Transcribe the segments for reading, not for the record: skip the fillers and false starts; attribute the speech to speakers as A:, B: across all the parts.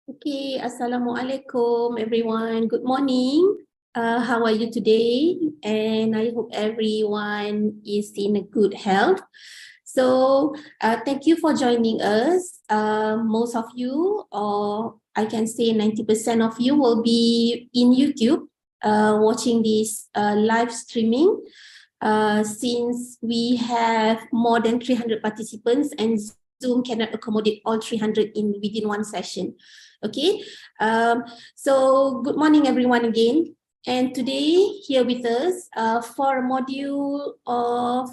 A: Okay, Assalamualaikum everyone. Good morning. How are you today? And I hope everyone is in a good health. So thank you for joining us. Most of you, or I can say 90% of you, will be in YouTube watching this live streaming. Since we have more than 300 participants and Zoom cannot accommodate all 300 within one session. Okay, so good morning everyone again. And today here with us for a module of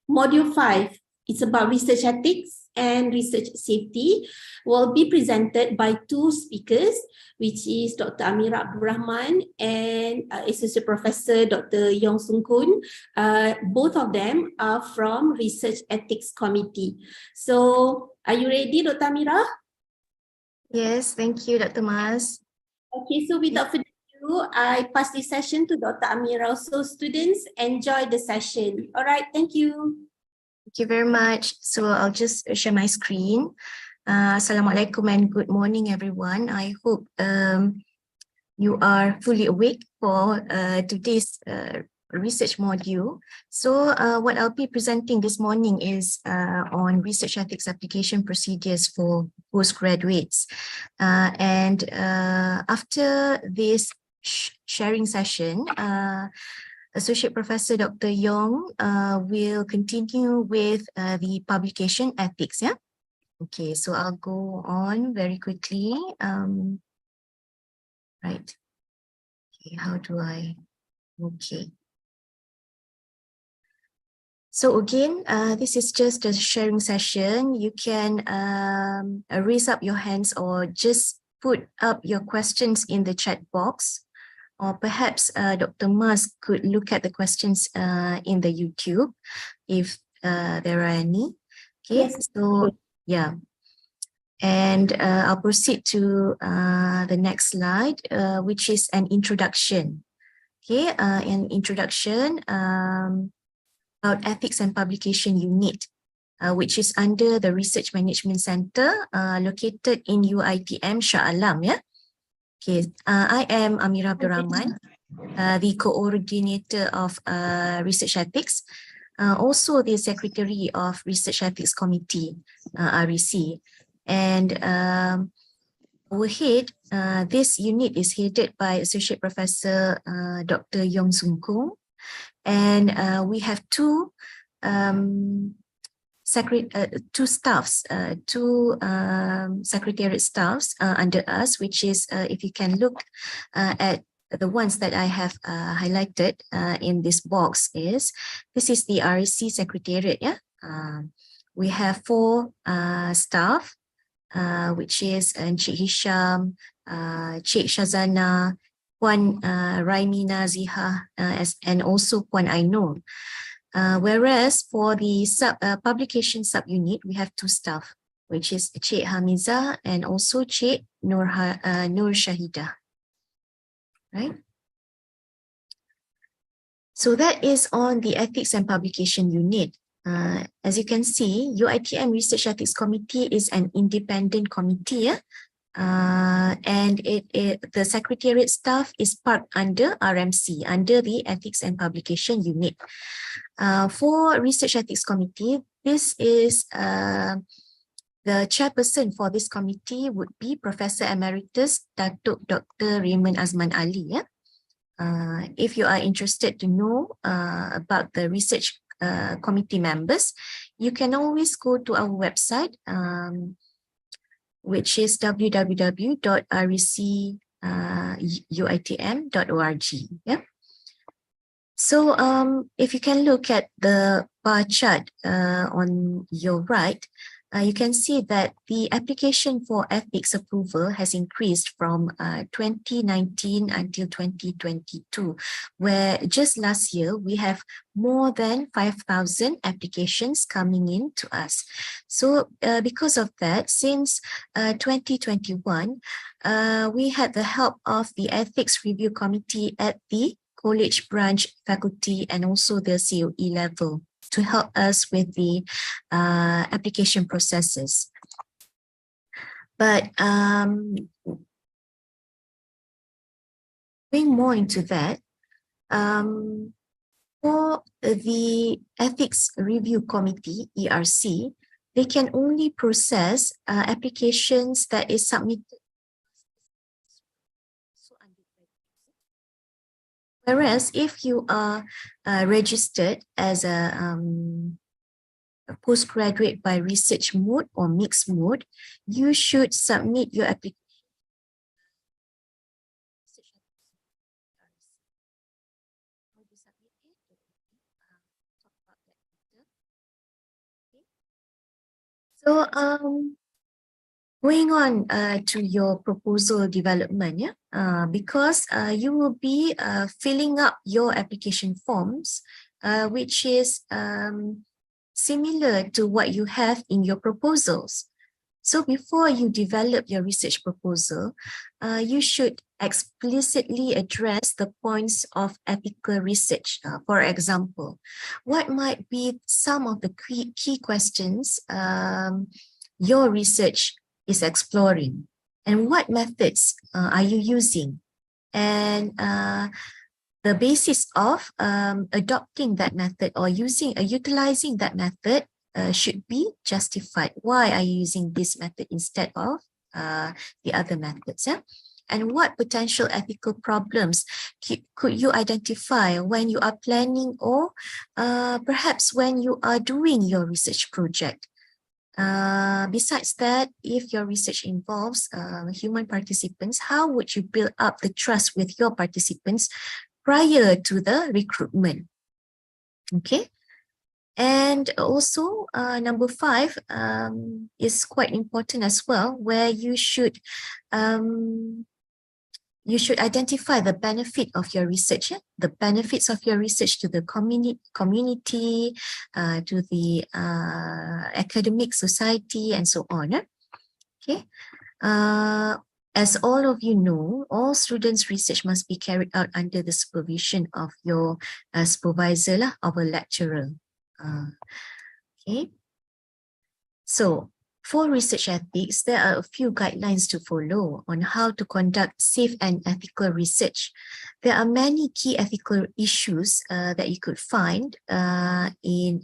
A: module 5, it's about research ethics and research safety, will be presented by two speakers, which is Dr. Amira Abdurrahman and Associate Professor Dr. Yong Sung Kun. Both of them are from Research Ethics Committee. So are you ready, Dr. Amira?
B: Yes, thank you, Dr. Mas.
A: Okay, so without further ado, I pass this session to Dr. Amira. So students, enjoy the session. All right, thank you.
B: Thank you very much. So I'll just share my screen. Assalamualaikum and good morning, everyone. I hope you are fully awake for today's research module. So what I'll be presenting this morning is on research ethics application procedures for postgraduates. And after this sharing session, Associate Professor Dr. Yong will continue with the publication ethics. Yeah. Okay, so I'll go on very quickly. Right. Okay, how do I? Okay. So again, this is just a sharing session. You can raise up your hands or just put up your questions in the chat box. Or perhaps Dr. Mas could look at the questions in the YouTube if there are any. Okay,
A: Yes.
B: So yeah. And I'll proceed to the next slide, which is an introduction. Okay, an introduction about ethics and publication unit, which is under the Research Management Center located in UITM Shah Alam. Yeah. Okay, I am Amira Abdul Rahman, the coordinator of Research Ethics, also the secretary of Research Ethics Committee, REC. And our head, this unit is headed by Associate Professor Dr. Yong Soon Kong. And we have two staffs, secretariat staffs under us, which is, if you can look at the ones that I have highlighted in this box, this is the REC secretariat. Yeah, we have 4 staff, which is Encik Hisham, Cik Shazana, Puan Raimina Ziha, and also Puan Ainul. Whereas for the publication subunit, we have 2 staff, which is Cik Hamiza and also Cik Nur Shahida. Right? So that is on the Ethics and Publication unit. As you can see, UiTM Research Ethics Committee is an independent committee. And the secretariat staff is parked under RMC, under the Ethics and Publication unit. For Research Ethics Committee, this is the chairperson for this committee would be Professor Emeritus Datuk Dr. Raymond Azman Ali. Yeah? If you are interested to know about the research committee members, you can always go to our website, which is www.recUITM.org. Yeah. So if you can look at the bar chart on your right, you can see that the application for ethics approval has increased from 2019 until 2022, where just last year we have more than 5,000 applications coming in to us. So because of that, since 2021, we had the help of the Ethics Review Committee at the college branch, faculty, and also the COE level to help us with the application processes. But going more into that, for the Ethics Review Committee, ERC, they can only process applications that is submitted. Whereas if you are registered as a postgraduate by research mode or mixed mode, you should submit your application. So going on to your proposal development, yeah, because you will be filling up your application forms, which is similar to what you have in your proposals. So before you develop your research proposal, you should explicitly address the points of ethical research. For example, what might be some of the key questions your research is exploring, and what methods are you using, and the basis of adopting that method or utilizing that method should be justified. Why are you using this method instead of the other methods? Yeah? And what potential ethical problems could you identify when you are planning or perhaps when you are doing your research project? Besides that, if your research involves human participants, how would you build up the trust with your participants prior to the recruitment? Okay. And also number 5 is quite important as well, where you should identify the benefit of your research, the benefits of your research to the community, to the academic society, and so on. Okay. As all of you know, all students' research must be carried out under the supervision of your supervisor, our lecturer. Okay. So For research ethics, there are a few guidelines to follow on how to conduct safe and ethical research. There are many key ethical issues that you could find in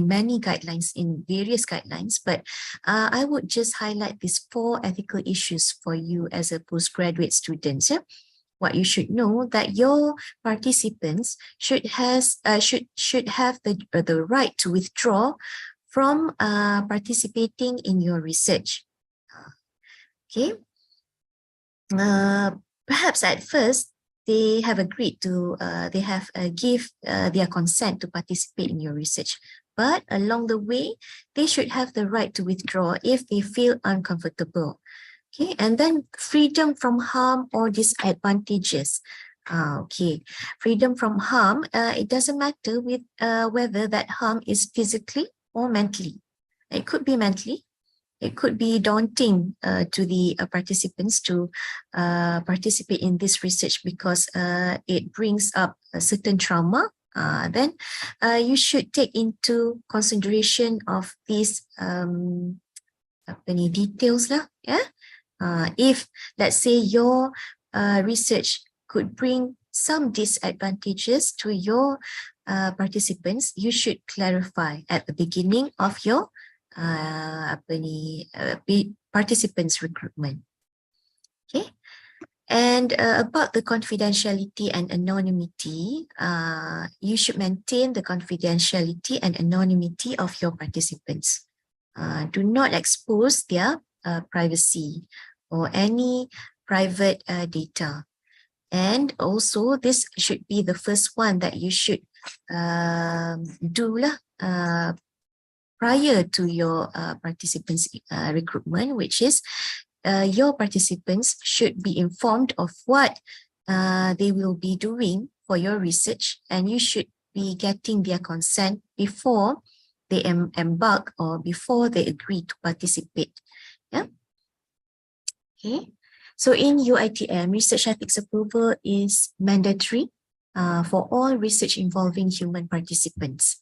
B: many guidelines, in various guidelines, but I would just highlight these 4 ethical issues for you as a postgraduate student. Yeah? What you should know that your participants should have the right to withdraw from participating in your research. Okay. Perhaps at first they have agreed to, give their consent to participate in your research. But along the way, they should have the right to withdraw if they feel uncomfortable. Okay, and then freedom from harm or disadvantages. Okay, freedom from harm, it doesn't matter with whether that harm is physically or mentally. It could be mentally. It could be daunting to the participants to participate in this research because it brings up a certain trauma. Then you should take into consideration of these details lah, yeah. If let's say your research could bring some disadvantages to your participants, you should clarify at the beginning of your participants recruitment. Okay, and about the confidentiality and anonymity, you should maintain the confidentiality and anonymity of your participants. Do not expose their privacy or any private data. And also, this should be the first one that you should do prior to your participants recruitment, which is your participants should be informed of what they will be doing for your research, and you should be getting their consent before they embark or before they agree to participate. Yeah. Okay. So in UITM, research ethics approval is mandatory for all research involving human participants.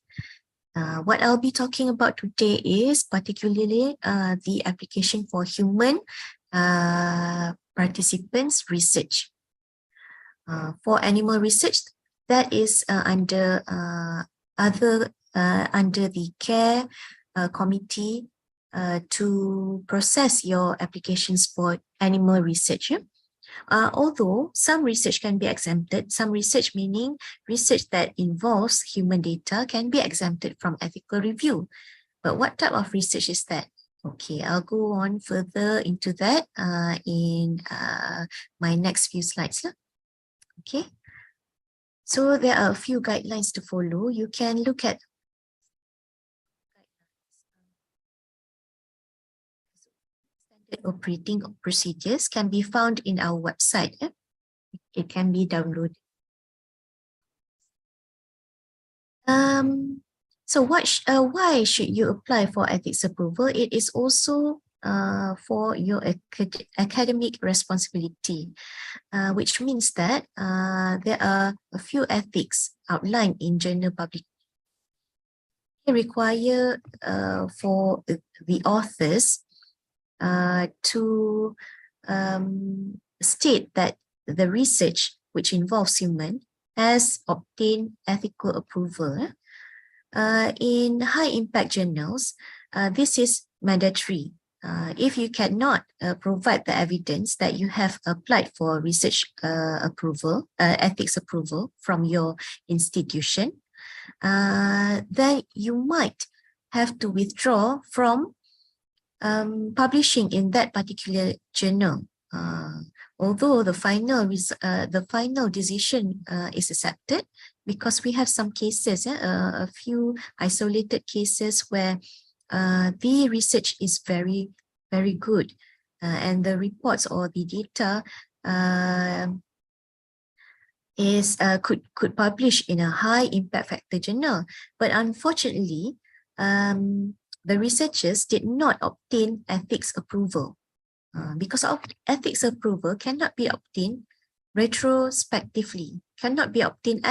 B: What I'll be talking about today is particularly the application for human participants research. For animal research, that is under the care committee to process your applications for animal research. Yeah? Although some research can be exempted, some research, meaning research that involves human data, can be exempted from ethical review. But what type of research is that? Okay, I'll go on further into that in my next few slides. Okay, so there are a few guidelines to follow. You can look at operating procedures can be found in our website. It can be downloaded. So why should you apply for ethics approval? It is also for your academic responsibility, which means that there are a few ethics outlined in journal publication. They require for the authors to state that the research which involves human has obtained ethical approval. In high impact journals, this is mandatory. If you cannot provide the evidence that you have applied for research approval, ethics approval from your institution, then you might have to withdraw from publishing in that particular journal. Although the final decision is accepted, because we have some cases, a few isolated cases where the research is very, very good, and the reports or the data could publish in a high impact factor journal, but unfortunately, the researchers did not obtain ethics approval. Because of ethics approval cannot be obtained retrospectively, cannot be obtained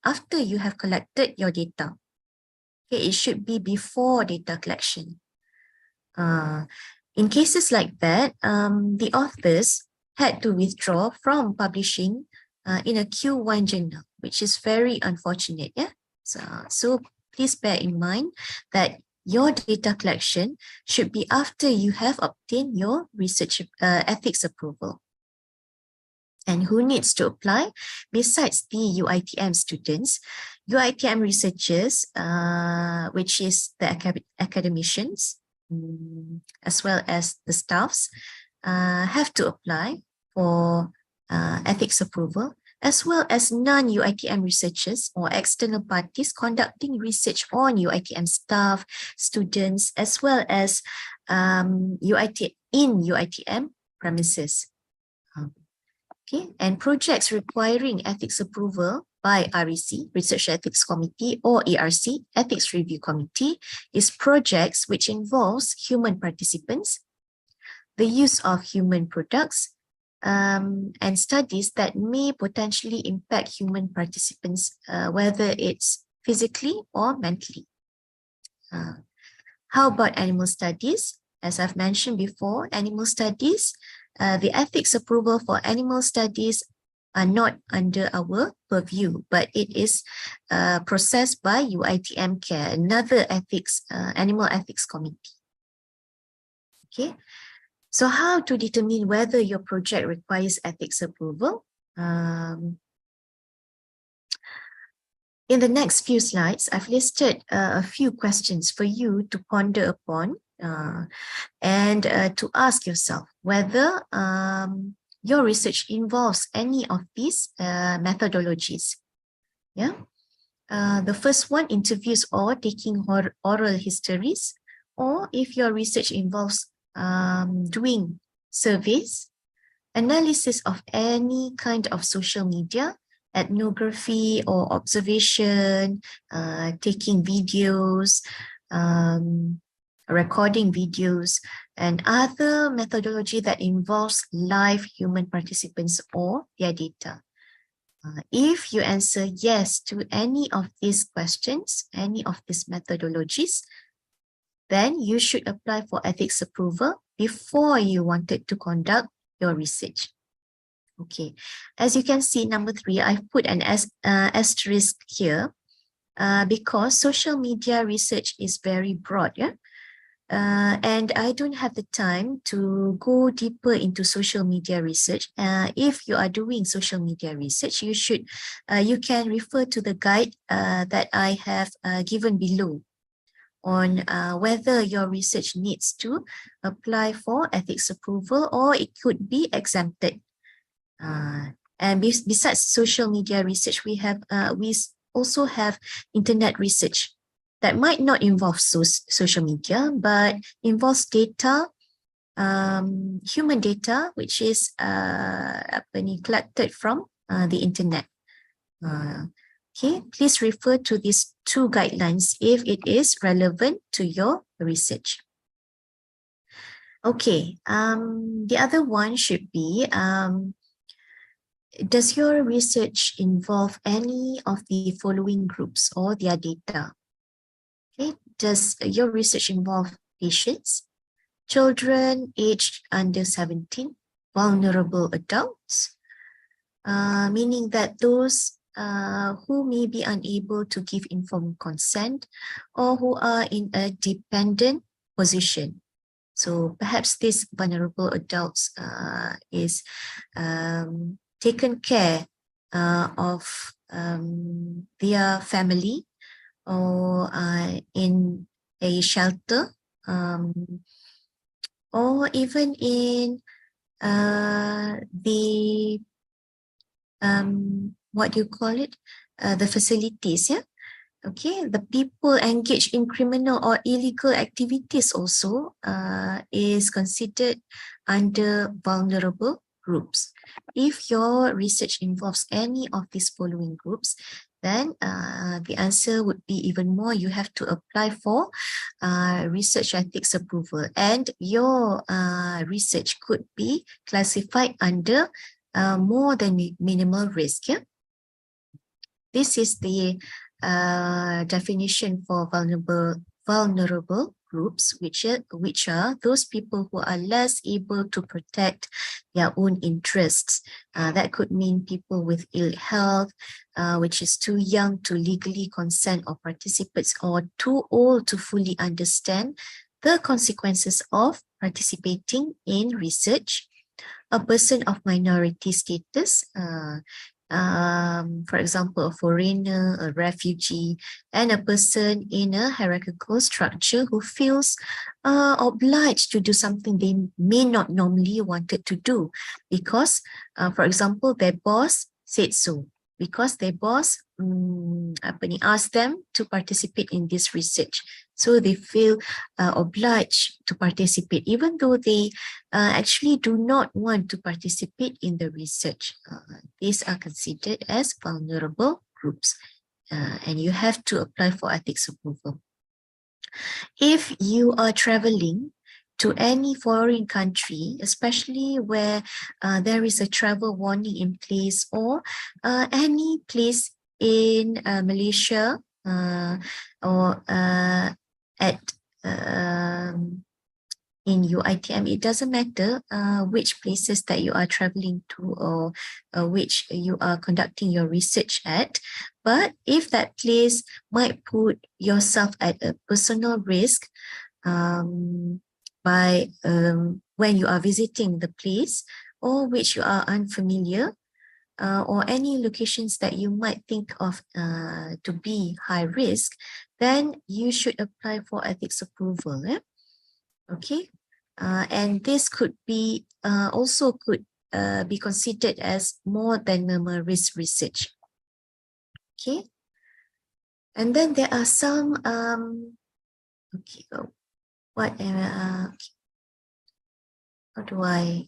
B: after you have collected your data. Okay, it should be before data collection. In cases like that, the authors had to withdraw from publishing in a Q1 journal, which is very unfortunate. Yeah. So please bear in mind that your data collection should be after you have obtained your research ethics approval. And who needs to apply? Besides the UITM students, UITM researchers, which is the academicians, as well as the staffs, have to apply for ethics approval, as well as non-UITM researchers or external parties conducting research on UITM staff, students, as well as UITM premises. Okay, and projects requiring ethics approval by REC, Research Ethics Committee, or ERC, Ethics Review Committee, is projects which involves human participants, the use of human products, and studies that may potentially impact human participants, whether it's physically or mentally. How about animal studies? As I've mentioned before, animal studies, the ethics approval for animal studies are not under our purview, but it is processed by UITM Care, another ethics, animal ethics committee. Okay, so how to determine whether your project requires ethics approval? In the next few slides, I've listed a few questions for you to ponder upon and to ask yourself whether your research involves any of these methodologies. Yeah. The first one, interviews or taking oral histories, or if your research involves doing surveys, analysis of any kind of social media, ethnography or observation, taking videos, recording videos, and other methodology that involves live human participants or their data. If you answer yes to any of these questions, any of these methodologies, then you should apply for ethics approval before you wanted to conduct your research. Okay, as you can see, number 3, I've put an asterisk here because social media research is very broad, yeah? And I don't have the time to go deeper into social media research. If you are doing social media research, you can refer to the guide that I have given below on whether your research needs to apply for ethics approval or it could be exempted. And besides social media research, we also have internet research that might not involve social media, but involves data, human data, which is collected from the internet. Okay, please refer to these 2 guidelines if it is relevant to your research. Okay, the other one should be, does your research involve any of the following groups or their data? Okay, does your research involve patients, children aged under 17, vulnerable adults, meaning that those who may be unable to give informed consent or who are in a dependent position? So perhaps these vulnerable adults is taken care of their family or in a shelter or even in the what do you call it? The facilities, yeah. Okay, the people engaged in criminal or illegal activities also is considered under vulnerable groups. If your research involves any of these following groups, then the answer would be even more. You have to apply for research ethics approval, and your research could be classified under more than minimal risk. Yeah? This is the definition for vulnerable groups, which are those people who are less able to protect their own interests. That could mean people with ill health, which is too young to legally consent or participate, or too old to fully understand the consequences of participating in research. A person of minority status, for example, a foreigner, a refugee, and a person in a hierarchical structure who feels obliged to do something they may not normally wanted to do because, for example, their boss said so. Because their boss asked them to participate in this research. So they feel obliged to participate, even though they actually do not want to participate in the research. These are considered as vulnerable groups, and you have to apply for ethics approval. If you are traveling to any foreign country, especially where there is a travel warning in place, or any place in Malaysia or at in UiTM, it doesn't matter which places that you are traveling to or which you are conducting your research at. But if that place might put yourself at a personal risk by when you are visiting the place, or which you are unfamiliar, or any locations that you might think of to be high risk, then you should apply for ethics approval. Okay, and this could be also could be considered as more than normal risk research. Okay, and then there are some okay, what how do I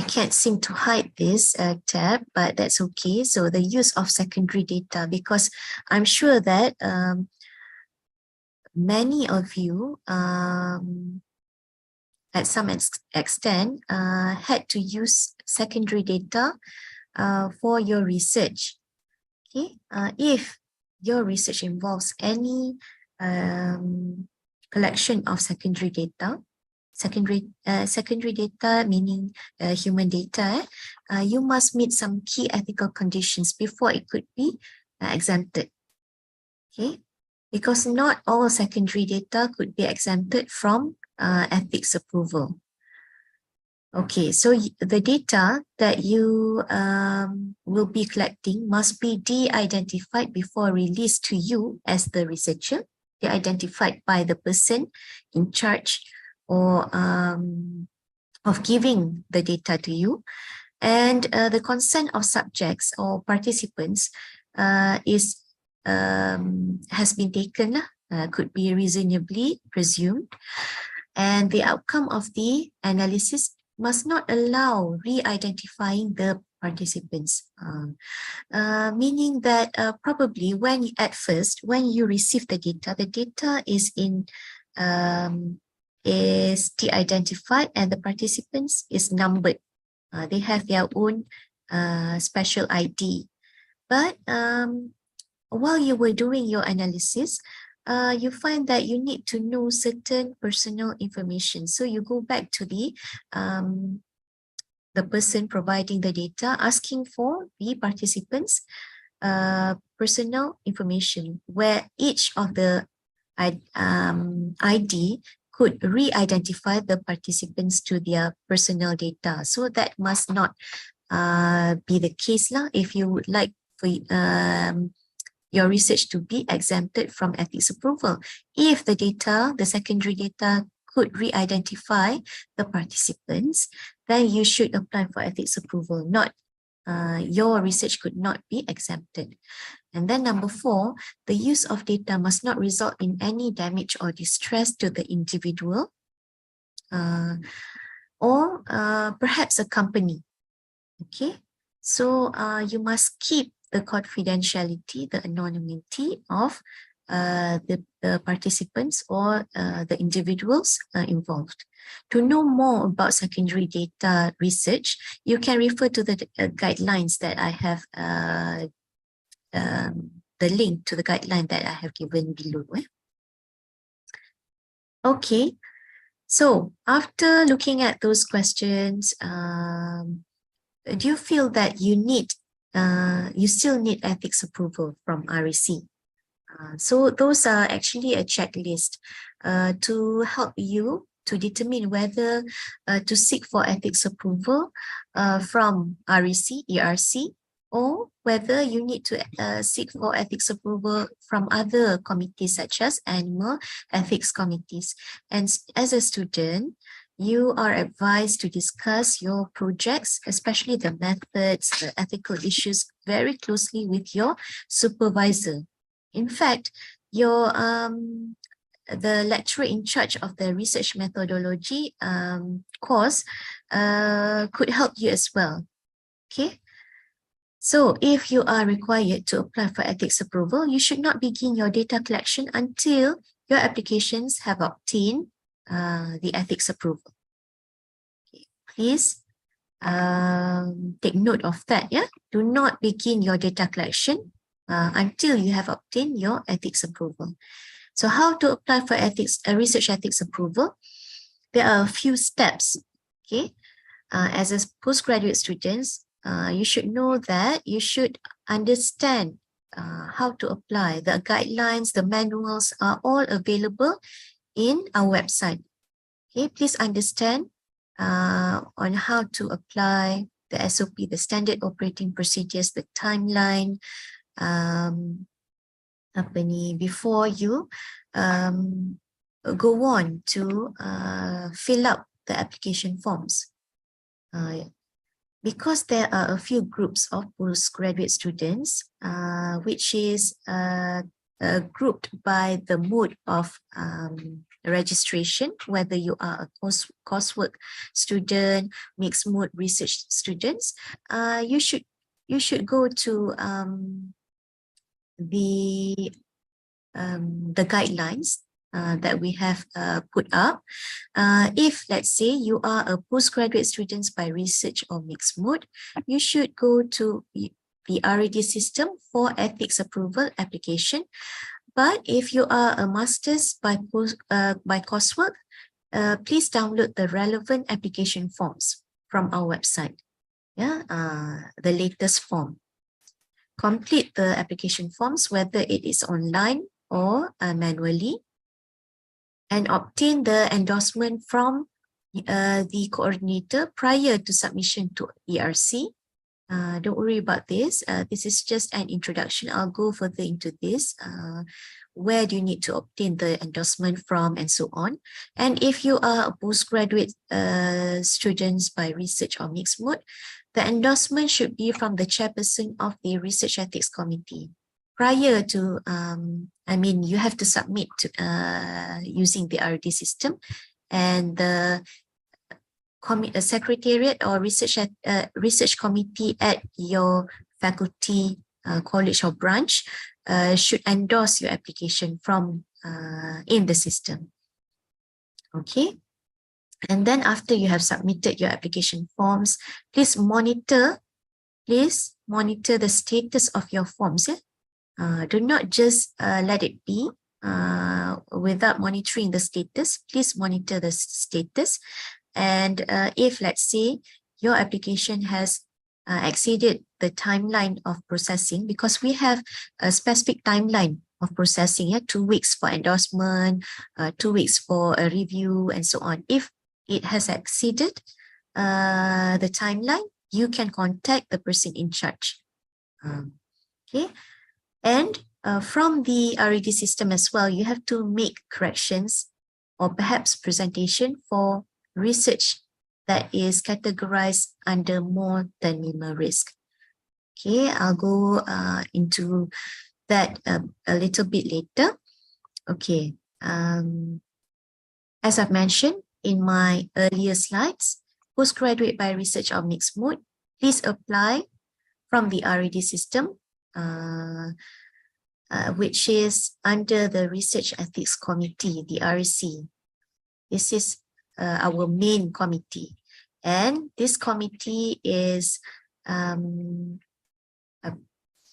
B: can't seem to hide this tab, but that's okay. So the use of secondary data, because I'm sure that many of you at some extent had to use secondary data for your research. Okay, if your research involves any collection of secondary data, secondary data meaning human data, you must meet some key ethical conditions before it could be exempted. Okay, because not all secondary data could be exempted from ethics approval. Okay, so the data that you will be collecting must be de-identified before released to you as the researcher, de-identified by the person in charge or of giving the data to you. And the consent of subjects or participants has been taken, could be reasonably presumed. And the outcome of the analysis must not allow re-identifying the participants, meaning that probably at first, when you receive the data is de-identified and the participants is numbered. They have their own special ID. But while you were doing your analysis, you find that you need to know certain personal information. So you go back to the person providing the data, asking for the participants' personal information, where each of the ID could re-identify the participants to their personal data. So that must not be the case if you would like for your research to be exempted from ethics approval. If the data, the secondary data, could re-identify the participants, then you should apply for ethics approval. Not your research could not be exempted. And then number 4, the use of data must not result in any damage or distress to the individual or perhaps a company. Okay, so you must keep the confidentiality, the anonymity of the participants or the individuals involved. To know more about secondary data research, you can refer to the guidelines that I have the link to the guideline that I have given below. Okay, so after looking at those questions, do you feel that you still need ethics approval from REC? So those are actually a checklist to help you to determine whether to seek for ethics approval from REC, ERC, or whether you need to seek for ethics approval from other committees such as animal ethics committees. And as a student, you are advised to discuss your projects, especially the methods, the ethical issues, very closely with your supervisor. In fact, your the lecturer in charge of the research methodology course could help you as well. Okay. So if you are required to apply for ethics approval, you should not begin your data collection until your applications have obtained the ethics approval. Okay. Please take note of that. Yeah. Do not begin your data collection until you have obtained your ethics approval. So how to apply for research ethics approval? There are a few steps. Okay, as a postgraduate students, you should know that you should understand how to apply. The guidelines, the manuals are all available in our website. Okay, please understand on how to apply the SOP, the standard operating procedures, the timeline, before you go on to fill up the application forms. Because there are a few groups of postgraduate students, which is grouped by the mode of registration, whether you are a coursework student, mixed mode research students, you should go to the guidelines that we have put up. If let's say you are a postgraduate student by research or mixed mode, you should go to the RED system for ethics approval application. But if you are a master's by coursework, please download the relevant application forms from our website. Yeah, the latest form. Complete the application forms, whether it is online or manually, and obtain the endorsement from the coordinator prior to submission to ERC. Don't worry about this. This is just an introduction. I'll go further into this. Where do you need to obtain the endorsement from and so on. And if you are a postgraduate students by research or mixed mode, the endorsement should be from the chairperson of the Research Ethics Committee. Prior to, you have to submit to, using the RD system, and the secretariat or research committee at your faculty, college or branch should endorse your application from in the system. Okay. And then after you have submitted your application forms, please monitor the status of your forms. Yeah? Do not just let it be without monitoring the status. Please monitor the status. And if, let's say, your application has exceeded the timeline of processing, because we have a specific timeline of processing, 2 weeks for endorsement, 2 weeks for a review, and so on. If it has exceeded the timeline, you can contact the person in charge. Okay, and from the RED system as well, you have to make corrections or perhaps presentation for research that is categorized under more than minimal risk. Okay, I'll go into that a little bit later. Okay, as I've mentioned in my earlier slides, postgraduate by research or mixed mode, please apply from the RED system, which is under the Research Ethics Committee, the REC. This is our main committee, and this committee is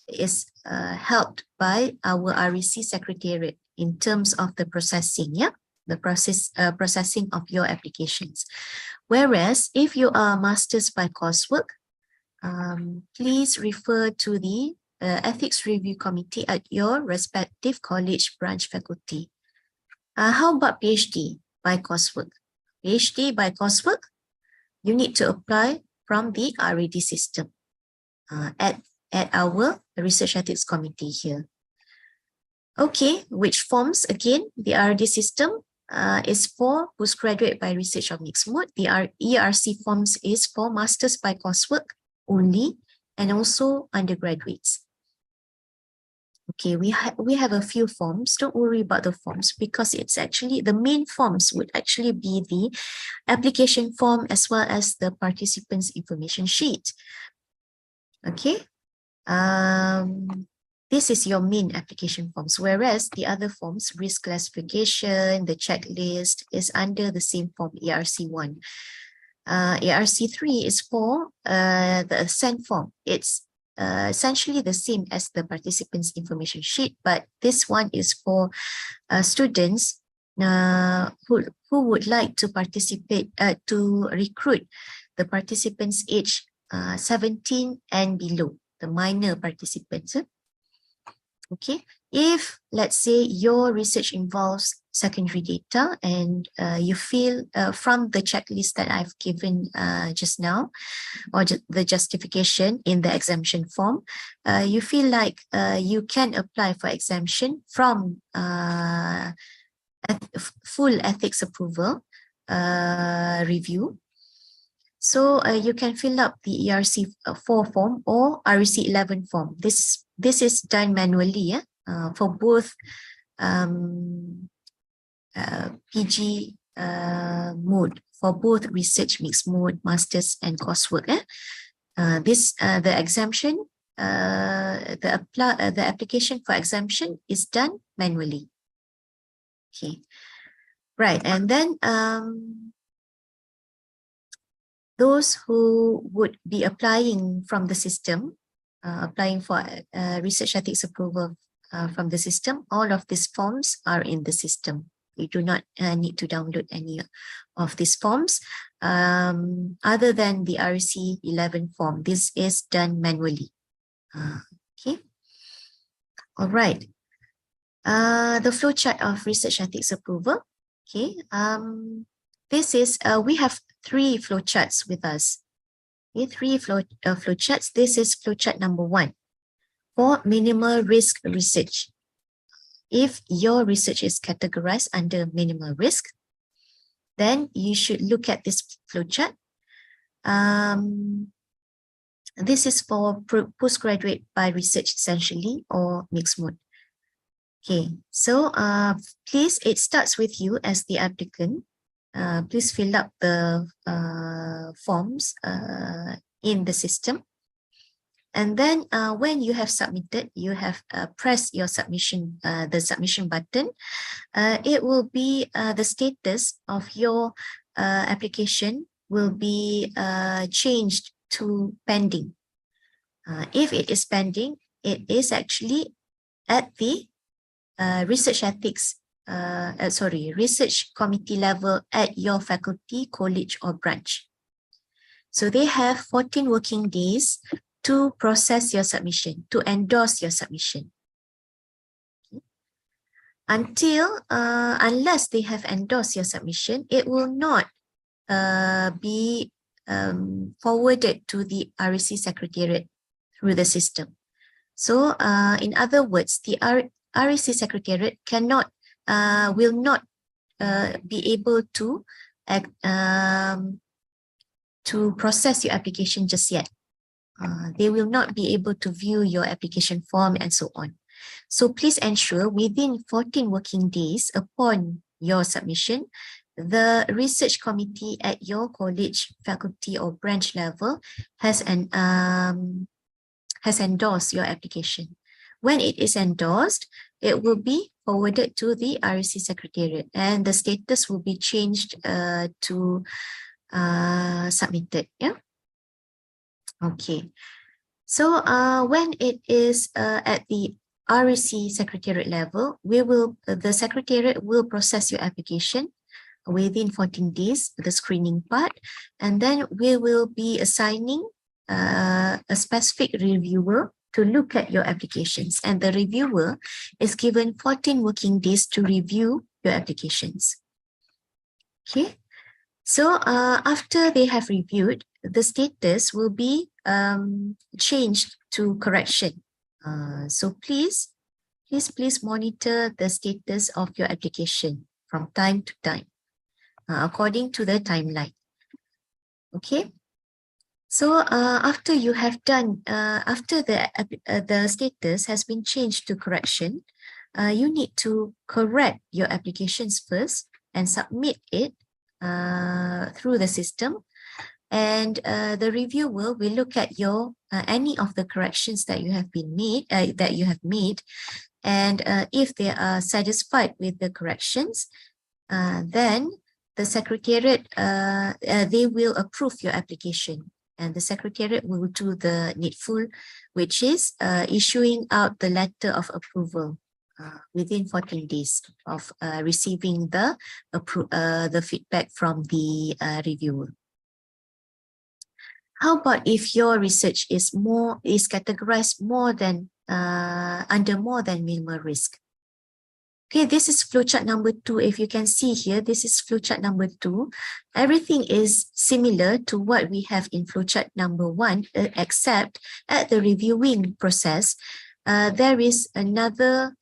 B: is helped by our REC Secretariat in terms of the processing, the processing of your applications. Whereas if you are masters by coursework, please refer to the Ethics Review Committee at your respective college branch faculty. How about PhD by coursework? PhD by coursework, you need to apply from the RED system at our Research Ethics Committee here. Okay, which forms? Again, the RED system is for postgraduate by research or mixed mode. The ERC forms is for masters by coursework only, and also undergraduates. Okay, we have a few forms. Don't worry about the forms, because it's actually the main forms would actually be the application form as well as the participants information sheet. Okay, this is your main application forms, whereas the other forms, risk classification, the checklist, is under the same form, ERC1. ERC3 is for the assent form. It's essentially the same as the participants information sheet, but this one is for students who would like to participate, to recruit the participants age 17 and below, the minor participants. Okay, if let's say your research involves secondary data and you feel from the checklist that I've given just now, or the justification in the exemption form, you feel like you can apply for exemption from full ethics approval review. So you can fill up the ERC4 form or REC11 form. This is done manually for both PG mode, for both research mixed mode, masters and coursework. The exemption, the application for exemption is done manually. Okay, right, and then those who would be applying from the system, applying for research ethics approval from the system, all of these forms are in the system. You do not need to download any of these forms other than the REC11 form. This is done manually. Okay. All right. The flowchart of research ethics approval. Okay. This is, we have 3 flowcharts with us. Okay, 3 flowcharts. This is flowchart number 1 for minimal risk research. If your research is categorized under minimal risk, then you should look at this flowchart. This is for postgraduate by research essentially, or mixed mode. Okay, so please, it starts with you as the applicant. Please fill up the forms in the system. And then when you have submitted, you have pressed your submission, the submission button. It will be the status of your application will be changed to pending. If it is pending, it is actually at the research ethics, research committee level at your faculty, college or branch. So they have 14 working days to process your submission, to endorse your submission. Okay. Unless they have endorsed your submission, it will not be forwarded to the REC Secretariat through the system. So in other words, the REC Secretariat cannot, will not be able to process your application just yet. They will not be able to view your application form and so on. So please ensure within 14 working days upon your submission, the research committee at your college, faculty or branch level has endorsed your application. When it is endorsed, it will be forwarded to the REC Secretariat and the status will be changed to submitted. Yeah. Okay. So when it is at the REC Secretariat level, the Secretariat will process your application within 14 days, the screening part, and then we will be assigning a specific reviewer to look at your applications, and the reviewer is given 14 working days to review your applications. Okay, so after they have reviewed, the status will be changed to correction. So please monitor the status of your application from time to time, according to the timeline. Okay. So after you have done, after the status has been changed to correction, you need to correct your applications first and submit it through the system. And the reviewer will look at your any of the corrections that you have made, and if they are satisfied with the corrections, then the Secretariat they will approve your application, and the Secretariat will do the needful, which is issuing out the letter of approval within 14 days of receiving the feedback from the reviewer. How about if your research is categorized under more than minimal risk? Okay, this is flowchart number 2. If you can see here, this is flowchart number 2. Everything is similar to what we have in flowchart number 1, except at the reviewing process, there is another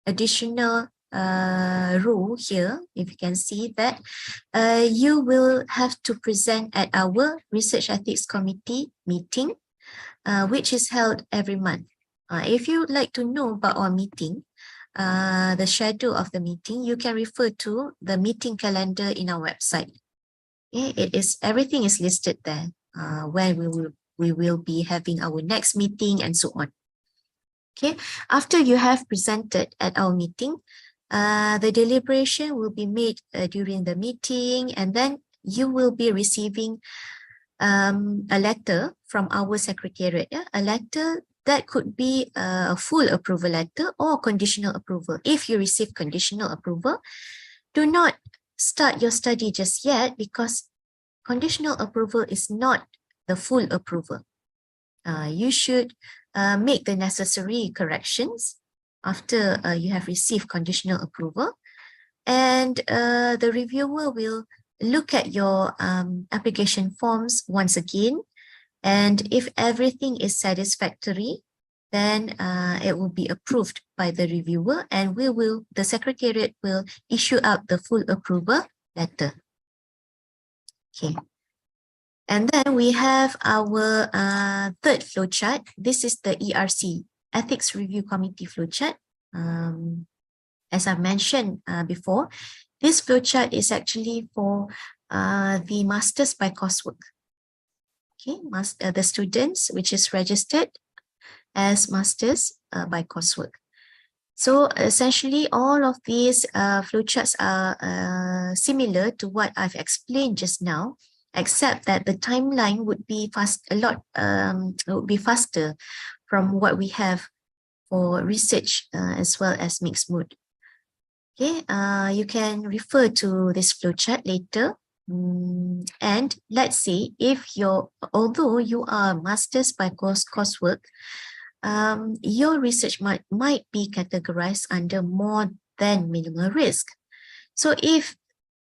B: additional rule here. If you can see that, you will have to present at our Research Ethics Committee meeting, which is held every month. If you would like to know about our meeting, the schedule of the meeting, you can refer to the meeting calendar in our website. Okay, everything is listed there, when we will be having our next meeting and so on. Okay, after you have presented at our meeting, the deliberation will be made during the meeting, and then you will be receiving a letter from our Secretariat, a letter that could be a full approval letter or conditional approval. If you receive conditional approval, do not start your study just yet, because conditional approval is not the full approval. You should make the necessary corrections after you have received conditional approval, and the reviewer will look at your application forms once again, and if everything is satisfactory, then it will be approved by the reviewer, and the Secretariat will issue out the full approval letter. Okay. And then we have our third flowchart. This is the ERC, Ethics Review Committee flowchart. As I mentioned before, this flowchart is actually for the Masters by Coursework. Okay, the students which is registered as Masters by Coursework. So essentially, all of these flowcharts are similar to what I've explained just now, except that the timeline would be faster from what we have for research as well as mixed mood. Okay, you can refer to this flowchart later. And let's say although you are Masters by Coursework, your research might be categorized under more than minimal risk. So if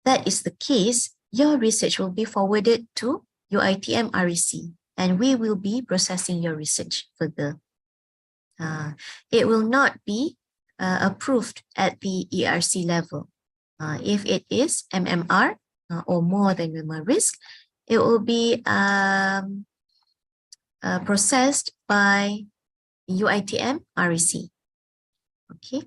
B: that is the case, your research will be forwarded to UiTM REC, and we will be processing your research further. It will not be approved at the ERC level. If it is MMR or more than minimal risk, it will be processed by UiTM REC. Okay.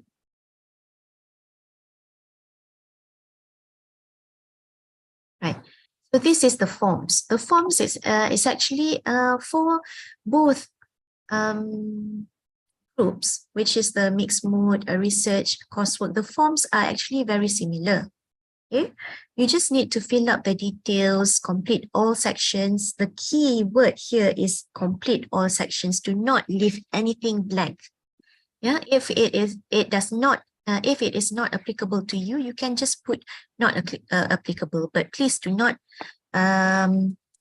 B: Right. So this is the forms. The forms is actually for both groups, which is the mixed mode, research, coursework. The forms are actually very similar. Okay, you just need to fill up the details, complete all sections. The key word here is complete all sections. Do not leave anything blank. Yeah, if it is not applicable to you, you can just put not applicable, but please do not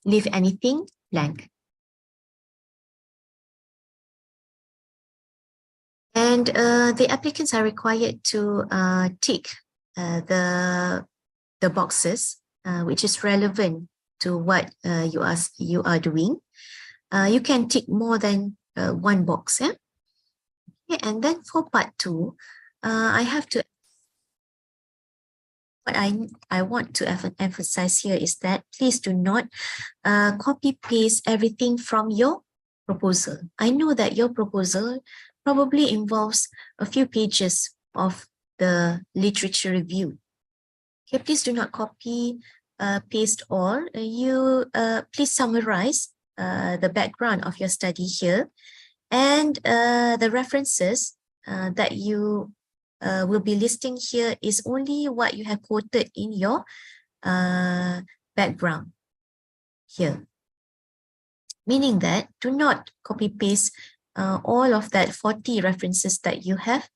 B: leave anything blank. And the applicants are required to tick the boxes which is relevant to what you are doing. You can tick more than one box. Yeah? Okay, and then for part 2, I have to. What I want to emphasize here is that please do not copy paste everything from your proposal. I know that your proposal probably involves a few pages of the literature review. Okay, please do not copy paste all. You please summarize the background of your study here, and the references that you will be listing here is only what you have quoted in your background here. Meaning that do not copy paste all of that 40 references that you have.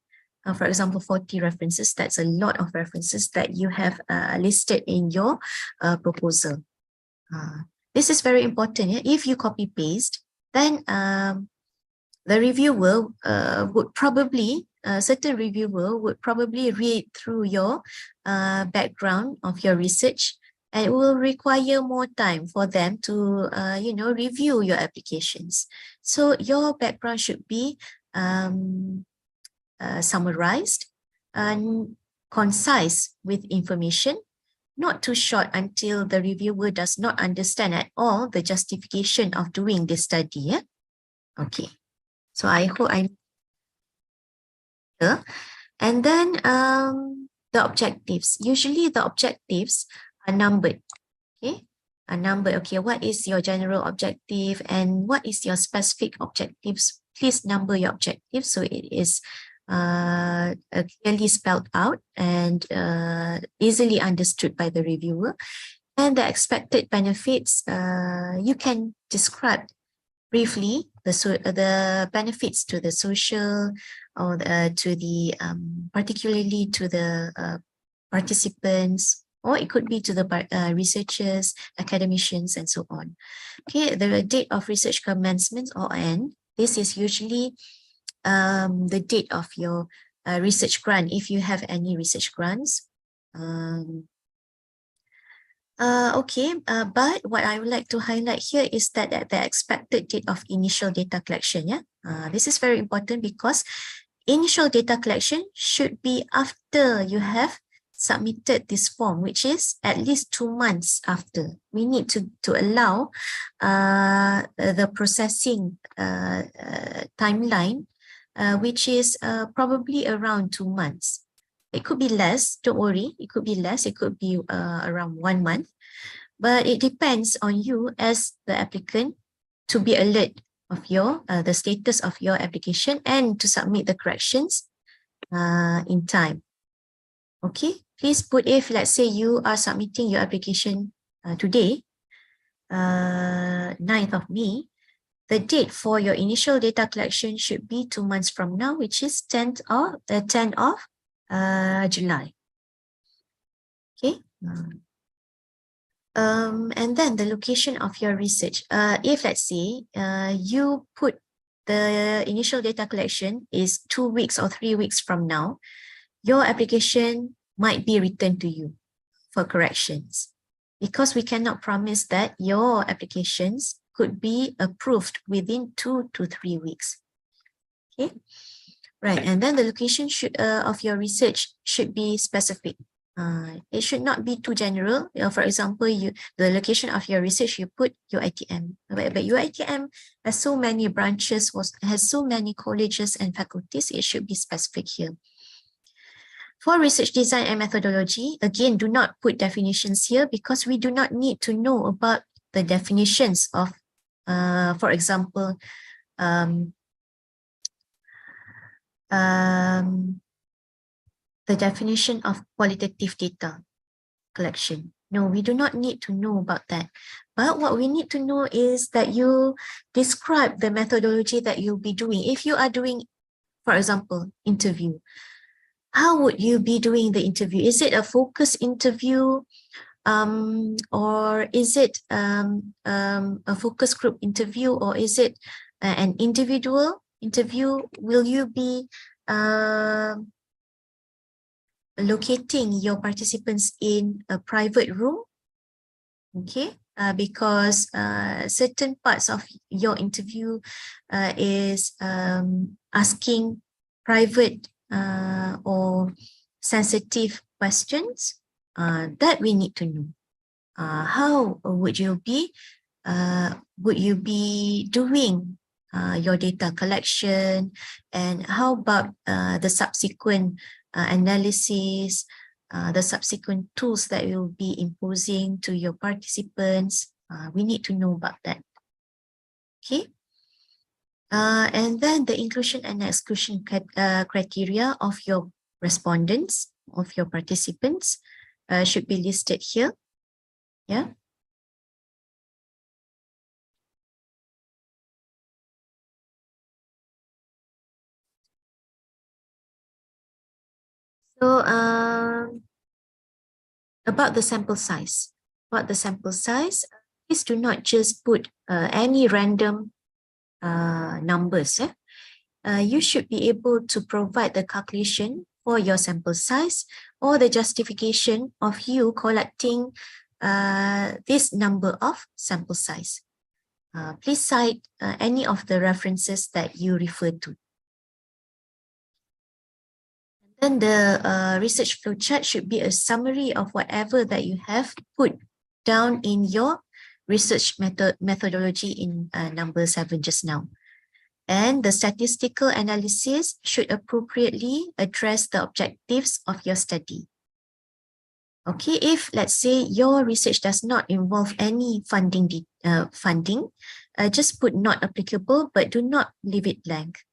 B: For example, 40 references, that's a lot of references that you have listed in your proposal. This is very important. Yeah? If you copy paste, then the reviewer would probably, certain reviewer would probably read through your background of your research, and it will require more time for them to, review your applications. So your background should be summarized and concise with information, not too short until the reviewer does not understand at all the justification of doing this study. Yeah? Okay. So I hope I'm clear. And then the objectives. Usually the objectives are numbered. Okay, are numbered. Okay, what is your general objective and what is your specific objectives? Please number your objectives so it is clearly spelled out and easily understood by the reviewer. And the expected benefits, you can describe briefly the benefits to the social or to the particularly to the participants, or it could be to the researchers, academicians, and so on. Okay, the date of research commencement or end. This is usually the date of your research grant, if you have any research grants. But what I would like to highlight here is that the expected date of initial data collection. Yeah, this is very important because initial data collection should be after you have submitted this form, which is at least 2 months after. We need to allow the processing timeline, which is probably around 2 months. It could be less, don't worry, it could be less, it could be around 1 month, but it depends on you as the applicant to be alert of your the status of your application and to submit the corrections in time. Okay, please put, if let's say you are submitting your application today, 9th of May, the date for your initial data collection should be 2 months from now, which is 10th of July. Okay. And then the location of your research. If let's say you put the initial data collection is 2 weeks or 3 weeks from now, your application might be returned to you for corrections, because we cannot promise that your applications could be approved within 2 to 3 weeks. Okay, right. And then the location of your research should be specific. It should not be too general. For example, the location of your research, you put UiTM, but UiTM has so many branches, has so many colleges and faculties. It should be specific here. For research design and methodology, again, do not put definitions here because we do not need to know about the definitions of, for example, the definition of qualitative data. collection. No, we do not need to know about that. But what we need to know is that you describe the methodology that you'll be doing. If you are doing, for example, interview, how would you be doing the interview? Is it a focus interview? Or is it a focus group interview, or is it an individual interview? Will you be locating your participants in a private room? Okay, because certain parts of your interview is asking private or sensitive questions that we need to know. How would you be doing your data collection, and how about the subsequent analysis, the subsequent tools that you'll be imposing to your participants? We need to know about that. Okay. And then the inclusion and exclusion criteria of your respondents, of your participants, should be listed here. Yeah. So about the sample size. Please do not just put any random numbers. You should be able to provide the calculation for your sample size or the justification of you collecting this number of sample size. Please cite any of the references that you refer to. Then the research flowchart should be a summary of whatever that you have put down in your research methodology in number 7 just now. And the statistical analysis should appropriately address the objectives of your study. Okay, if let's say your research does not involve any funding, just put not applicable, but do not leave it blank.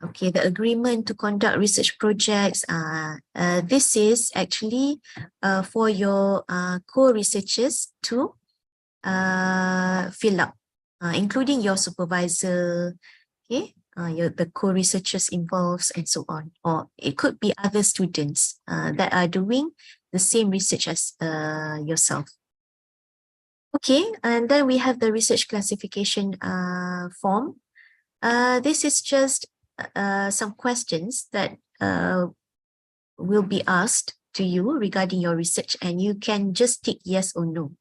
B: Okay, the agreement to conduct research projects, this is actually for your co-researchers to fill up, including your supervisor, okay, the co-researchers involved and so on. Or it could be other students that are doing the same research as yourself. Okay, and then we have the research classification form. This is just some questions that will be asked to you regarding your research, and you can just tick yes or no.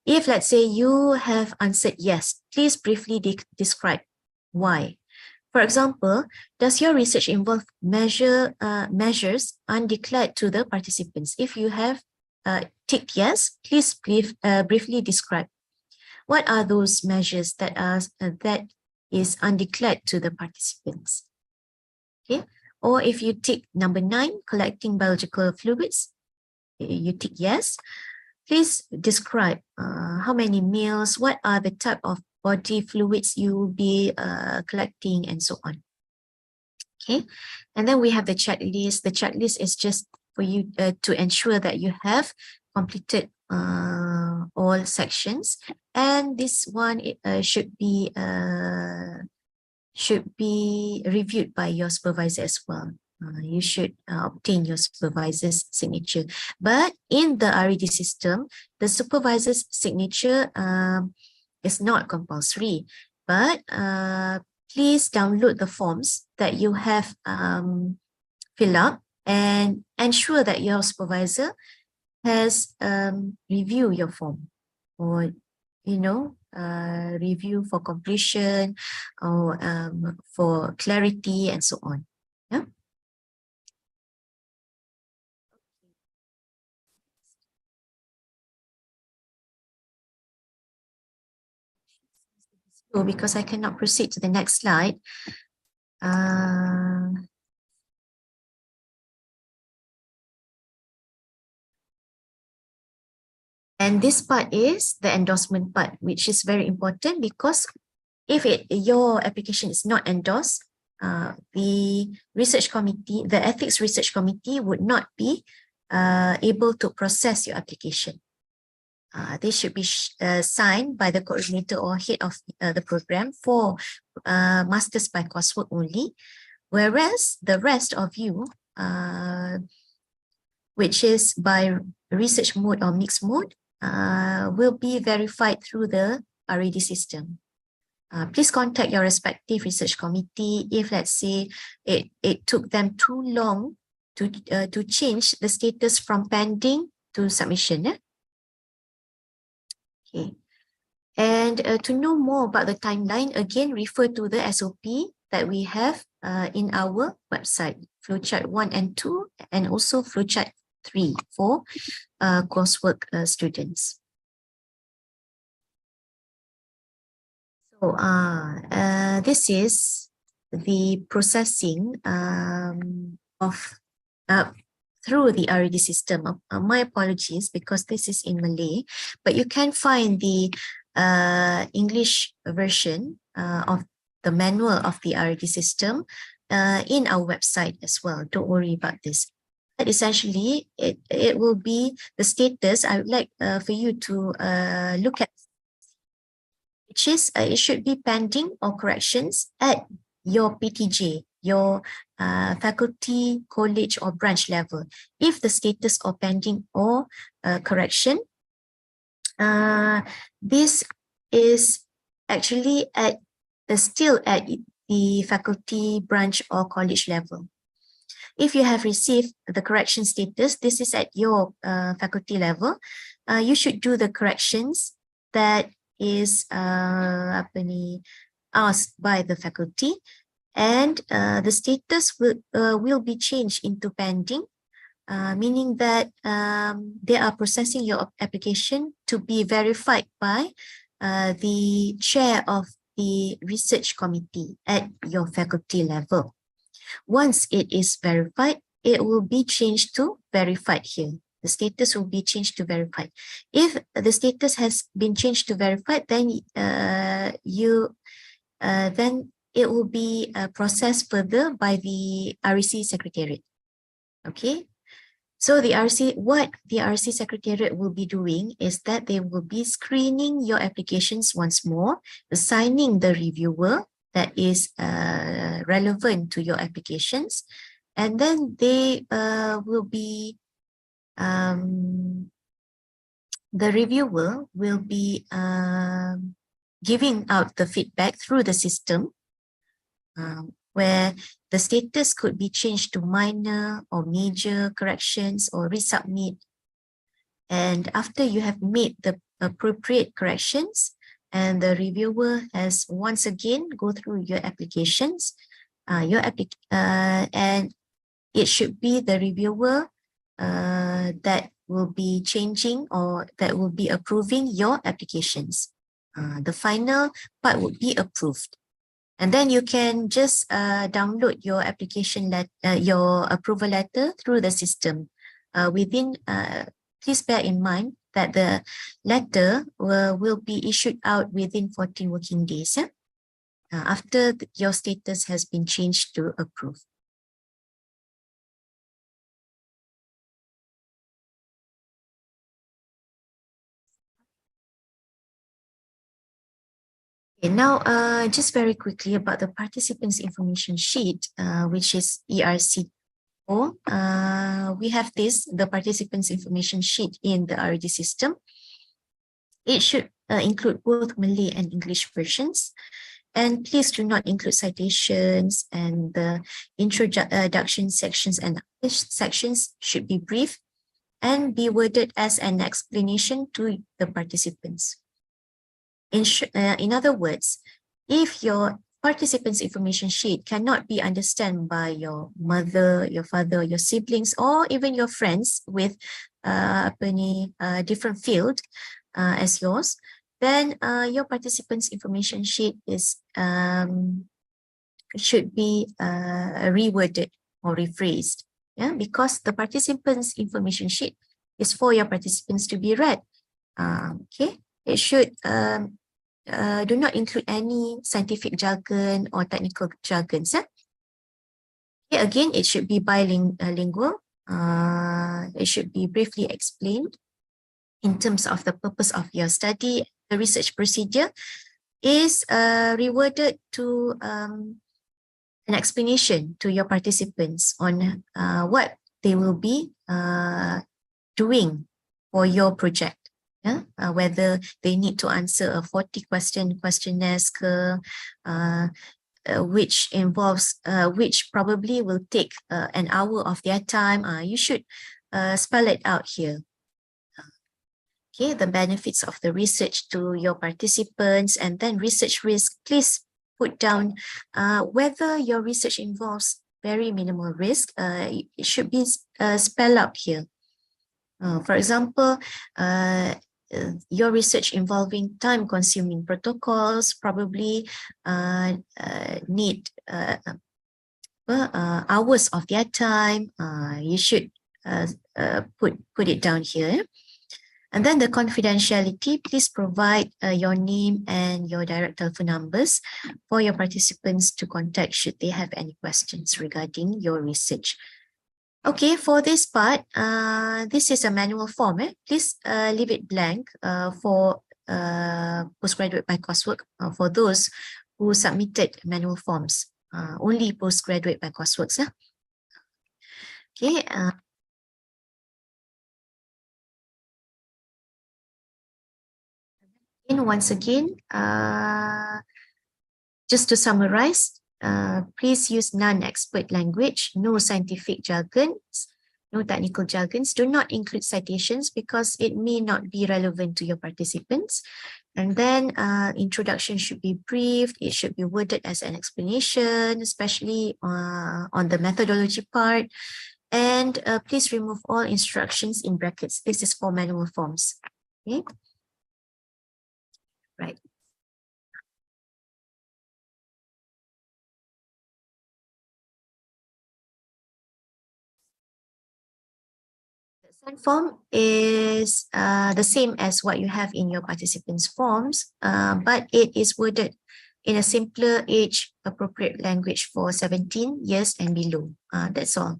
B: If let's say you have answered yes, please briefly describe why. For example, does your research involve measures undeclared to the participants? If you have ticked yes, please briefly describe what are those measures that is undeclared to the participants. Okay, or if you tick number 9, collecting biological fluids, you tick yes. Please describe how many meals, what are the type of body fluids you will be collecting, and so on. Okay, and then we have the checklist. The checklist is just for you to ensure that you have completed all sections, and this one should be reviewed by your supervisor as well. You should obtain your supervisor's signature. But in the RED system, the supervisor's signature is not compulsory. But please download the forms that you have filled up and ensure that your supervisor has reviewed your form, or review for completion, or for clarity and so on. Yeah. So because I cannot proceed to the next slide. And this part is the endorsement part, which is very important, because if your application is not endorsed, the research committee, the ethics research committee would not be able to process your application. They should be signed by the coordinator or head of the program for masters by coursework only, whereas the rest of you, which is by research mode or mixed mode, will be verified through the RED system. Please contact your respective research committee if, let's say, it took them too long to change the status from pending to submission. Okay. And to know more about the timeline, again, refer to the SOP that we have in our website, flowchart 1 and 2, and also flowchart 3 for coursework students. So this is the processing of through the RED system. My apologies because this is in Malay, but you can find the English version of the manual of the RED system in our website as well. Don't worry about this. But essentially, it will be the status. I would like for you to look at, which is it should be pending or corrections at your PTJ, your faculty, college or branch level. If the status of pending or correction, this is actually still at the faculty, branch or college level. If you have received the correction status, this is at your faculty level, you should do the corrections that is asked by the faculty, and the status will be changed into pending, meaning that they are processing your application to be verified by the chair of the research committee at your faculty level. Once it is verified, it will be changed to verified here. The status will be changed to verified. If the status has been changed to verified, then then it will be processed further by the REC Secretariat. Okay. So what the REC Secretariat will be doing is that they will be screening your applications once more, assigning the reviewer that is relevant to your applications, and then they will be the reviewer will be giving out the feedback through the system, where the status could be changed to minor or major corrections or resubmit. And after you have made the appropriate corrections and the reviewer has once again go through your applications, and it should be the reviewer that will be changing or that will be approving your applications. The final part would be approved. And then you can just download your application your approval letter through the system. Please bear in mind that the letter will be issued out within 14 working days after your status has been changed to approved. Okay, now, just very quickly about the participants information sheet, which is ERC. We have the participants information sheet in the RED system. It should include both Malay and English versions. And please do not include citations, and the introduction sections and sections should be brief and be worded as an explanation to the participants. In other words, if your participants information sheet cannot be understood by your mother, your father, your siblings, or even your friends with different field as yours, then your participants information sheet should be reworded or rephrased. Yeah, because the participants information sheet is for your participants to be read. Okay, it should do not include any scientific jargon or technical jargons. Okay, again, it should be bilingual. It should be briefly explained in terms of the purpose of your study. The research procedure is rewarded to an explanation to your participants on what they will be doing for your project. Yeah? Whether they need to answer a 40-question questionnaire, which involves, which probably will take an hour of their time. You should spell it out here. Okay, the benefits of the research to your participants, and then research risk. Please put down whether your research involves very minimal risk. It should be spelled out here. For example, your research involving time-consuming protocols probably need hours of their time. You should put it down here. And then the confidentiality, please provide your name and your direct telephone numbers for your participants to contact should they have any questions regarding your research. Okay, for this part, this is a manual form. Please leave it blank for postgraduate by coursework for those who submitted manual forms. Only postgraduate by courseworks. Okay. And once again, just to summarize, please use non-expert language, no scientific jargons, no technical jargons. Do not include citations because it may not be relevant to your participants. And then introduction should be brief. It should be worded as an explanation, especially on the methodology part. And please remove all instructions in brackets. This is for manual forms. Okay. Right. The send form is the same as what you have in your participants' forms, but it is worded in a simpler age-appropriate language for 17 years and below. That's all.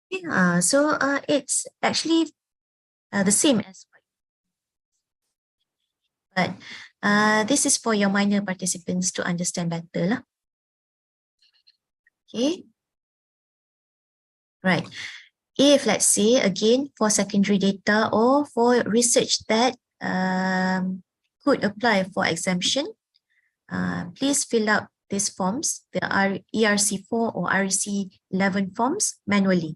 B: Yeah, so it's actually the same as what. But this is for your minor participants to understand better. Okay. Right. If let's say again for secondary data or for research that could apply for exemption, please fill out these forms, the ERC4 or REC11 forms manually.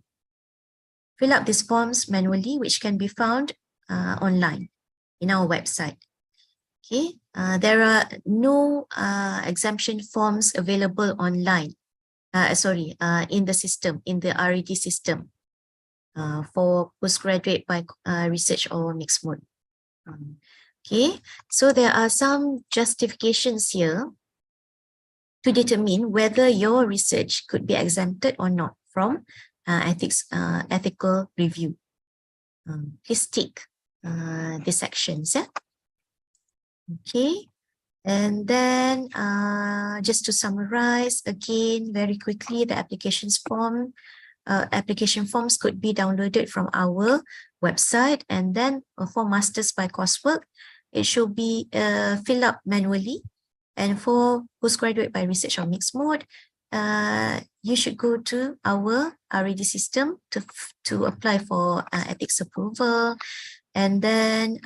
B: Fill out these forms manually, which can be found online in our website. Okay, there are no exemption forms available online. In the system, in the RED system for postgraduate by research or mixed mode. Okay, so there are some justifications here to determine whether your research could be exempted or not from ethical review. Please tick these sections. Okay, and then just to summarize again very quickly, the application forms could be downloaded from our website, and then for masters by coursework, it should be filled up manually, and for postgraduate by research or mixed mode, you should go to our RED system to apply for ethics approval. And then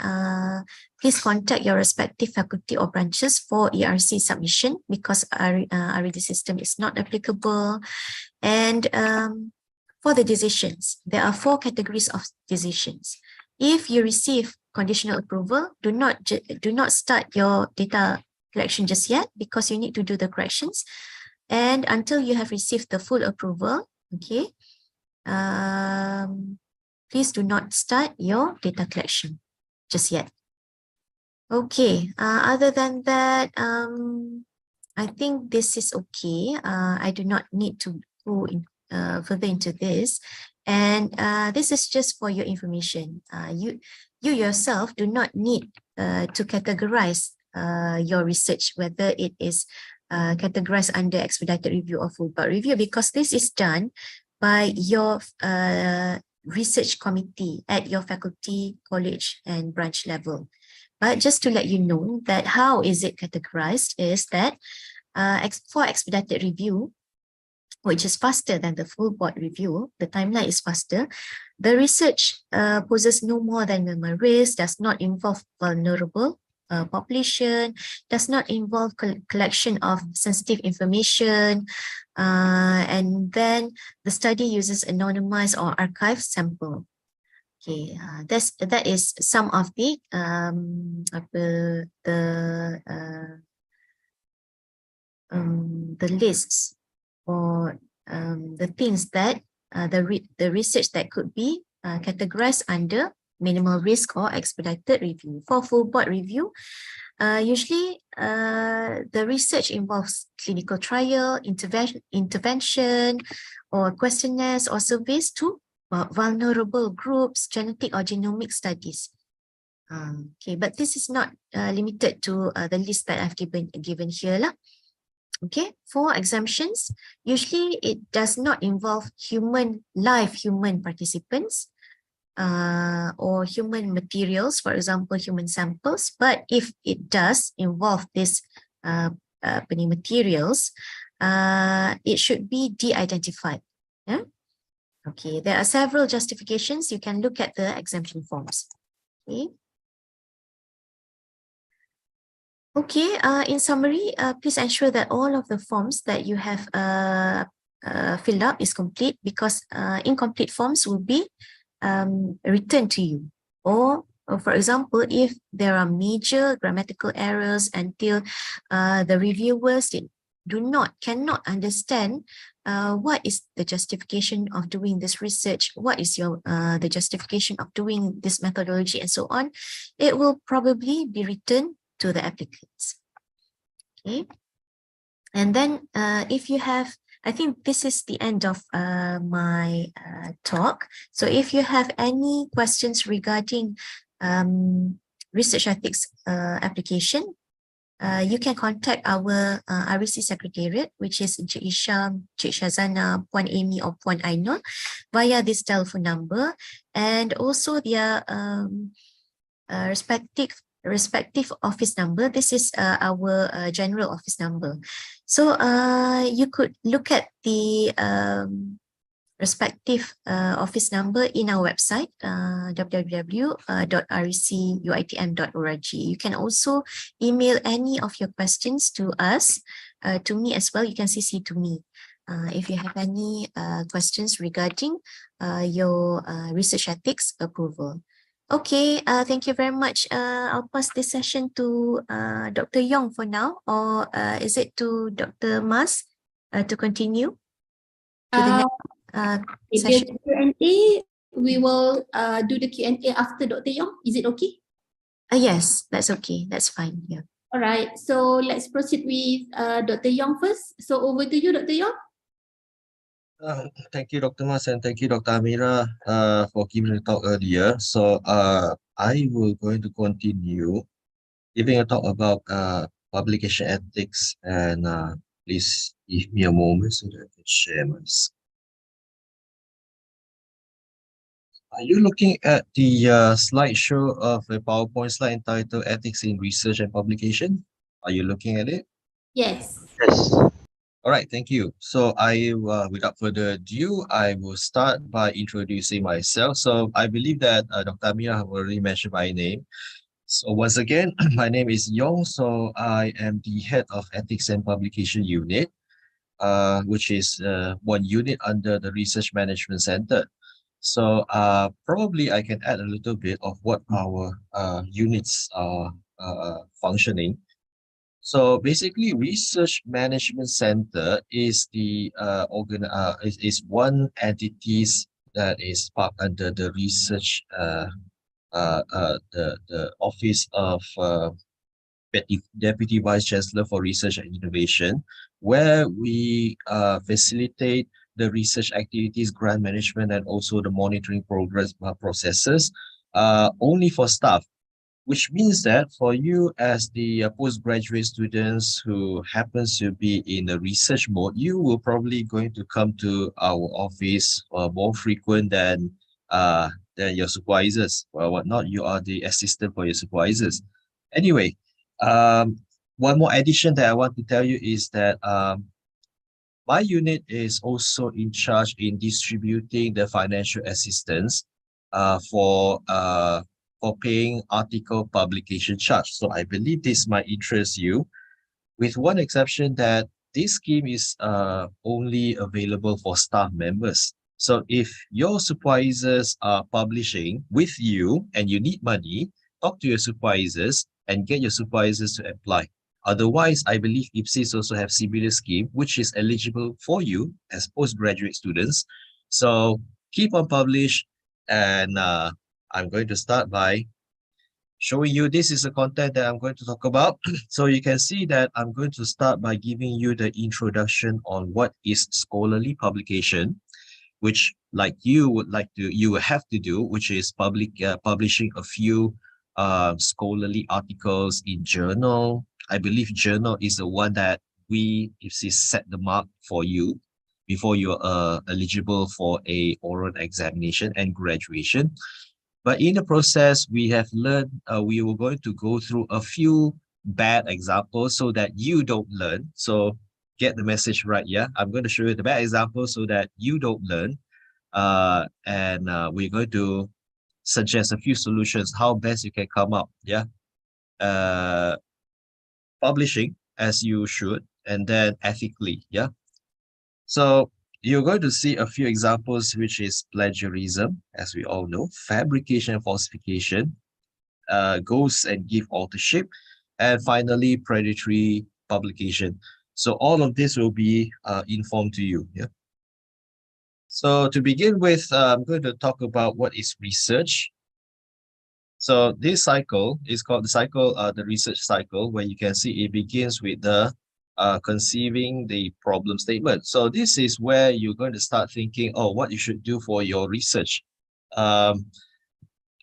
B: please contact your respective faculty or branches for ERC submission because our RED system is not applicable. And for the decisions, there are 4 categories of decisions. If you receive conditional approval, do not start your data collection just yet because you need to do the corrections. And until you have received the full approval, okay, please do not start your data collection just yet. Okay, other than that, I think this is okay. I do not need to go further into this. And this is just for your information. You yourself do not need to categorize your research, whether it is categorized under expedited review or full part review, because this is done by your research committee at your faculty, college, and branch level. But just to let you know that how is it categorized is that for expedited review, which is faster than the full board review, the timeline is faster. The research poses no more than minimal risk, does not involve vulnerable population, does not involve collection of sensitive information, and then the study uses anonymized or archived sample. Okay, that is some of the lists or the things that the research that could be categorized under minimal risk or expedited review. For full board review, usually the research involves clinical trial, intervention, or questionnaires or surveys to vulnerable groups, genetic or genomic studies. Okay, but this is not limited to the list that I've given here lah. Okay, for exemptions, usually it does not involve live human participants or human materials, for example, human samples. But if it does involve this materials, it should be de-identified. Yeah? Okay, there are several justifications. You can look at the exemption forms. Okay. Okay, in summary, please ensure that all of the forms that you have filled up is complete, because incomplete forms will be returned to you. Or for example, if there are major grammatical errors until the reviewers cannot understand what is the justification of doing this research, what is the justification of doing this methodology, and so on, it will probably be returned to the applicants. Okay, and then if you have, I think this is the end of my talk. So if you have any questions regarding research ethics application, you can contact our REC Secretariat, which is Encik Isham, Cik Shazana, Puan Amy, or Puan Ainul, via this telephone number, and also their respective office number. This is our general office number. So you could look at the respective office number in our website, www.recUITM.org. You can also email any of your questions to us, to me as well. You can CC to me if you have any questions regarding your research ethics approval. Okay, thank you very much. I'll pass this session to Dr. Yong for now, or is it to Dr. Mas to continue to the next session?
A: The Q&A, we will do the Q&A after Dr. Yong. Is it okay?
B: Yes, that's okay. That's fine. Yeah.
A: All right. So let's proceed with Dr. Yong first. So over to you, Dr. Yong.
C: Thank you, Dr. Mas, and thank you, Dr. Amira, for giving the talk earlier. So I will going to continue giving a talk about publication ethics, and please give me a moment so that I can share my screen. Are you looking at the slideshow of a PowerPoint slide entitled Ethics in Research and Publication? Are you looking at it?
A: Yes.
C: Yes. All right, thank you. So without further ado, I will start by introducing myself. So I believe that Dr. Amira have already mentioned my name. So once again, my name is Yong. So I am the head of Ethics and Publication Unit, which is one unit under the Research Management Center. So probably I can add a little bit of what our units are functioning. So basically, Research Management Center is the is one entity that is part under the research the Office of Deputy Vice Chancellor for Research and Innovation, where we facilitate the research activities, grant management, and also the monitoring progress processes only for staff. which means that for you as the postgraduate students who happens to be in a research mode, you will probably going to come to our office more frequent than your supervisors or whatnot. You are the assistant for your supervisors. Anyway, um, one more addition that I want to tell you is that my unit is also in charge in distributing the financial assistance uh, for uh, for paying article publication charge. So I believe this might interest you, with one exception that this scheme is only available for staff members. So if your supervisors are publishing with you and you need money, talk to your supervisors and get your supervisors to apply. Otherwise, I believe Ipsis also have similar scheme, which is eligible for you as postgraduate students. So keep on publish, and I'm going to start by showing you this is the content that I'm going to talk about. So you can see that I'm going to start by giving you the introduction on what is scholarly publication, which you will have to do, which is publishing a few scholarly articles in journal. I believe journal is the one that we if we set the mark for you before you're eligible for a oral examination and graduation. But in the process, we have learned, we were going to go through a few bad examples so that you don't learn. So get the message right, yeah? I'm going to show you the bad examples so that you don't learn. And we're going to suggest a few solutions, how best you can come up, yeah? Uh, Publishing as you should, and then ethically, yeah? So you're going to see a few examples, which is plagiarism, as we all know, fabrication and falsification, ghost and gift authorship, and finally predatory publication. So all of this will be informed to you. Yeah. So to begin with, I'm going to talk about what is research. So this cycle is called the research cycle, where you can see it begins with the conceiving the problem statement. So this is where you're going to start thinking, oh, what you should do for your research. Um,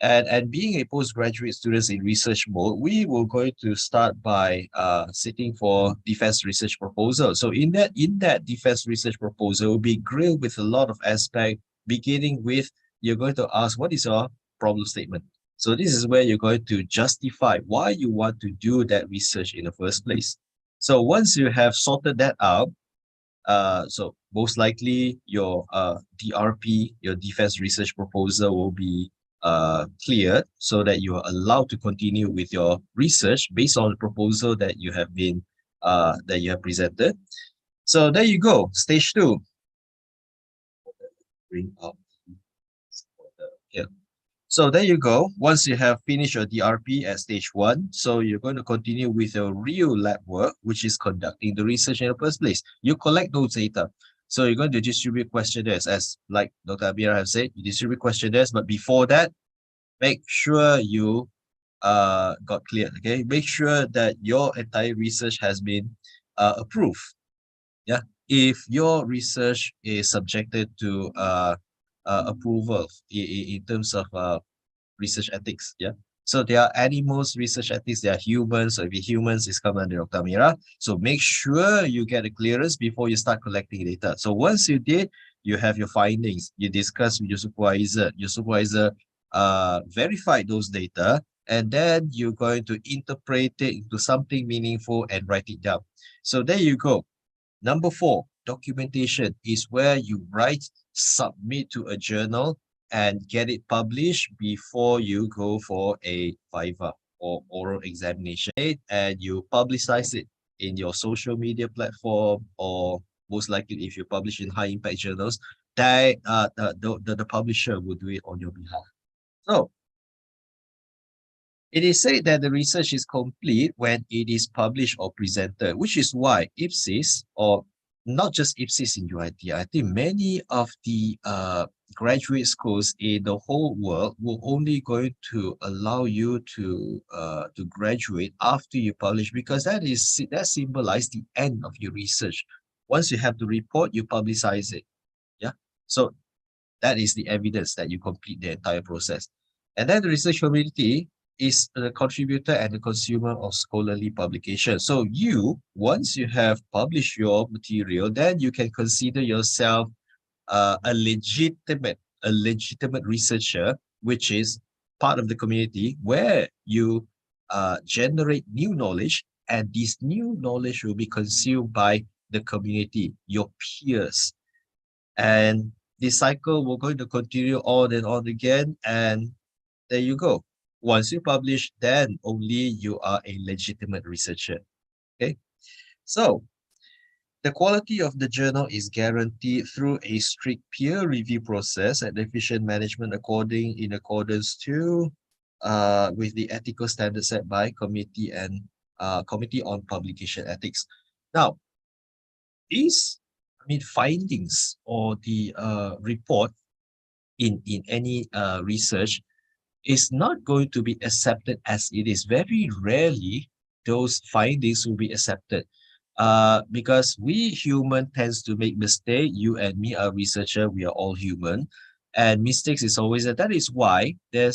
C: and being a postgraduate students in research mode, we will going to start by sitting for defense research proposal. So in that defense research proposal will be grilled with a lot of aspect, beginning with you're going to ask what is your problem statement. So this is where you're going to justify why you want to do that research in the first place. So once you have sorted that out, so most likely your DRP, your defense research proposal, will be cleared so that you are allowed to continue with your research based on the proposal that you have presented. So there you go, stage 2. Bring up here. So there you go. Once you have finished your DRP at stage 1, so you're going to continue with your real lab work, which is conducting the research in the first place. You collect those data. So you're going to distribute questionnaires, as like Dr. Amira has said, you distribute questionnaires, but before that, make sure you got cleared, okay? Make sure that your entire research has been approved. Yeah, if your research is subjected to approval in terms of research ethics, yeah. So there are animals research ethics, there are humans. So if you're humans, it's come under Dr. Mira. So make sure you get a clearance before you start collecting data. So once you did, you have your findings, you discuss with your supervisor verified those data, and then you're going to interpret it into something meaningful and write it down. So there you go. Number 4, documentation is where you write, submit to a journal, and get it published before you go for a viva or oral examination. And you publicize it in your social media platform, or most likely if you publish in high impact journals, the publisher will do it on your behalf. So it is said that the research is complete when it is published or presented, which is why Ipsis, or not just Ipsis in UIT, I think many of the graduate schools in the whole world will only going to allow you to graduate after you publish, because that symbolizes the end of your research. Once you have the report, you publicize it. Yeah. So that is the evidence that you complete the entire process. And then the research community is the contributor and the consumer of scholarly publication. So once you have published your material, then you can consider yourself a legitimate researcher, which is part of the community where you generate new knowledge, and this new knowledge will be consumed by the community, your peers. And this cycle will going to continue on and on again. And there you go. Once you publish, then only you are a legitimate researcher. Okay. So the quality of the journal is guaranteed through a strict peer review process and efficient management in accordance to with the ethical standards set by Committee on Publication Ethics. Now, these findings or the report in any research is not going to be accepted as it is. Very rarely those findings will be accepted because we human tends to make mistake. You and me are researcher, we are all human, and mistakes is always there. That is why there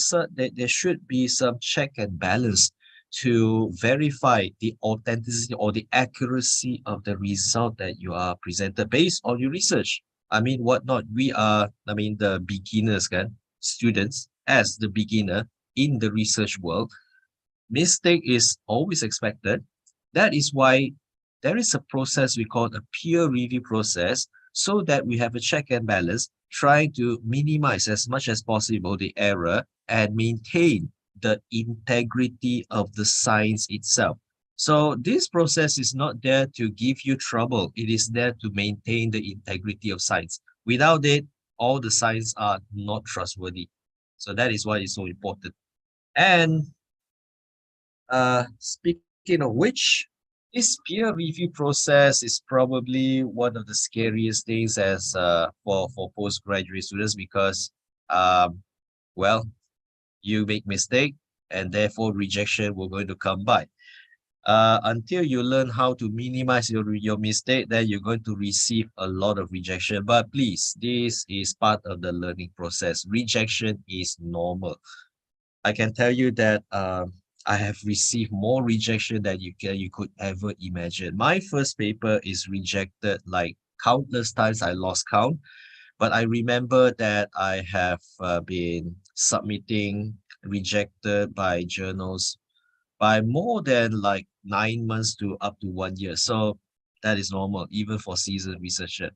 C: should be some check and balance to verify the authenticity or the accuracy of the result that you are presented based on your research. Whatnot. We are, the beginners, students, as the beginner in the research world, mistake is always expected. That is why there is a process we call a peer review process, so that we have a check and balance, trying to minimize as much as possible the error and maintain the integrity of the science itself. So this process is not there to give you trouble. It is there to maintain the integrity of science. Without it, all the science are not trustworthy. So that is why it's so important. And speaking of which, this peer review process is probably one of the scariest things as for postgraduate students, because well, you make mistake and therefore rejection will going to come by. Until you learn how to minimize your mistake, then you're going to receive a lot of rejection. But please, this is part of the learning process. Rejection is normal. I can tell you that I have received more rejection than you could ever imagine. My first paper is rejected like countless times. I lost count, but I remember that I have been submitting rejected by journals by more than like 9 months to up to 1 year. So that is normal, even for seasoned researcher.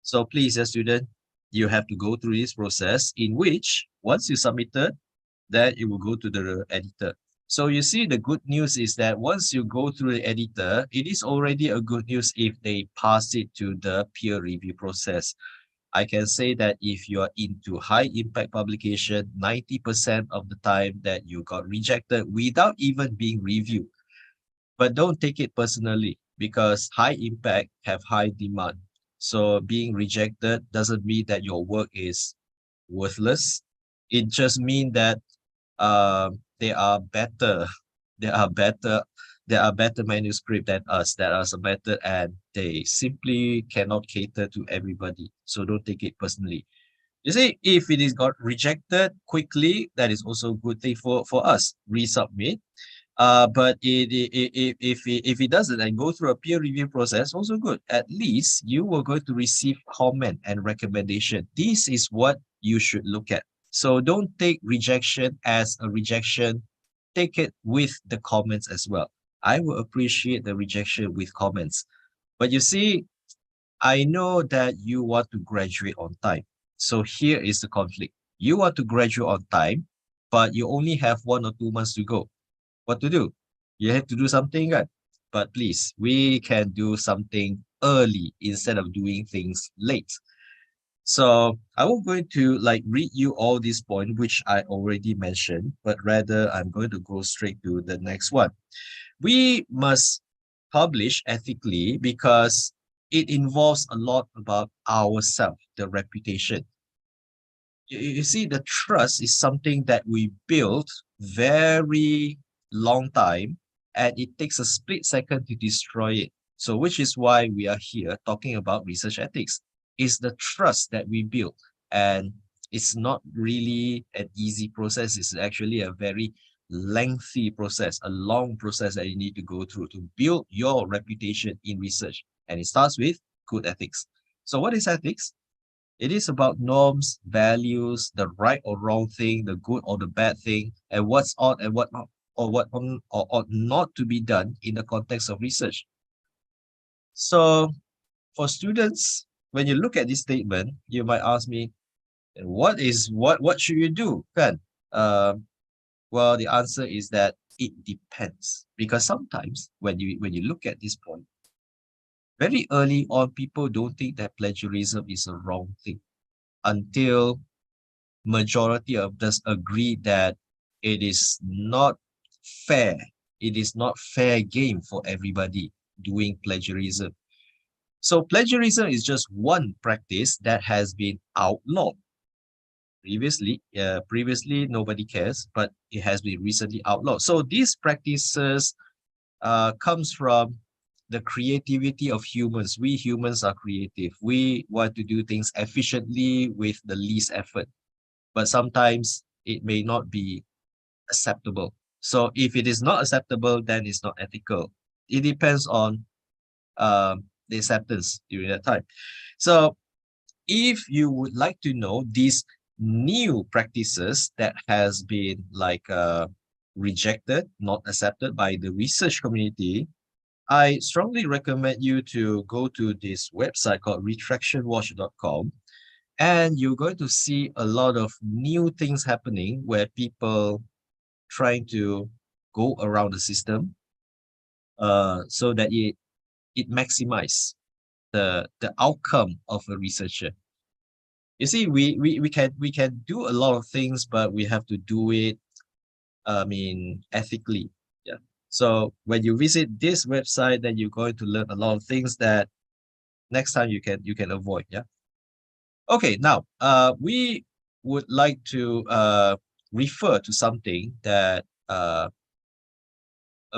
C: So please, as student, you have to go through this process, in which once you submitted, then it will go to the editor. So you see, the good news is that once you go through the editor, it is already a good news if they pass it to the peer review process. I can say that if you are into high impact publication, 90% of the time that you got rejected without even being reviewed. But don't take it personally, because high impact have high demand. So being rejected doesn't mean that your work is worthless. It just means that they are better. There are better manuscript than us that are submitted, and they simply cannot cater to everybody. So don't take it personally. You see, if it is got rejected quickly, that is also a good thing for us. Resubmit. But if it doesn't and go through a peer review process, also good. At least you are going to receive comment and recommendation. This is what you should look at. So don't take rejection as a rejection. Take it with the comments as well. I will appreciate the rejection with comments. But you see, I know that you want to graduate on time. So here is the conflict. You want to graduate on time, but you only have 1 or 2 months to go. What to do? You have to do something, right? But please, we can do something early instead of doing things late. So I won't going to read you all these points, which I already mentioned, but rather I'm going to go straight to the next one. We must publish ethically because it involves a lot about ourselves, the reputation. You see, the trust is something that we build very long time, and it takes a split second to destroy it. So which is why we are here talking about research ethics. Is the trust that we build, and it's not really an easy process. It's actually a very lengthy process, a long process that you need to go through to build your reputation in research. And it starts with good ethics. So what is ethics? It is about norms, values, the right or wrong thing, the good or the bad thing, and what's ought and what not, or what or ought not to be done in the context of research. So for students, when you look at this statement, you might ask me, what should you do? Kan? Well, the answer is that it depends. Because sometimes when you look at this point, very early on, people don't think that plagiarism is a wrong thing until majority of us agree that it is not fair. It is not fair game for everybody doing plagiarism. So plagiarism is just one practice that has been outlawed. Previously nobody cares, but it has been recently outlawed. So these practices comes from the creativity of humans. We humans are creative. We want to do things efficiently with the least effort, but sometimes it may not be acceptable. So if it is not acceptable, then it's not ethical. It depends on the acceptance during that time. So if you would like to know these new practices that has been rejected, not accepted by the research community, I strongly recommend you to go to this website called retractionwatch.com, and you're going to see a lot of new things happening where people trying to go around the system so that it maximize the outcome of a researcher. You see, we can do a lot of things, but we have to do it, ethically. Yeah. So when you visit this website, then you're going to learn a lot of things that next time you can avoid. Yeah. Okay. Now, we would like to refer to something that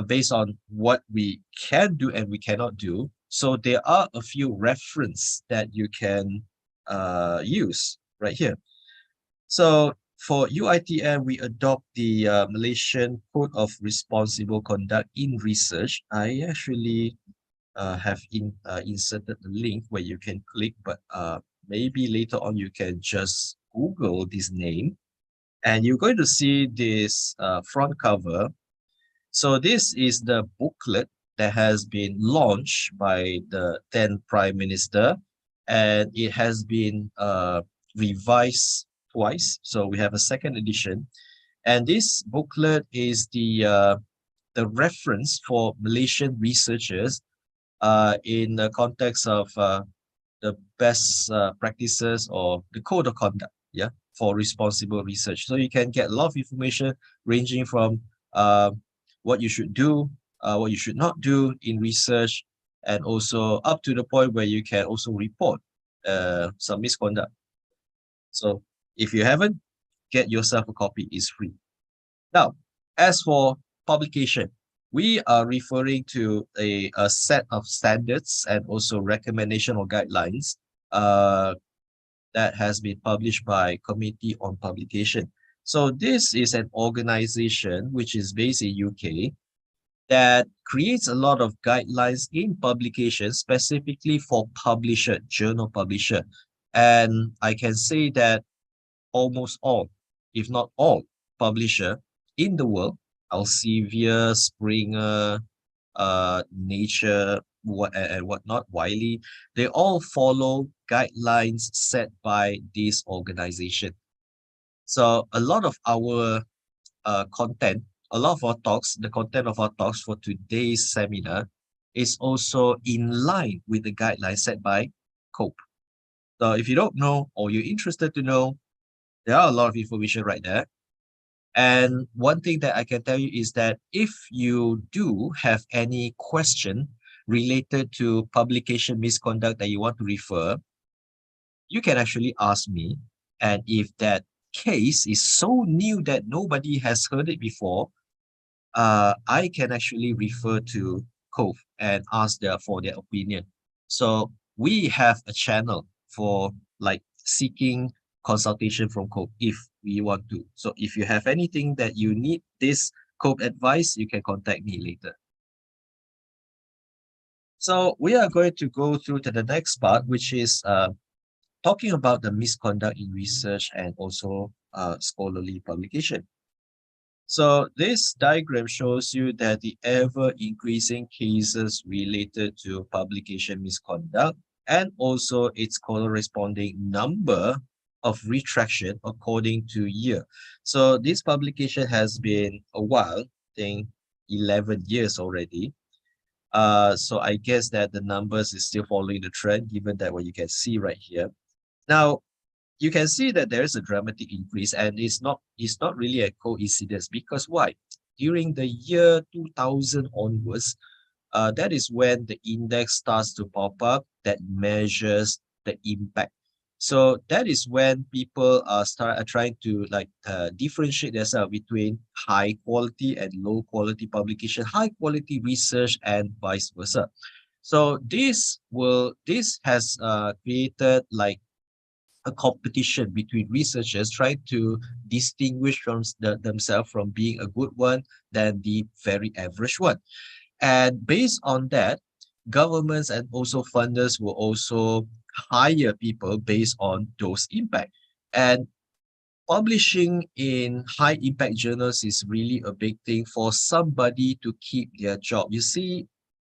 C: based on what we can do and we cannot do. So there are a few reference that you can use right here. So for UITM, we adopt the Malaysian Code of Responsible Conduct in Research. I actually have inserted the link where you can click, but maybe later on you can just Google this name, and you're going to see this front cover. So this is the booklet that has been launched by the then Prime Minister, and it has been revised twice. So we have a second edition, and this booklet is the reference for Malaysian researchers in the context of the best practices or the code of conduct, yeah, for responsible research. So you can get a lot of information ranging from what you should do, what you should not do in research, and also up to the point where you can also report some misconduct. So if you haven't, get yourself a copy, it's free. Now, as for publication, we are referring to a set of standards and also recommendation or guidelines that has been published by Committee on Publication. So this is an organization which is based in UK that creates a lot of guidelines in publication specifically for publisher, journal publisher. And I can say that almost all, if not all, publisher in the world, Elsevier, Springer, Nature, and whatnot, Wiley, they all follow guidelines set by this organization. So a lot of our content, a lot of our talks, the content of our talks for today's seminar is also in line with the guidelines set by COPE. So if you don't know or you're interested to know, there are a lot of information right there. And one thing that I can tell you is that if you do have any question related to publication misconduct that you want to refer, you can actually ask me. And if that case is so new that nobody has heard it before, I can actually refer to COVE and ask for their opinion. So we have a channel for like seeking consultation from COPE if we want to. So if you have anything that you need this COPE advice, you can contact me later. So we are going to go through to the next part, which is talking about the misconduct in research and also scholarly publication. So this diagram shows you that the ever-increasing cases related to publication misconduct and also its corresponding number of retraction according to year. So this publication has been a while, I think 11 years already. So I guess that the numbers is still following the trend, given that what you can see right here. Now, you can see that there is a dramatic increase, and it's not really a coincidence, because why? During the year 2000 onwards, that is when the index starts to pop up that measures the impact. So that is when people are trying to differentiate themselves between high quality and low quality publication, high quality research, and vice versa. So this has created like a competition between researchers trying to distinguish themselves from being a good one than the very average one. And based on that, governments and also funders will also hire people based on those impact. And publishing in high impact journals is really a big thing for somebody to keep their job. You see,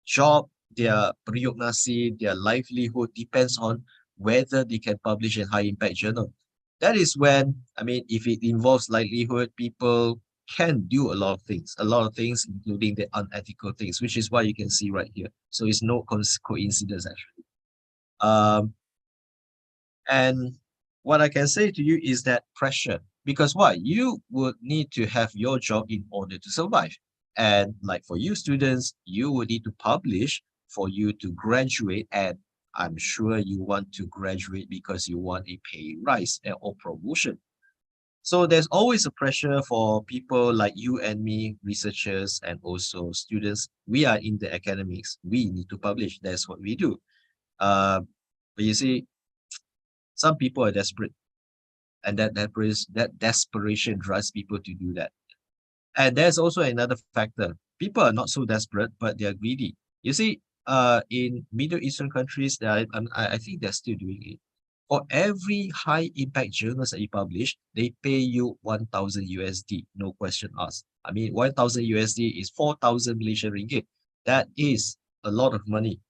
C: job, their periuk nasi, their livelihood depends on whether they can publish in high impact journal. That is when, I mean, if it involves livelihood, people can do a lot of things, including the unethical things, which is what you can see right here. So it's no coincidence actually. And what I can say to you is that pressure, because why? You would need to have your job in order to survive. And like for you students, you would need to publish for you to graduate. And I'm sure you want to graduate because you want a pay rise or promotion. So there's always a pressure for people like you and me, researchers and also students. We are in the academics. We need to publish. That's what we do. But you see, some people are desperate, and that desperation drives people to do that. And there's also another factor. People are not so desperate, but they are greedy. You see, in Middle Eastern countries, I think they're still doing it. For every high impact journals that you publish, they pay you 1,000 USD, no question asked. I mean, 1,000 USD is 4,000 Malaysian ringgit. That is a lot of money.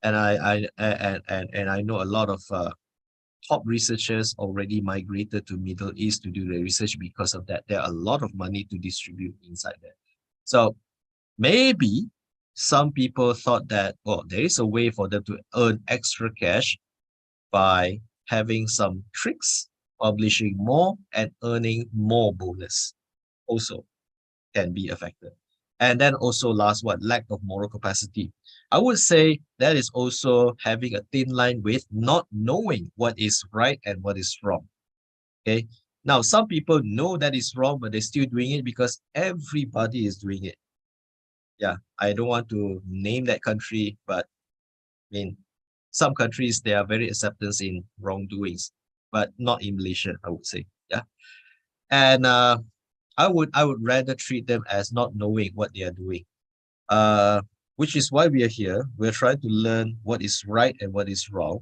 C: And I know a lot of top researchers already migrated to Middle East to do their research because of that. There are a lot of money to distribute inside there. So maybe some people thought that, well, there is a way for them to earn extra cash by having some tricks, publishing more and earning more bonus also can be a factor. And then also last one, lack of moral capacity. I would say that is also having a thin line with not knowing what is right and what is wrong. Okay. Now, some people know that is wrong, but they're still doing it because everybody is doing it. Yeah, I don't want to name that country, but I mean, some countries, they are very acceptance in wrongdoings, but not in Malaysia, I would say. Yeah. And I would rather treat them as not knowing what they are doing. Which is why we are here. We're trying to learn what is right and what is wrong.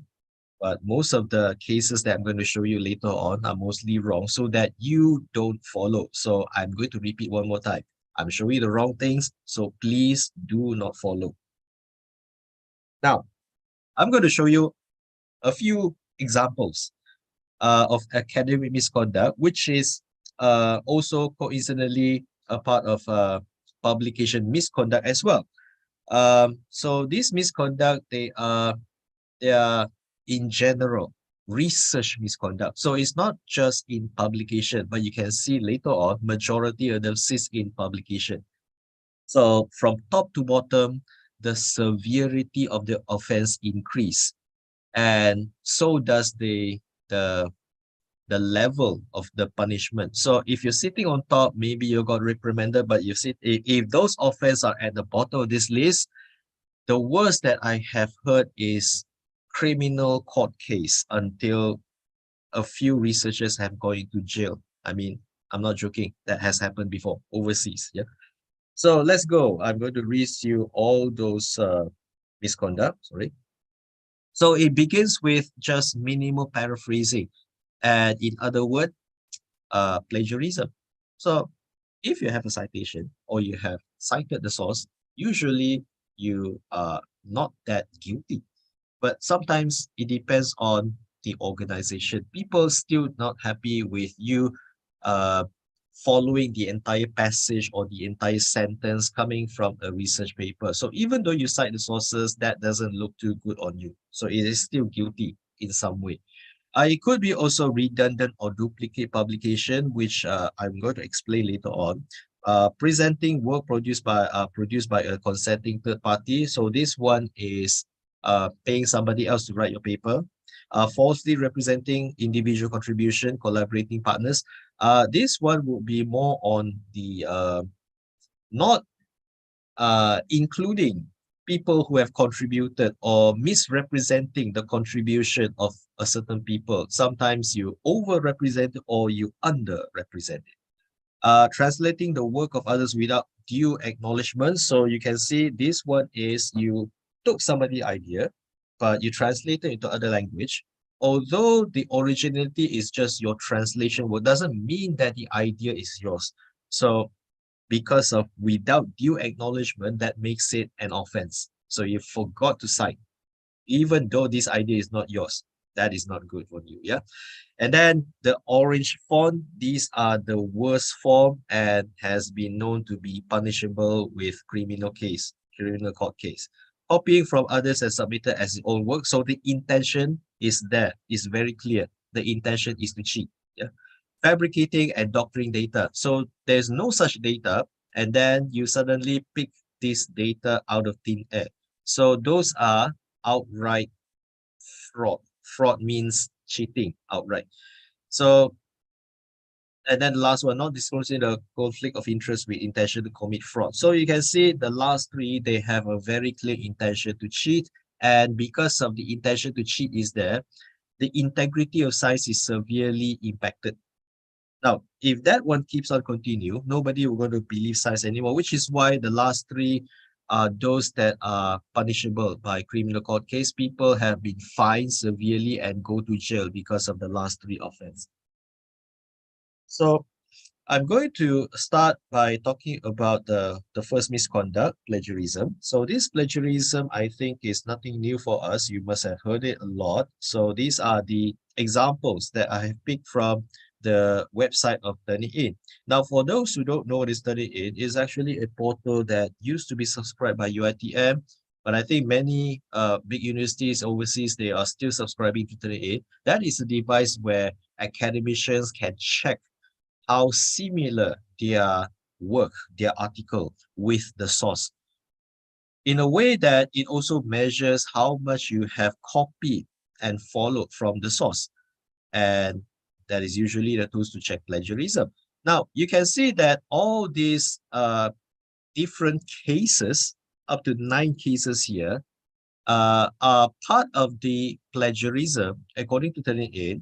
C: But most of the cases that I'm going to show you later on are mostly wrong so that you don't follow. So I'm going to repeat one more time. I'm showing you the wrong things, so please do not follow. Now, I'm going to show you a few examples of academic misconduct, which is also coincidentally a part of publication misconduct as well. So this misconduct, they are in general research misconduct. So it's not just in publication, but you can see later on, majority of them sits in publication. So from top to bottom, the severity of the offense increase, and so does the level of the punishment. So if you're sitting on top, maybe you got reprimanded, but you sit if those offenses are at the bottom of this list, the worst that I have heard is criminal court case until a few researchers have gone into jail. I mean, I'm not joking. That has happened before overseas. Yeah. So let's go. I'm going to read you all those misconduct. Sorry. So it begins with just minimal paraphrasing, and in other words, plagiarism. So if you have a citation or you have cited the source, usually you are not that guilty. But sometimes it depends on the organization. People still not happy with you uh, following the entire passage or the entire sentence coming from a research paper. So even though you cite the sources, that doesn't look too good on you. So it is still guilty in some way. It could be also redundant or duplicate publication, which I'm going to explain later on. Presenting work produced by a consenting third party. So this one is paying somebody else to write your paper. Falsely representing individual contribution, collaborating partners. This one will be more on the not including people who have contributed or misrepresenting the contribution of a certain people. Sometimes you overrepresent or you underrepresent it. Translating the work of others without due acknowledgement. So you can see this one is you took somebody's idea, but you translate it into other language. Although the originality is just your translation, what doesn't mean that the idea is yours. So because of without due acknowledgement, that makes it an offense. So you forgot to cite, even though this idea is not yours. That is not good for you. Yeah. And then the orange font, these are the worst form and has been known to be punishable with criminal court case. Copying from others and submitted as its own work. So the intention is there, is very clear. The intention is to cheat. Yeah. Fabricating and doctoring data. So there's no such data, and then you suddenly pick this data out of thin air. So those are outright fraud. Fraud means cheating outright. So, and then the last one, not disclosing the conflict of interest with intention to commit fraud. So you can see the last three, they have a very clear intention to cheat. And because of the intention to cheat is there, the integrity of science is severely impacted. Now, if that one keeps on continue, nobody will going to believe science anymore, which is why the last three are those that are punishable by criminal court case. People have been fined severely and go to jail because of the last three offense. So I'm going to start by talking about the first misconduct, plagiarism. So this plagiarism, I think, is nothing new for us. You must have heard it a lot. So these are the examples that I have picked from the website of Turnitin. Now, for those who don't know what is Turnitin, it's actually a portal that used to be subscribed by UiTM, but I think many big universities overseas, they are still subscribing to Turnitin. That is a device where academicians can check how similar their work, their article with the source, in a way that it also measures how much you have copied and followed from the source. And that is usually the tools to check plagiarism. Now, you can see that all these different cases, up to 9 cases here, are part of the plagiarism according to Turnitin,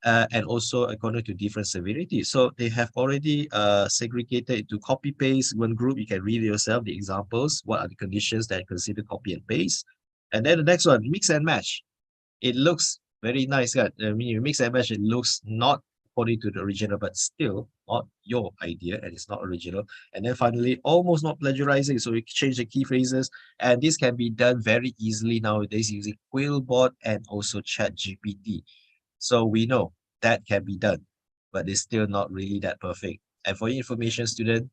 C: and also according to different severity. So they have already segregated into copy paste. One group, you can read yourself the examples. What are the conditions that consider copy and paste? And then the next one, mix and match. It looks very nice. I mean, you mix and match, it looks not according to the original, but still not your idea and it's not original. And then finally, almost not plagiarizing. So we change the key phrases. And this can be done very easily nowadays using Quillbot and also ChatGPT. So we know that can be done, but it's still not really that perfect. And for your information, student,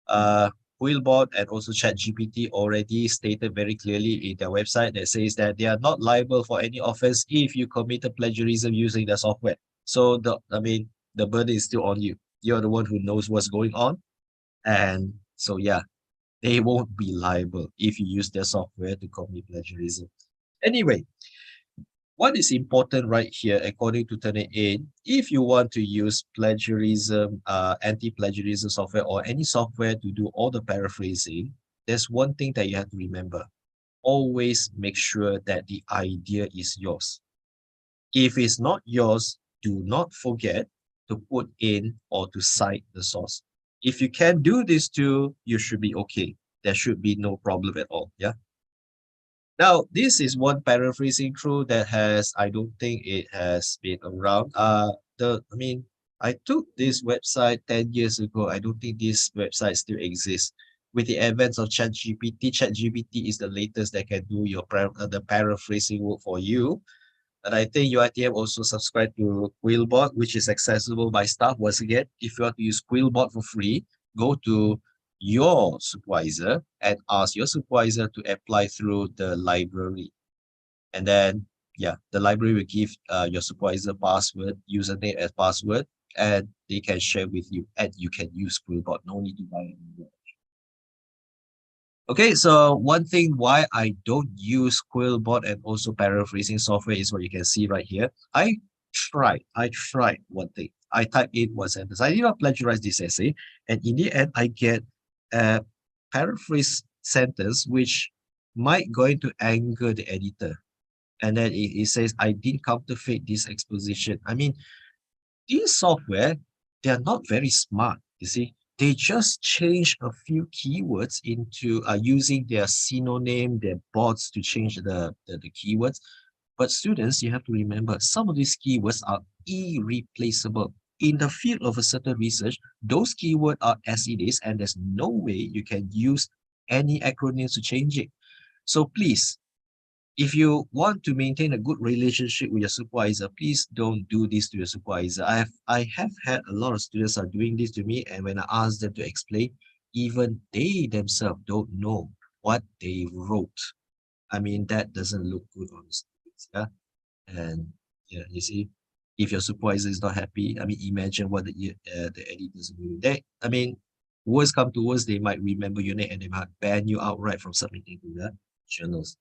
C: Quillbot and also ChatGPT already stated very clearly in their website that says that they are not liable for any offense if you committed plagiarism using the software. So the burden is still on you. You're the one who knows what's going on. And so yeah, they won't be liable if you use their software to commit plagiarism. Anyway, what is important right here, according to Turnitin, if you want to use plagiarism, anti-plagiarism software or any software to do all the paraphrasing, there's one thing that you have to remember. Always make sure that the idea is yours. If it's not yours, do not forget to put in or to cite the source. If you can do this too, you should be okay. There should be no problem at all. Yeah. Now, this is one paraphrasing rule that I don't think it has been around. I took this website 10 years ago. I don't think this website still exists. With the advent of ChatGPT is the latest that can do the paraphrasing work for you. And I think UiTM also subscribe to Quillbot, which is accessible by staff. Once again, if you want to use Quillbot for free, go to your supervisor and ask your supervisor to apply through the library. And then, yeah, the library will give your supervisor password, username as password, and they can share with you. And you can use Quillbot. No need to buy it. Okay, so one thing why I don't use Quillbot and also paraphrasing software is what you can see right here. I tried one thing. I typed in one sentence. I did not plagiarize this essay, and in the end, I get a paraphrase sentence which might going to anger the editor. And then it says, I didn't counterfeit this exposition. I mean, these software, they are not very smart, you see. They just change a few keywords into using their synonym, their bots to change the keywords. But students, you have to remember, some of these keywords are irreplaceable. In the field of a certain research, those keywords are as it is, and there's no way you can use any acronyms to change it. So please, if you want to maintain a good relationship with your supervisor, please don't do this to your supervisor. I have had a lot of students are doing this to me, and when I ask them to explain, even they themselves don't know what they wrote. I mean, that doesn't look good on the students. Yeah. And yeah, you see, if your supervisor is not happy, I mean, imagine what the editors are doing. I mean, worst come to worst, they might remember your name and they might ban you outright from submitting to the journals.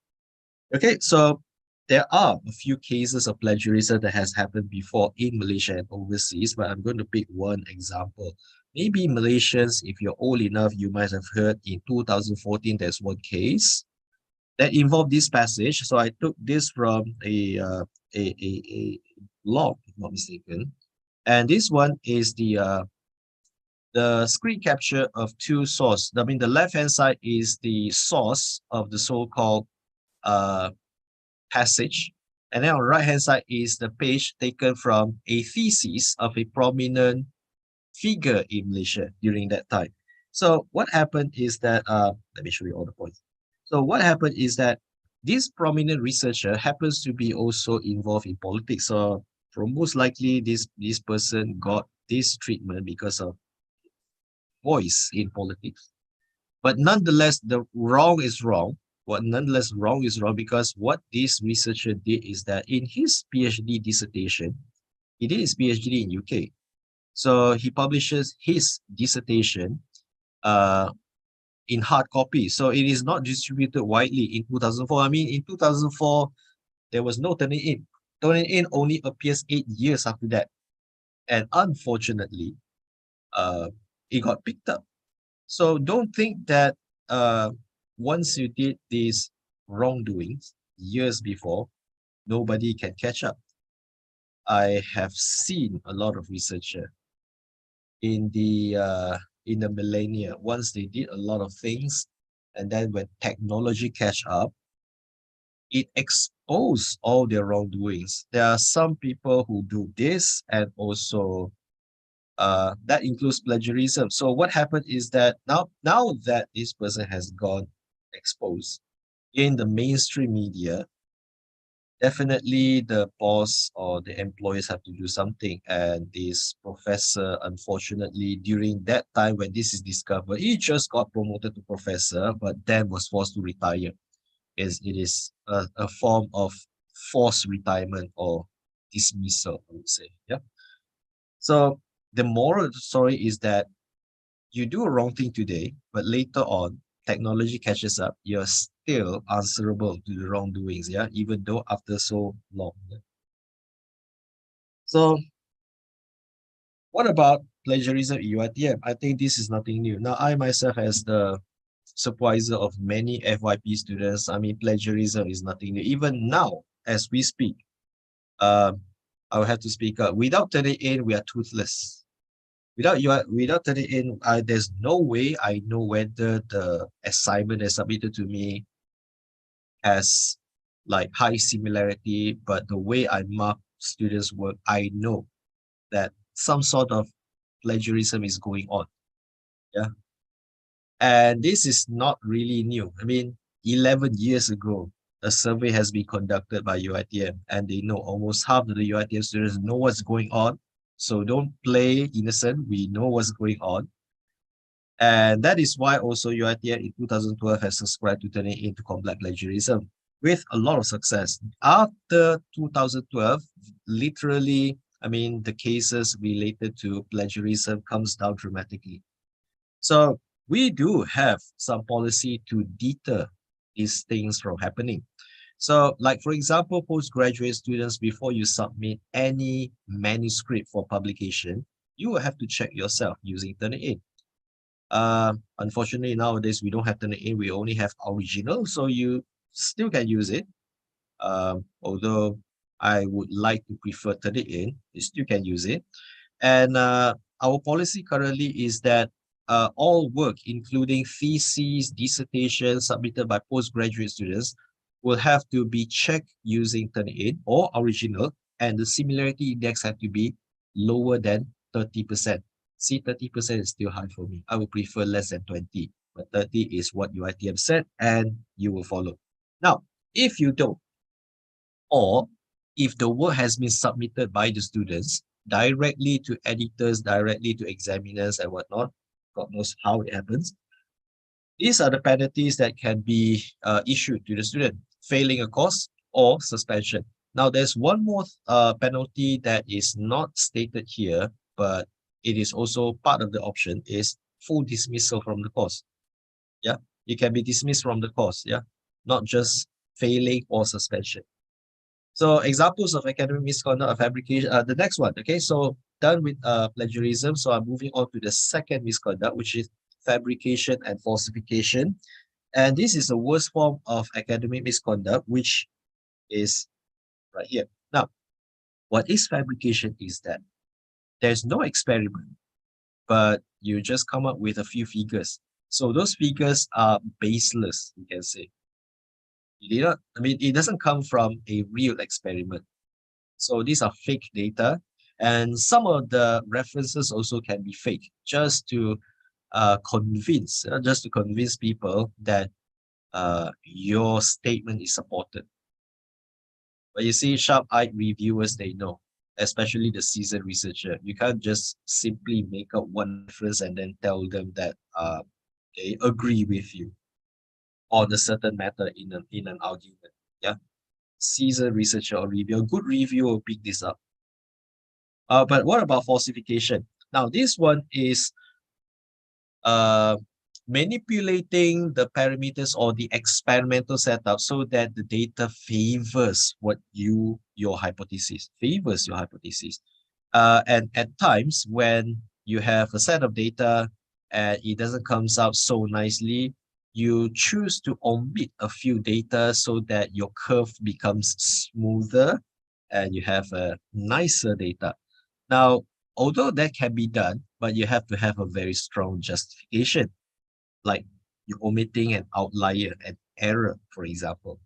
C: Okay, so there are a few cases of plagiarism that has happened before in Malaysia and overseas, but I'm going to pick one example. Maybe Malaysians, if you're old enough, you might have heard in 2014, there's one case that involved this passage. So I took this from a blog, if not mistaken. And this one is the screen capture of two source. I mean, the left-hand side is the source of the so-called passage, and then on the right hand side is the page taken from a thesis of a prominent figure in Malaysia during that time. So what happened is that let me show you all the points. So what happened is that this prominent researcher happens to be also involved in politics. So most likely this person got this treatment because of voice in politics. But nonetheless, the wrong is wrong. Nonetheless, wrong is wrong, because what this researcher did is that in his PhD dissertation, he did his PhD in UK. So he publishes his dissertation in hard copy. So it is not distributed widely in 2004. I mean, in 2004, there was no turning in. Turning in only appears 8 years after that. And unfortunately, it got picked up. So don't think that once you did these wrongdoings years before, nobody can catch up. I have seen a lot of researchers in the millennia. Once they did a lot of things, and then when technology catch up, it exposed all their wrongdoings. There are some people who do this, and also that includes plagiarism. So what happened is that now that this person has gone exposed in the mainstream media, definitely the boss or the employers have to do something. And this professor, unfortunately, during that time when this is discovered, he just got promoted to professor, but then was forced to retire. It is a form of forced retirement or dismissal, I would say. Yeah. So the moral of the story is that you do a wrong thing today, but later on, technology catches up, you're still answerable to the wrongdoings, yeah, even though after so long. Yeah? So what about plagiarism at UiTM? I think this is nothing new. Now, I myself, as the supervisor of many FYP students, I mean, plagiarism is nothing new. Even now, as we speak, I will have to speak up. Without turning in, we are toothless. Without turning in, there's no way I know whether the assignment that's submitted to me has like high similarity, but the way I mark students' work, I know that some sort of plagiarism is going on. Yeah. And this is not really new. I mean, 11 years ago, a survey has been conducted by UiTM, and they know almost half of the UiTM students know what's going on. So don't play innocent. We know what's going on. And that is why also UiTM in 2012 has subscribed to turning into combat plagiarism with a lot of success. After 2012, literally, I mean, the cases related to plagiarism comes down dramatically. So we do have some policy to deter these things from happening. So like, for example, postgraduate students, before you submit any manuscript for publication, you will have to check yourself using Turnitin. Unfortunately, nowadays, we don't have Turnitin, we only have original, so you still can use it. Although I would like to prefer Turnitin, you still can use it. And our policy currently is that all work, including theses, dissertations submitted by postgraduate students, will have to be checked using Turnitin or original, and the similarity index have to be lower than 30%. See, 30% is still high for me. I would prefer less than 20, but 30 is what UiTM said, and you will follow. Now, if you don't, or if the work has been submitted by the students directly to editors, directly to examiners and whatnot, God knows how it happens, these are the penalties that can be issued to the student: failing a course or suspension. Now, there's one more penalty that is not stated here, but it is also part of the option, is full dismissal from the course. Yeah, you can be dismissed from the course. Yeah, not just failing or suspension. So examples of academic misconduct or fabrication, the next one, okay, so done with plagiarism. So I'm moving on to the second misconduct, which is fabrication and falsification. And this is the worst form of academic misconduct, which is right here. Now, what is fabrication is that there's no experiment, but you just come up with a few figures. So those figures are baseless, you can say. I mean, it doesn't come from a real experiment. So these are fake data, and some of the references also can be fake, just to convince people that your statement is supported. But you see, sharp-eyed reviewers, they know, especially the seasoned researcher. You can't just simply make up one reference and then tell them that they agree with you on a certain matter in an argument. Yeah, seasoned researcher or reviewer, a good reviewer will pick this up. But what about falsification? Now, this one is uh, manipulating the parameters or the experimental setup so that the data favors your hypothesis, and at times when you have a set of data and it doesn't comes out so nicely, you choose to omit a few data so that your curve becomes smoother and you have a nicer data. Now, although that can be done, but you have to have a very strong justification, like you're omitting an outlier, an error, for example.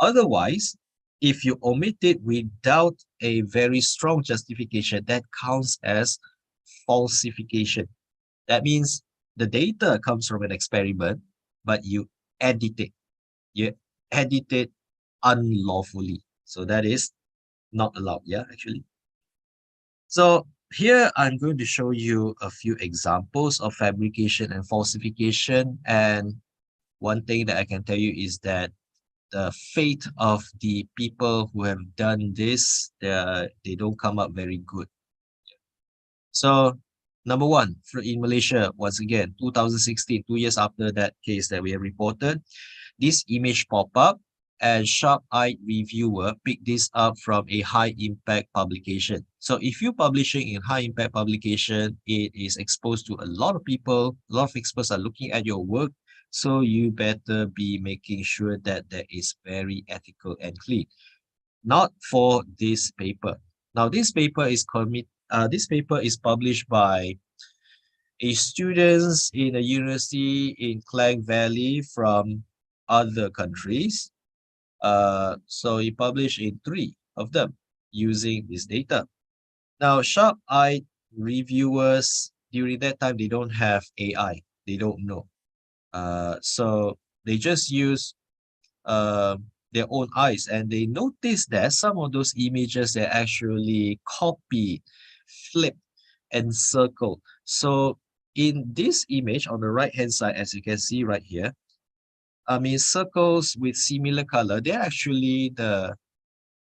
C: Otherwise, if you omit it without a very strong justification, that counts as falsification. That means the data comes from an experiment, but you edit it. You edit it unlawfully. So that is not allowed, yeah, actually. So here I'm going to show you a few examples of fabrication and falsification. And one thing that I can tell you is that the fate of the people who have done this, they don't come up very good. So number one, in Malaysia, once again, 2016, 2 years after that case that we have reported, this image pop up and sharp-eyed reviewer picked this up from a high-impact publication. So if you're publishing in high-impact publication, it is exposed to a lot of people, a lot of experts are looking at your work, so you better be making sure that that is very ethical and clean. Not for this paper. Now, this paper is published by a students in a university in Klang Valley from other countries. So he published in 3 of them using this data. Now, sharp-eyed reviewers during that time, they don't have AI. They don't know. So they just use their own eyes, and they notice that some of those images are actually copied, flipped, and circled. So in this image on the right hand side, as you can see right here, I mean circles with similar color, they're actually the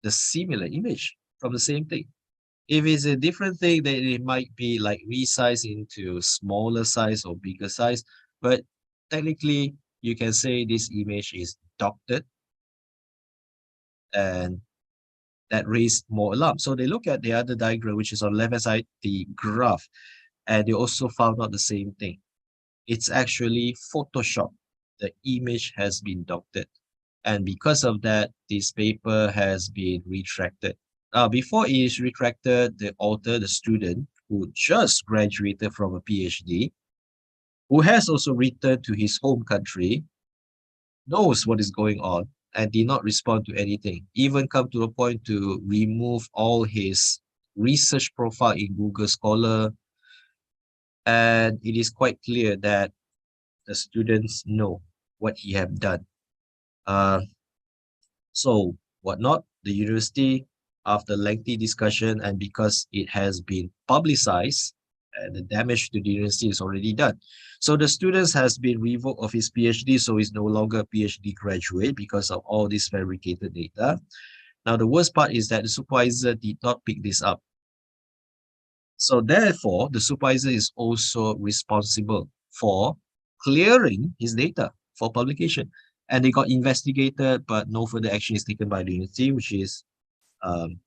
C: similar image from the same thing. If it's a different thing, then it might be like resized into smaller size or bigger size. But technically, you can say this image is doctored, and that raised more alarm. So they look at the other diagram, which is on the left-hand side, the graph, and they also found out the same thing. It's actually Photoshop. The image has been doctored. And because of that, this paper has been retracted. Before it is retracted, the author, the student, who just graduated from a PhD, who has also returned to his home country, knows what is going on and did not respond to anything, even come to a point to remove all his research profile in Google Scholar. And it is quite clear that the students know what he have done. Uh, so what not? The university, after lengthy discussion and because it has been publicized, and the damage to the university is already done. So the students has been revoked of his PhD, so he's no longer a PhD graduate because of all this fabricated data. Now the worst part is that the supervisor did not pick this up. So therefore, the supervisor is also responsible for clearing his data for publication. And they got investigated, but no further action is taken by the university, which is um,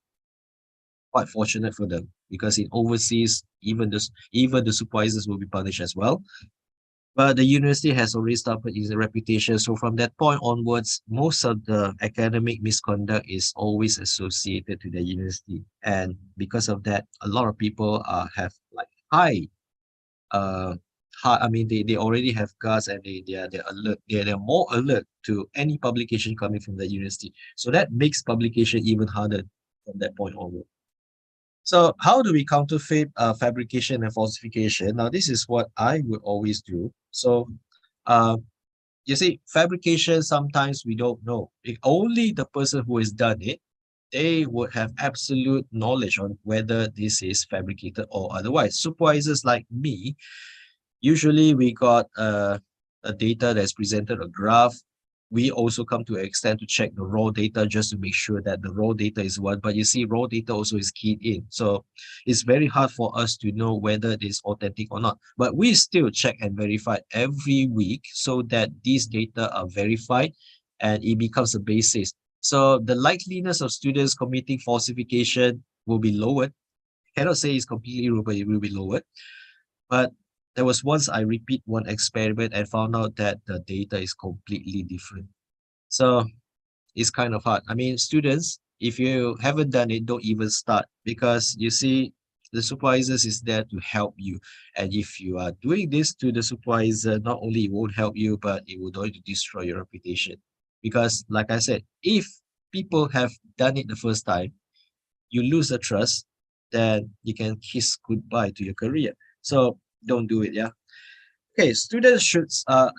C: quite fortunate for them, because in overseas, even the supervisors will be punished as well. But the university has already started its reputation. So from that point onwards, most of the academic misconduct is always associated to the university. And because of that, a lot of people have like uh I mean they already have guards, and they're alert, they're more alert to any publication coming from the university. So that makes publication even harder from that point onward. So how do we counterfeit fabrication and falsification? Now, this is what I would always do. So, uh, you see, fabrication, sometimes we don't know. If only the person who has done it, they would have absolute knowledge on whether this is fabricated or otherwise. Supervisors like me, usually we got a data that's presented, a graph. We also come to an extent to check the raw data just to make sure that the raw data is what. But you see, raw data also is keyed in. So it's very hard for us to know whether it is authentic or not. But we still check and verify every week so that these data are verified and it becomes a basis. So the likeliness of students committing falsification will be lowered. I cannot say it's completely low, but it will be lowered. But there was once I repeat one experiment and found out that the data is completely different. So it's kind of hard. I mean, students, if you haven't done it, don't even start, because you see, the supervisors is there to help you. And if you are doing this to the supervisor, not only it won't help you, but it will going to destroy your reputation. Because like I said, if people have done it the first time, you lose the trust, then you can kiss goodbye to your career. So don't do it, yeah. Okay, students should,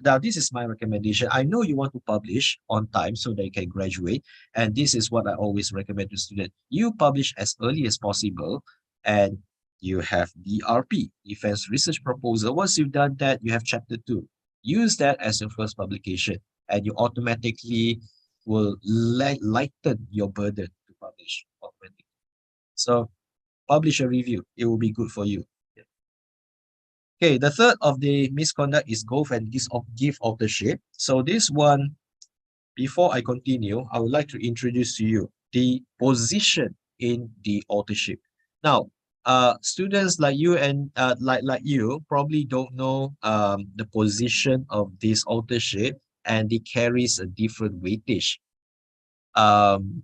C: now this is my recommendation. I know you want to publish on time so that you can graduate. And this is what I always recommend to students. You publish as early as possible, and you have DRP, Defense Research Proposal. Once you've done that, you have chapter 2. Use that as your first publication, and you automatically will lighten your burden to publish automatically. So publish a review. It will be good for you. Okay, the third of the misconduct is golf and give authorship. So this one, before I continue, I would like to introduce to you the position in the authorship. Now, students like you and like you probably don't know the position of this authorship, and it carries a different weightage. Um,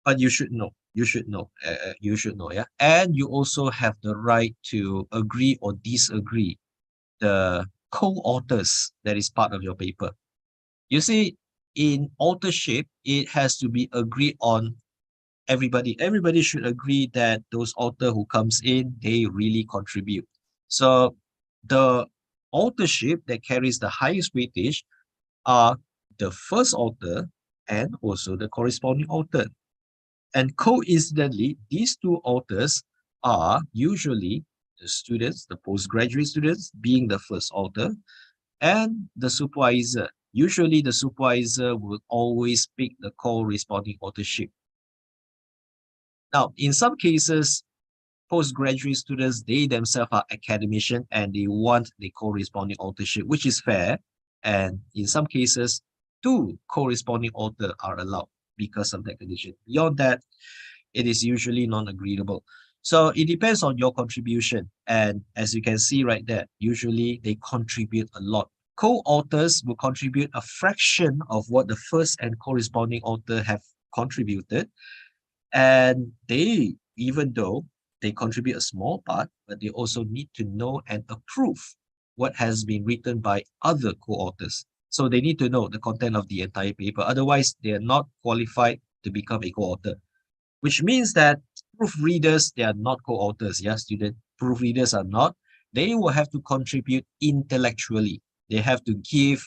C: but you should know. You should know. You should know, yeah. And you also have the right to agree or disagree the co-authors that is part of your paper. You see, in authorship, it has to be agreed on everybody. Everybody should agree that those author who comes in, they really contribute. So the authorship that carries the highest weightage are the first author and also the corresponding author. And coincidentally, these two authors are usually the students, the postgraduate students being the first author, and the supervisor. Usually the supervisor will always pick the corresponding authorship. Now, in some cases, postgraduate students, they themselves are academician and they want the corresponding authorship, which is fair. And in some cases, two corresponding authors are allowed because of that condition. Beyond that, it is usually non-agreeable. So it depends on your contribution. And as you can see right there, usually they contribute a lot. Co-authors will contribute a fraction of what the first and corresponding author have contributed. And they, even though they contribute a small part, but they also need to know and approve what has been written by other co-authors. So they need to know the content of the entire paper. Otherwise, they are not qualified to become a co-author, which means that proofreaders, they are not co-authors. Yeah, student proofreaders are not. They will have to contribute intellectually. They have to give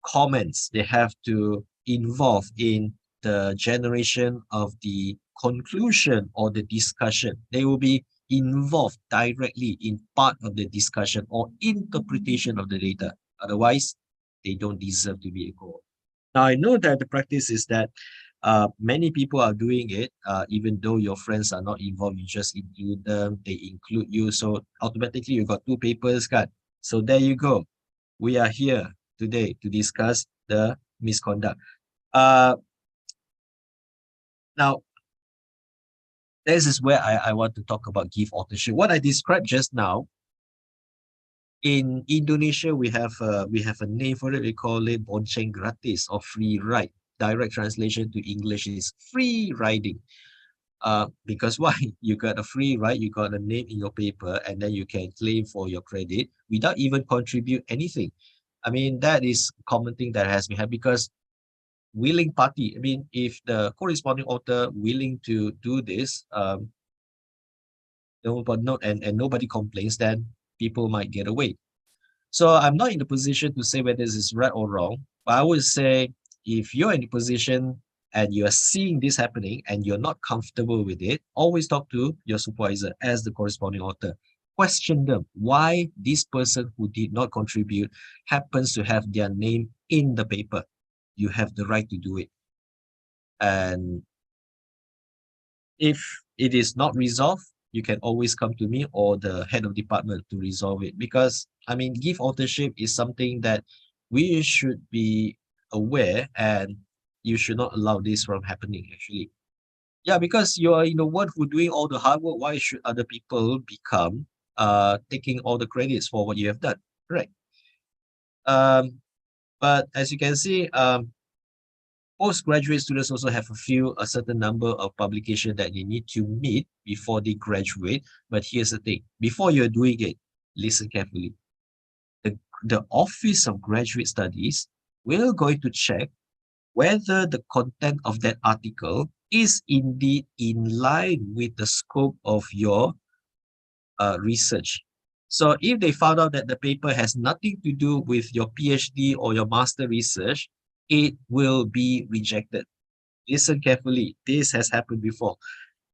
C: comments. They have to involve in the generation of the conclusion or the discussion. They will be involved directly in part of the discussion or interpretation of the data. Otherwise, they don't deserve to be a co-author. Now, I know that the practice is that many people are doing it, even though your friends are not involved, you just include them, they include you. So automatically you got two papers, kan? So there you go. We are here today to discuss the misconduct. Now, this is where I want to talk about give authorship. What I described just now, in Indonesia, we have a name for it. We call it bonceng gratis or free ride. Direct translation to English is free riding. Because why? You got a free ride, you got a name in your paper, and then you can claim for your credit without even contribute anything. I mean, that is a common thing that has been had because willing party. I mean, if the corresponding author willing to do this, and nobody complains, then people might get away. So I'm not in the position to say whether this is right or wrong, but I would say if you're in the position and you're seeing this happening and you're not comfortable with it, always talk to your supervisor as the corresponding author. Question them why this person who did not contribute happens to have their name in the paper. You have the right to do it. And if it is not resolved, you can always come to me or the head of department to resolve it. Because, I mean, give authorship is something that we should be aware, and you should not allow this from happening, actually. Yeah, because you are the one who doing all the hard work. Why should other people become taking all the credits for what you have done? Right. But as you can see, postgraduate students also have a certain number of publication that they need to meet before they graduate. But here's the thing, before you're doing it, listen carefully. The Office of Graduate Studies will going to check whether the content of that article is indeed in line with the scope of your research. So if they found out that the paper has nothing to do with your PhD or your master research, it will be rejected. Listen carefully. This has happened before.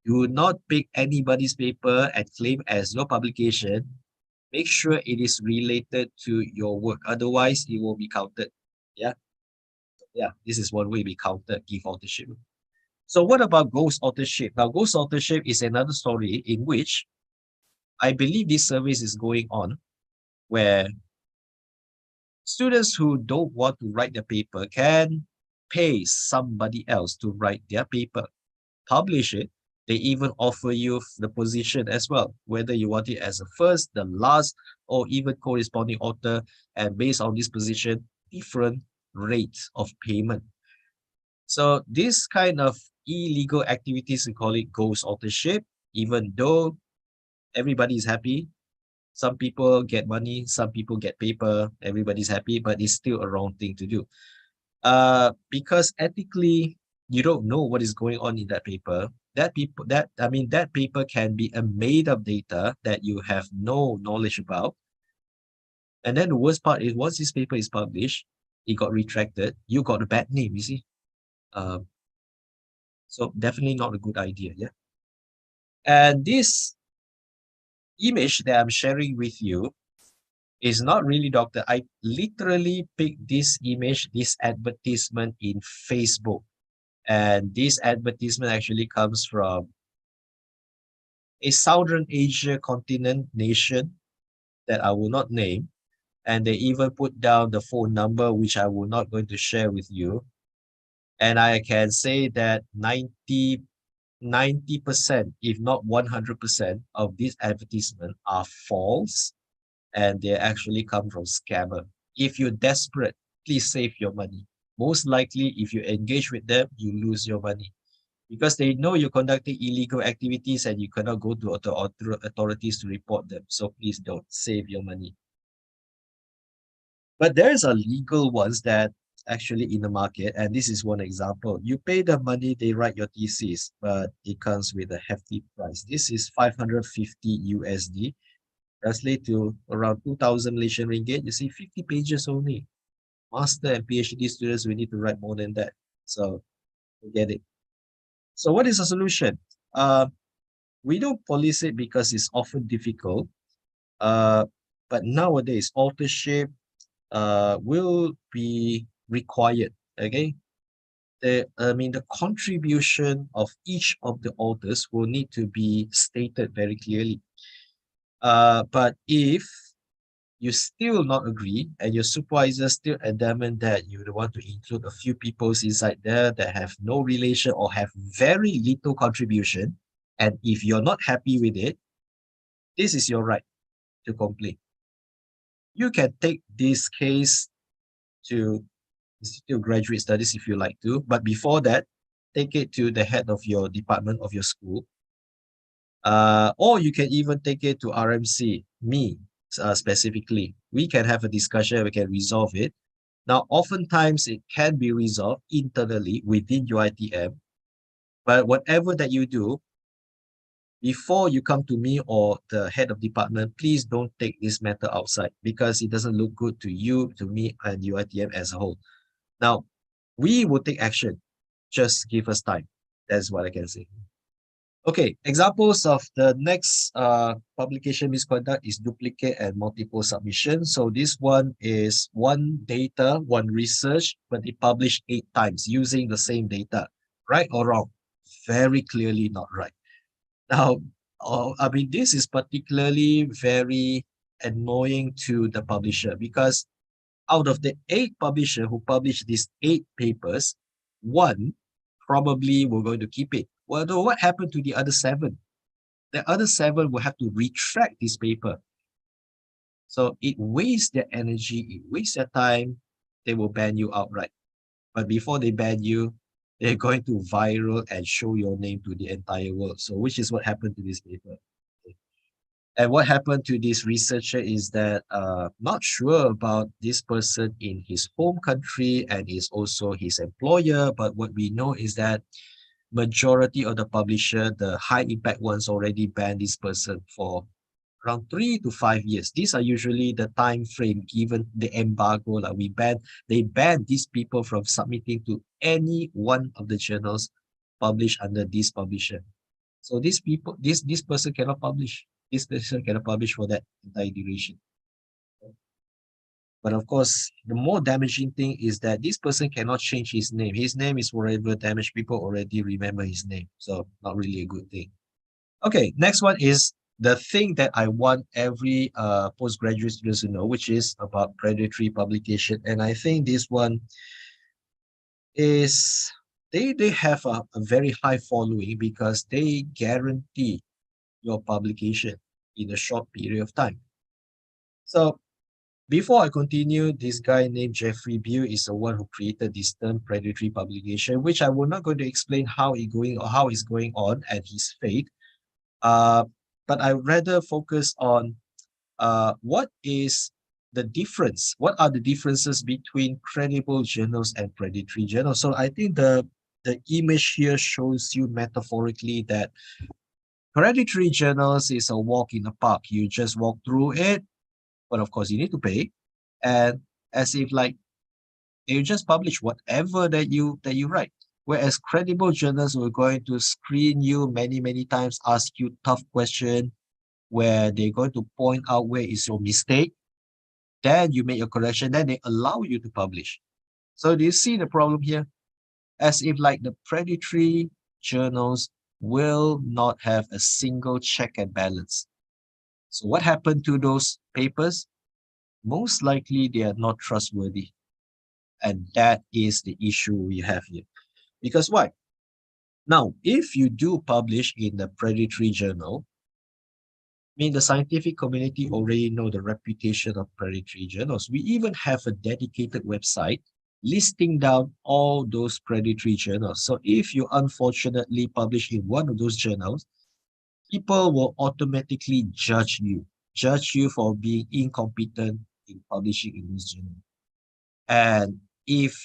C: Do not pick anybody's paper and claim as your publication. Make sure it is related to your work. Otherwise, it will be counted. Yeah. Yeah. This is one way we counted give authorship. So what about ghost authorship? Now, ghost authorship is another story in which I believe this service is going on where students who don't want to write the paper can pay somebody else to write their paper, publish it. They even offer you the position as well, whether you want it as the first, the last, or even corresponding author. And based on this position, different rates of payment. So this kind of illegal activities, we call it ghost authorship, even though everybody is happy. Some people get money, some people get paper, everybody's happy, but it's still a wrong thing to do. Because ethically, you don't know what is going on in that paper. That paper can be a made up data that you have no knowledge about. And then the worst part is once this paper is published, it got retracted, you got a bad name, you see. Um, so definitely not a good idea, yeah. And this image that I'm sharing with you is not really doctor. I literally picked this image, this advertisement in Facebook. And this advertisement actually comes from a Southern Asia continent nation that I will not name. And they even put down the phone number, which I will not going to share with you. And I can say that 90%, if not 100% of these advertisements are false and they actually come from scammer. If you're desperate, please save your money. Most likely, if you engage with them, you lose your money because they know you're conducting illegal activities and you cannot go to authorities to report them. So please don't save your money. But there's a legal ones that actually in the market, and this is one example. You pay the money, they write your thesis, but it comes with a hefty price. This is 550 USD, translate to around 2,000 Malaysian ringgit. You see 50 pages only. Master and PhD students, we need to write more than that. So forget it. So what is the solution? We don't police it because it's often difficult. But nowadays, authorship will be required. Okay, the contribution of each of the authors will need to be stated very clearly. But if you still not agree and your supervisor still adamant that you want to include a few people inside there that have no relation or have very little contribution, and if you're not happy with it, this is your right to complain. You can take this case to Institute of Graduate Studies if you like to, but before that, take it to the head of your department of your school. Or you can even take it to RMC, me specifically. We can have a discussion, we can resolve it. Now, oftentimes it can be resolved internally within UiTM, but whatever that you do, before you come to me or the head of department, please don't take this matter outside because it doesn't look good to you, to me, and UiTM as a whole. Now, we will take action. Just give us time. That's what I can say. Okay, examples of the next publication misconduct is duplicate and multiple submission. So this one is one data, one research, but they publish 8 times using the same data. Right or wrong? Very clearly not right. Now, this is particularly very annoying to the publisher because out of the 8 publisher who published these 8 papers, one probably were going to keep it. Well, though, what happened to the other 7? The other 7 will have to retract this paper. So it wastes their energy, it wastes their time. They will ban you outright. But before they ban you, they're going to viral and show your name to the entire world. So which is what happened to this paper. And what happened to this researcher is that not sure about this person in his home country and is also his employer. But what we know is that majority of the publisher, the high impact ones already banned this person for around 3 to 5 years. These are usually the time frame given the embargo. They ban these people from submitting to any one of the journals published under this publisher. So these people, this person cannot publish. This person cannot publish for that entire duration. But of course, the more damaging thing is that this person cannot change his name. His name is forever damaged. People already remember his name. So not really a good thing. Okay, next one is the thing that I want every postgraduate students to know, which is about predatory publication. And I think this one is, they have a very high following because they guarantee your publication in a short period of time. So Before I continue, this guy named Jeffrey Bew is the one who created this term predatory publication, which I will not going to explain how it's going on and his fate. But I rather focus on what is the difference? What are the differences between credible journals and predatory journals? So I think the image here shows you metaphorically that predatory journals is a walk in the park. You just walk through it, but of course you need to pay. And as if like you just publish whatever that you write. Whereas credible journals are going to screen you many times, ask you tough question, where they're going to point out where is your mistake. Then you make your correction, then they allow you to publish. So do you see the problem here? As if like the predatory journals will not have a single check and balance. So what happened to those papers? Most likely they are not trustworthy. And that is the issue we have here. Because why? Now, if you do publish in the predatory journal, I mean, the scientific community already know the reputation of predatory journals. We even have a dedicated website listing down all those predatory journals. So if you unfortunately publish in one of those journals, people will automatically judge you for being incompetent in publishing in this journal. And if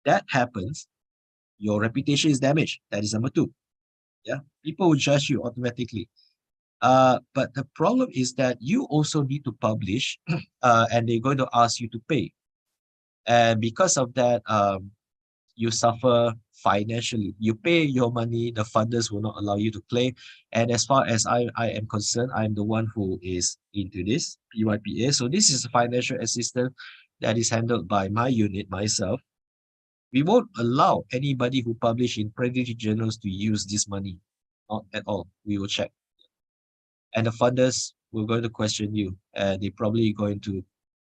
C: that happens, your reputation is damaged. That is number two. Yeah, people will judge you automatically. But the problem is that you also need to publish, and they're going to ask you to pay. And because of that, you suffer financially. You pay your money, the funders will not allow you to claim. And as far as I am concerned, I'm the one who is into this, PYPA. So this is a financial assistance that is handled by my unit, myself. We won't allow anybody who publish in predatory journals to use this money. Not at all. We will check. And the funders will going to question you, and they're probably going to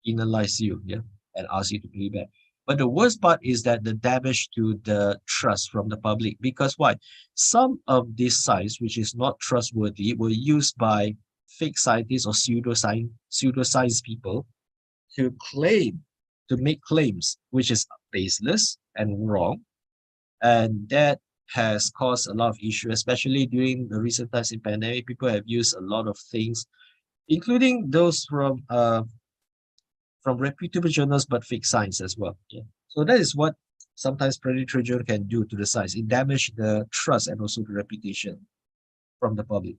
C: penalize you, yeah, and ask you to pay back. But the worst part is that the damage to the trust from the public. Because why? Some of these sites, which is not trustworthy, were used by fake scientists or pseudoscience people to make claims which is baseless and wrong. And that has caused a lot of issue, especially during the recent times in pandemic. People have used a lot of things, including those from reputable journals, but fake science as well. Yeah. So that is what sometimes predatory journal can do to the science. It damage the trust and also the reputation from the public.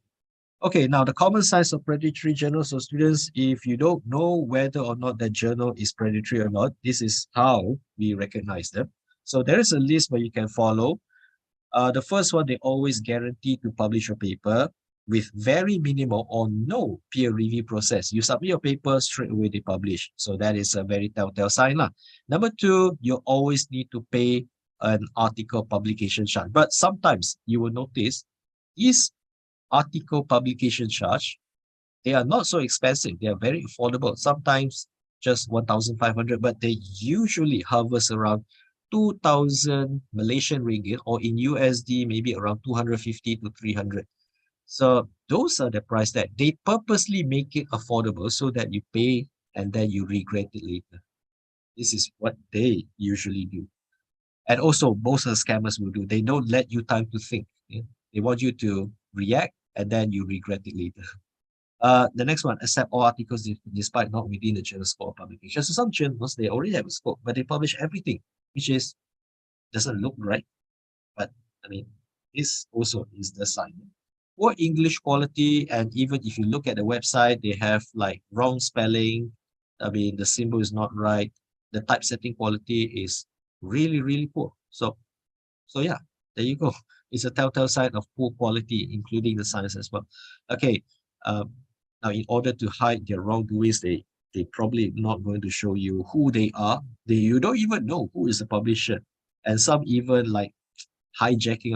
C: Okay, now the common size of predatory journals. So students, if you don't know whether or not that journal is predatory or not, this is how we recognize them. So there is a list where you can follow. The first one, they always guarantee to publish your paper with very minimal or no peer review process. You submit your paper, straight away they publish. So that is a very telltale sign. Number two, you always need to pay an article publication charge. But sometimes you will notice these article publication charge, they are not so expensive. They are very affordable. Sometimes just 1,500, but they usually hovers around 2,000 Malaysian ringgit, or in USD, maybe around 250 to 300. So those are the price that they purposely make it affordable so that you pay and then you regret it later. This is what they usually do. And also most of the scammers will do. They don't let you time to think. Yeah? They want you to react and then you regret it later. The next one, accept all articles despite not within the journal scope of publication. So some journals, they already have a scope, but they publish everything, which is doesn't look right. But I mean, this also is the sign. Poor English quality, and even if you look at the website, they have like wrong spelling. I mean, the symbol is not right. The typesetting quality is really poor. So yeah, there you go. It's a telltale sign of poor quality, including the science as well. Okay, now in order to hide their wrongdoings, they probably not going to show you who they are. You don't even know who is the publisher, and some even like hijacking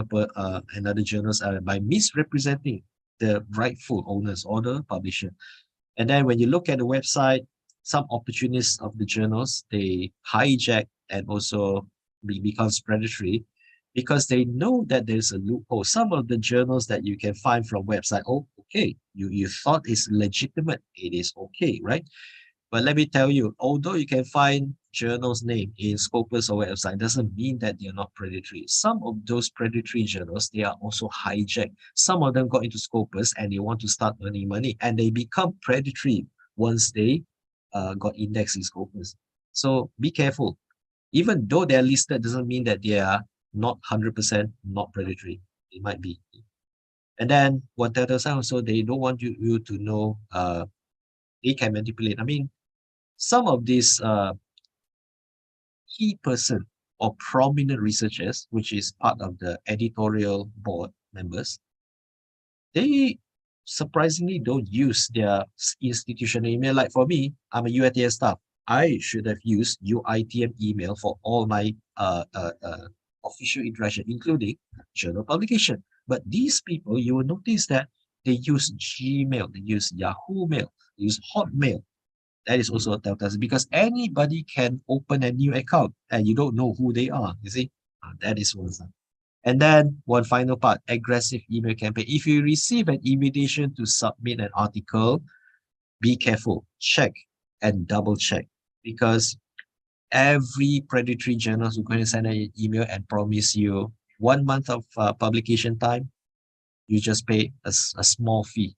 C: another journals by misrepresenting the rightful owners or the publisher. And then when you look at the website, some opportunists of the journals, they hijack and also becomes predatory because they know that there's a loophole. Some of the journals that you can find from website, oh, okay, you thought it's legitimate, it is okay, right? But let me tell you, although you can find journals' name in Scopus or website, doesn't mean that they're not predatory. Some of those predatory journals, they are also hijacked. Some of them got into Scopus and they want to start earning money, and they become predatory once they got indexed in Scopus. So be careful. Even though they're listed, doesn't mean that they are not 100% not predatory. It might be. And then what that does also, they don't want you to know they can manipulate. I mean, some of these key person or prominent researchers, which is part of the editorial board members, they surprisingly don't use their institutional email. Like for me, I'm a UITM staff. I should have used UITM email for all my official interaction, including journal publication. But these people, you will notice that they use Gmail, they use Yahoo Mail, they use Hotmail. That is also a telltale because anybody can open a new account and you don't know who they are. You see, that is one thing. And then one final part, aggressive email campaign. If you receive an invitation to submit an article, be careful, check and double check, because every predatory journal is going to send an email and promise you 1 month of publication time. You just pay a small fee.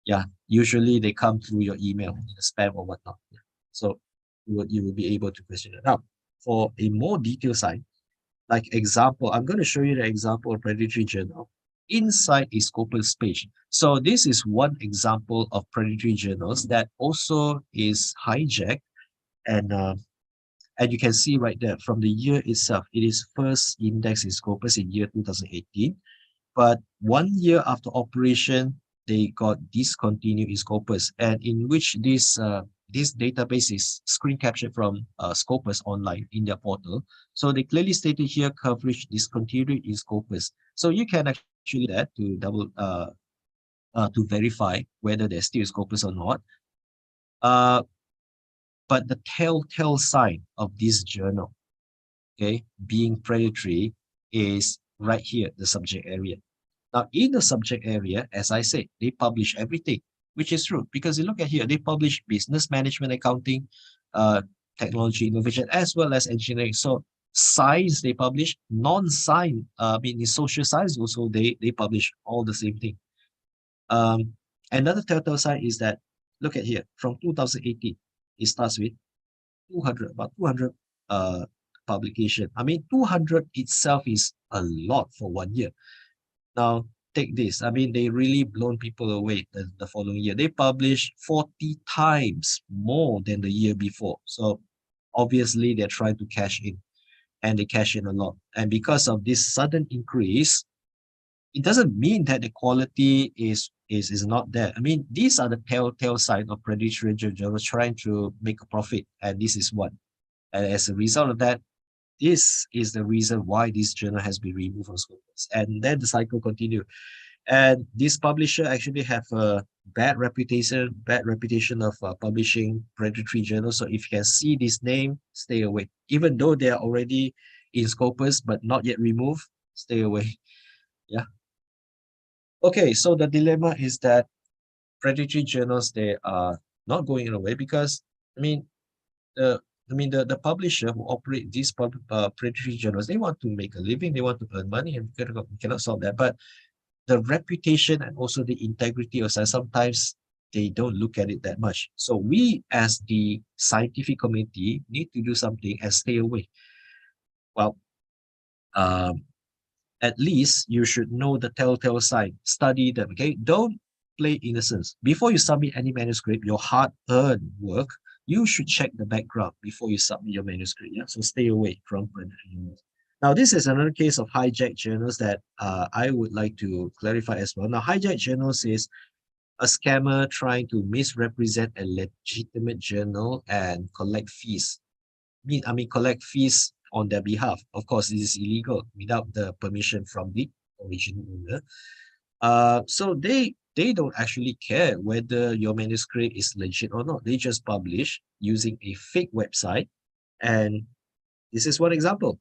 C: Yeah, usually they come through your email in the spam or whatnot. Yeah. So you will be able to question it. Now, for a more detailed side, like example, I'm going to show you the example of predatory journal inside a Scopus page. So this is one example of predatory journals that also is hijacked, and you can see right there from the year itself, it is first indexed in Scopus in year 2018. But 1 year after operation, they got discontinued in Scopus, and in which this database is screen captured from Scopus online in their portal. So they clearly stated here coverage discontinued in Scopus. So you can actually do that to to verify whether they're still Scopus or not. But the telltale sign of this journal, okay, being predatory, is right here, the subject area. Now, in the subject area, as I said, they publish everything, which is true, because you look at here, they publish business management, accounting, uh, technology, innovation, as well as engineering. So science they publish, non-science, I mean, in social science also, they publish all the same thing. Another telltale sign is that, look at here, from 2018, it starts with 200, about 200 publication. I mean, 200 itself is a lot for 1 year. Now, take this. I mean, they really blown people away the following year. They published 40 times more than the year before. So obviously they're trying to cash in, and they cash in a lot. And because of this sudden increase, it doesn't mean that the quality is not there. I mean, these are the telltale signs of predatory journals trying to make a profit, and this is one. And as a result of that, this is the reason why this journal has been removed from Scopus. And then the cycle continued. And this publisher actually have a bad reputation of publishing predatory journals. So if you can see this name, stay away. Even though they are already in Scopus but not yet removed, stay away. Yeah. Okay, so the dilemma is that predatory journals, they are not going away because, I mean, the publisher who operate these predatory journals, they want to make a living, they want to earn money, and we cannot solve that. But the reputation and also the integrity of science, sometimes they don't look at it that much. So we, as the scientific community, need to do something and stay away. Well, at least you should know the telltale sign. Study them, okay? Don't play innocence. Before you submit any manuscript, your hard-earned work, you should check the background before you submit your manuscript. Yeah, so stay away from predatory journals. Now, this is another case of hijacked journals that I would like to clarify as well. Now, hijacked journals is a scammer trying to misrepresent a legitimate journal and collect fees. I mean, collect fees on their behalf. Of course, this is illegal without the permission from the original owner. So they don't actually care whether your manuscript is legit or not. They just publish using a fake website. And this is one example.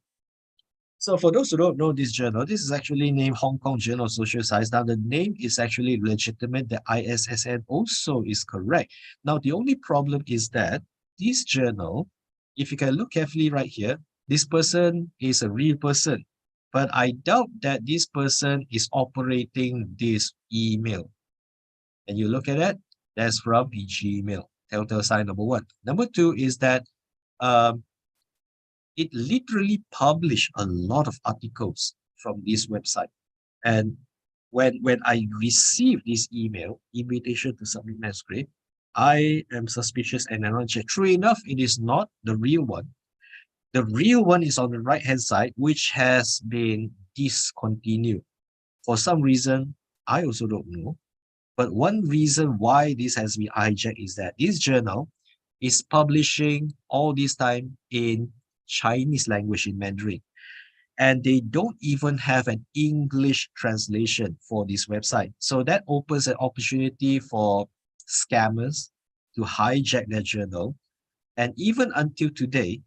C: So for those who don't know this journal, this is actually named Hong Kong Journal of Social Science. Now the name is actually legitimate. The ISSN also is correct. Now the only problem is that this journal, if you can look carefully right here, this person is a real person. But I doubt that this person is operating this email. And you look at it, that's from the Gmail. Telltale sign number one. Number two is that um, it literally published a lot of articles from this website. And when I received this email, invitation to submit manuscript, I am suspicious and I want to check. True enough, it is not the real one. The real one is on the right-hand side, which has been discontinued. For some reason, I also don't know. But one reason why this has been hijacked is that this journal is publishing all this time in Chinese language, in Mandarin. And they don't even have an English translation for this website. So that opens an opportunity for scammers to hijack their journal. And even until today,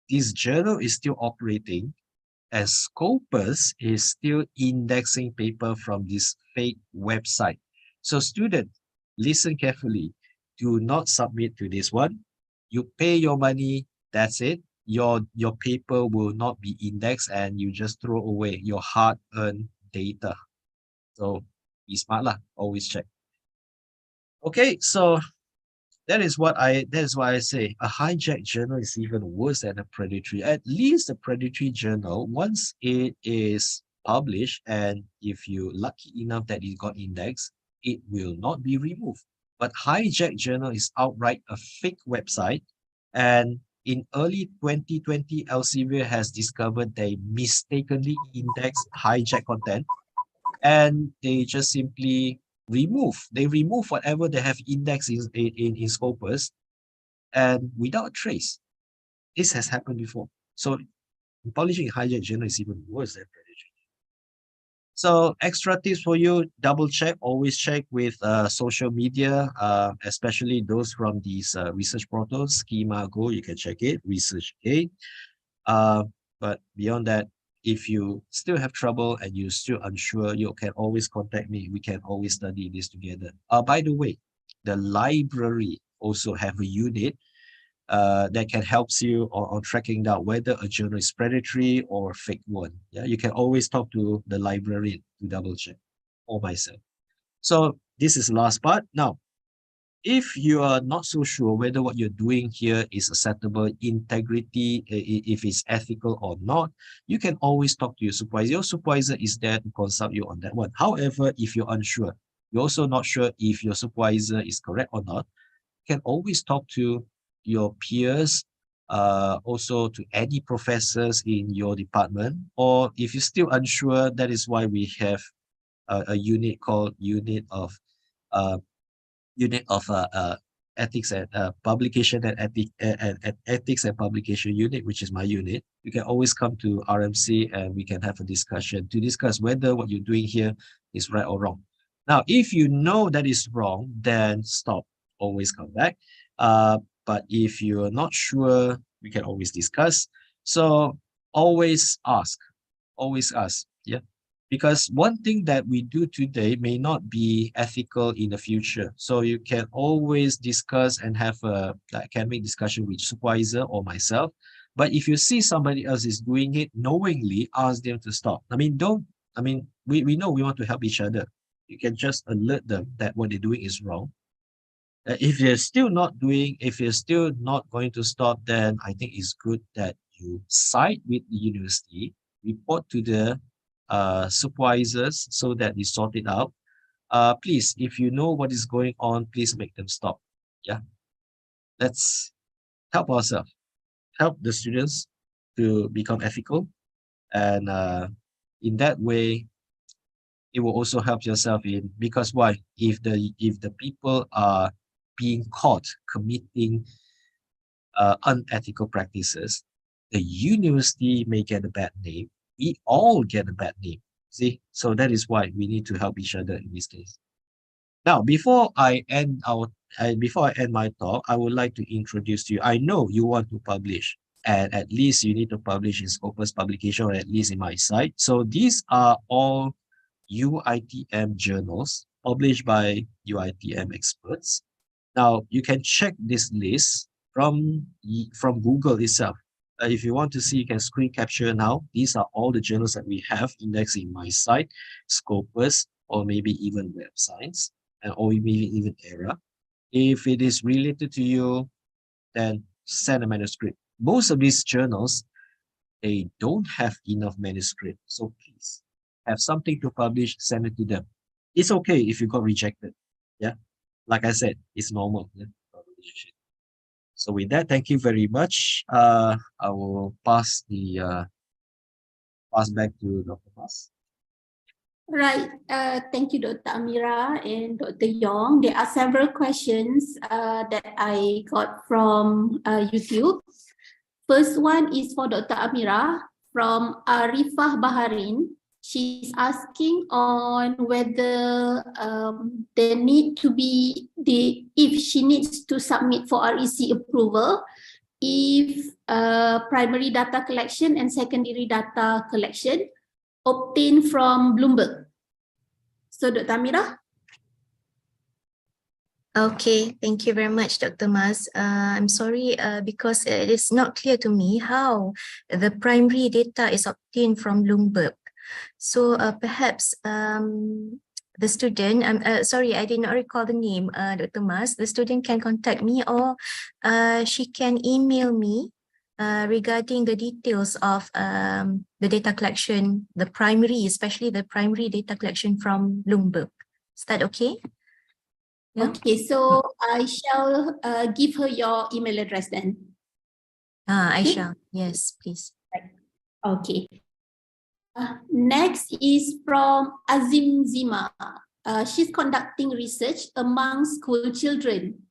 C: this journal is still operating, as Scopus is still indexing paper from this fake website. So students, listen carefully. Do not submit to this one. You pay your money, that's it. Your paper will not be indexed and you just throw away your hard-earned data. So be smart lah, always check. Okay, so that is why I say a hijacked journal is even worse than a predatory. At least a predatory journal, once it is published, and if you're lucky enough that it got indexed, it will not be removed. But hijacked journal is outright a fake website. And in early 2020, Elsevier has discovered they mistakenly indexed hijacked content, and they just simply remove whatever they have indexed in Scopus, and without a trace. This has happened before. So publishing hijacked journal is even worse than predatory. So extra tips for you: double check, always check with social media, especially those from these research portals. Schema Go, you can check it. ResearchGate. But beyond that, if you still have trouble and you're still unsure, you can always contact me. We can always study this together. By the way, the library also have a unit that can help you on tracking down whether a journal is predatory or a fake one. Yeah, you can always talk to the librarian to double check, or myself. So this is the last part. Now, if you are not so sure whether what you're doing here is acceptable, integrity, if it's ethical or not, you can always talk to your supervisor. Your supervisor is there to consult you on that one. However, if you're unsure, you're also not sure if your supervisor is correct or not, you can always talk to your peers, also to any professors in your department. Or if you're still unsure, that is why we have a unit called uh, unit of ethics and publication and ethics and publication unit, which is my unit. You can always come to RMC and we can have a discussion to discuss whether what you're doing here is right or wrong. Now, if you know that is wrong, then stop. Always come back. But if you're not sure, we can always discuss. So always ask. Always ask. Yeah. Because one thing that we do today may not be ethical in the future. So you can always discuss and have a academic discussion with supervisor or myself. But if you see somebody else is doing it knowingly, ask them to stop. We know we want to help each other. You can just alert them that what they're doing is wrong. If you're still not going to stop, then I think it's good that you side with the university, report to the supervisors so that they sort it out. Please, if you know what is going on, please make them stop. Yeah, let's help ourselves, help the students to become ethical, and in that way, it will also help yourself in, because why? If the people are being caught committing unethical practices, the university may get a bad name. We all get a bad name. See, so that is why we need to help each other in this case. Now, before I end my talk, I would like to introduce to you. I know you want to publish, and at least you need to publish in Scopus publication or at least in my site. So these are all UITM journals published by UITM experts. Now you can check this list from Google itself. If you want to see, you can screen capture now. These are all the journals that we have indexed in my site, Scopus, or maybe even Web Science, or maybe even ERA. If it is related to you, then send a manuscript. Most of these journals, they don't have enough manuscript. So please have something to publish, send it to them. It's okay if you got rejected. Yeah. Like I said, it's normal. Yeah? So with that, thank you very much. I will pass back to Dr. Mas.
A: Right. Thank you, Dr. Amira and Dr. Yong. There are several questions that I got from YouTube. First one is for Dr. Amira from Arifah Baharin. She's asking on whether there need to be if she needs to submit for REC approval, if primary data collection and secondary data collection obtained from Bloomberg. So Dr. Amira.
B: Okay, thank you very much, Dr. Mas. I'm sorry because it is not clear to me how the primary data is obtained from Bloomberg. So perhaps the student, sorry, I did not recall the name, Dr. Mas. The student can contact me or she can email me regarding the details of the data collection, the primary, especially the primary data collection from Bloomberg. Is that okay?
A: Yeah. Okay, so I shall give her your email address then.
B: I shall. Yes, please.
A: Okay. Next is from Azim Zima. She's conducting research among school children.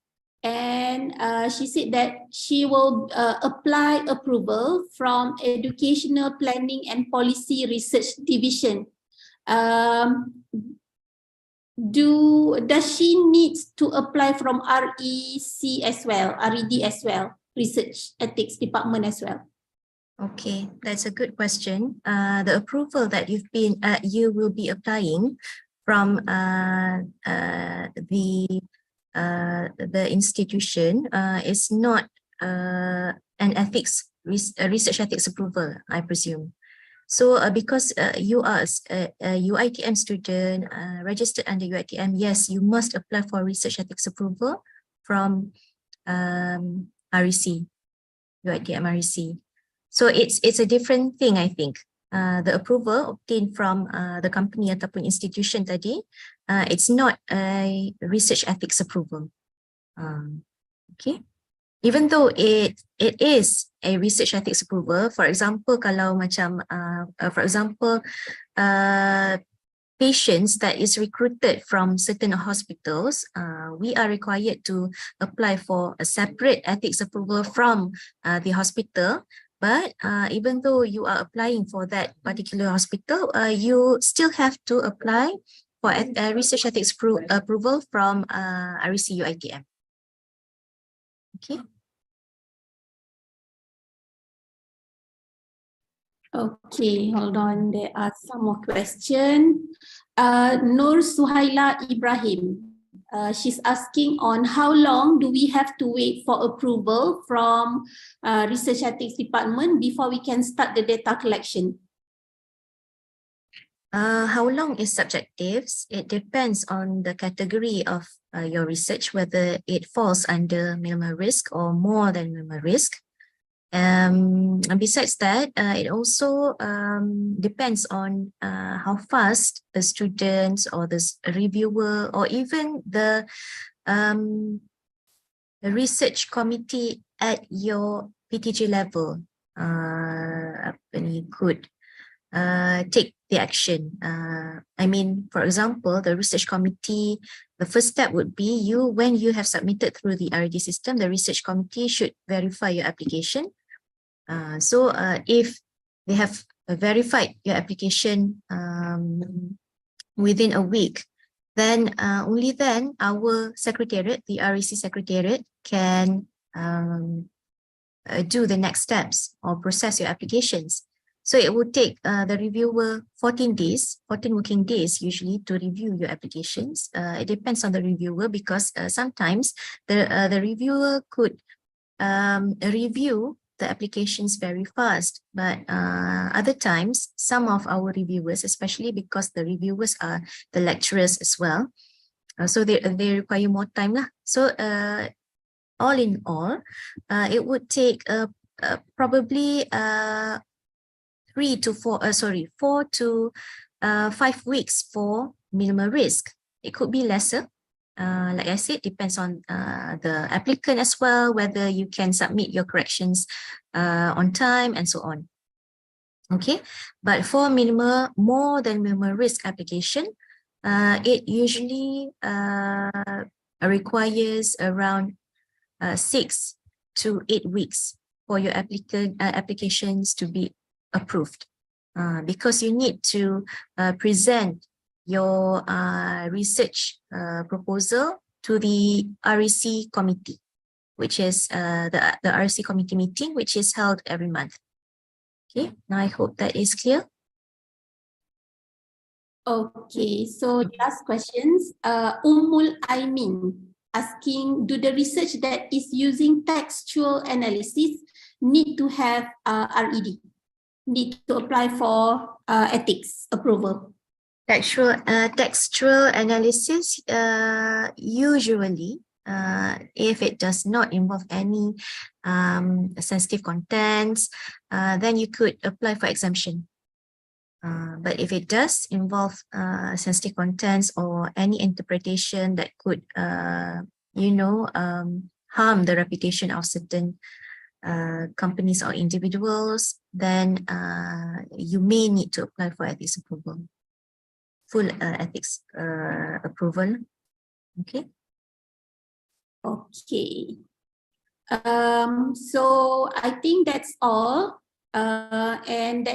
A: And she said that she will apply approval from Educational Planning and Policy Research Division. Does she need to apply from REC as well, RED as well, Research Ethics Department as well?
B: Okay, that's a good question. The approval that you will be applying from the institution is not an research ethics approval, I presume. So because you are a UITM student registered under UITM, yes, you must apply for research ethics approval from REC, UITM REC. So it's a different thing, I think. The approval obtained from the company ataupun institution tadi, it's not a research ethics approval. Okay. Even though it is a research ethics approval, for example, kalau macam, for example, patients that is recruited from certain hospitals, we are required to apply for a separate ethics approval from the hospital. But even though you are applying for that particular hospital, you still have to apply for a research ethics approval from REC UITM. Okay.
A: Okay, hold on. There are some more questions. Nur Suhaila Ibrahim. She's asking on how long do we have to wait for approval from Research Ethics Department before we can start the data collection?
B: How long is subjective? It depends on the category of your research, whether it falls under minimal risk or more than minimal risk. And besides that, it also depends on how fast the students or the reviewer or even the research committee at your PTG level could take the action. I mean, for example, the research committee, the first step would be when you have submitted through the RD system, the research committee should verify your application. So if they have verified your application within a week, then only then our secretariat, the REC secretariat, can do the next steps or process your applications. So it would take the reviewer 14 days, 14 working days usually to review your applications. It depends on the reviewer because sometimes the reviewer could review the applications very fast, but other times some of our reviewers, especially because the reviewers are the lecturers as well, so they require more time lah. So all in all, it would take probably 4 to 5 weeks for minimal risk. It could be lesser. Like I said, depends on the applicant as well, whether you can submit your corrections on time and so on. Okay, but for more than minimal risk application, it usually requires around 6 to 8 weeks for your applications to be approved, because you need to present your research proposal to the REC committee, which is the REC committee meeting, which is held every month. Okay, now I hope that is clear.
A: Okay, so last questions. Aimin asking, do the research that is using textual analysis need to have RED? Need to apply for ethics approval?
B: Textual analysis, usually, if it does not involve any sensitive contents, then you could apply for exemption. But if it does involve sensitive contents or any interpretation that could, harm the reputation of certain companies or individuals, then you may need to apply for ethics approval, full ethics approval. Okay.
A: Okay. So I think that's all, and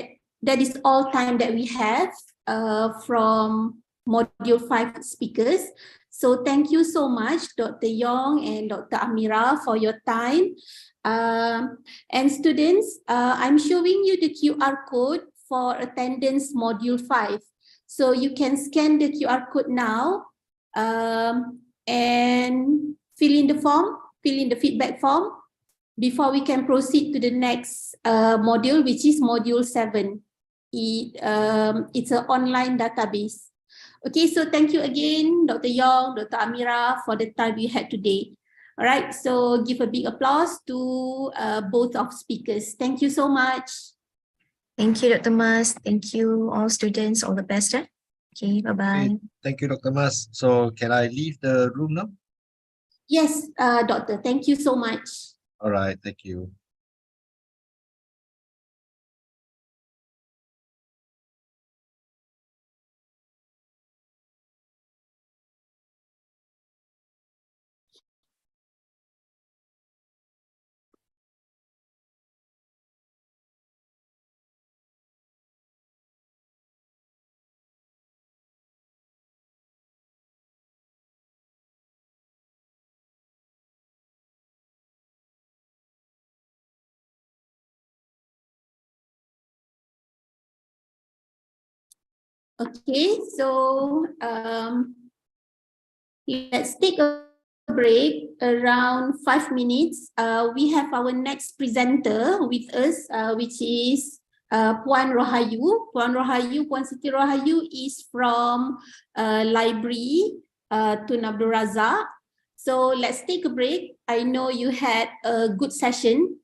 A: that is all time that we have from Module 5 speakers. So thank you so much, Dr. Yong and Dr. Amira, for your time. And students, I'm showing you the QR code for attendance Module 5. So you can scan the QR code now and fill in the form, fill in the feedback form before we can proceed to the next module, which is Module 7. It's an online database. Okay, so thank you again, Dr. Yong, Dr. Amira, for the time you had today. All right, so give a big applause to both of speakers. Thank you so much.
B: Thank you, Dr. Mas. Thank you, all students. All the best. Okay, bye-bye.
C: Thank you, Dr. Mas. So can I leave the room now?
A: Yes, doctor. Thank you so much.
C: All right, thank you.
A: Okay, so let's take a break around 5 minutes. We have our next presenter with us, which is Puan Rohayu. Puan Rohayu, Puan Siti Rohayu is from Library Tun Abdul Razak. So let's take a break. I know you had a good session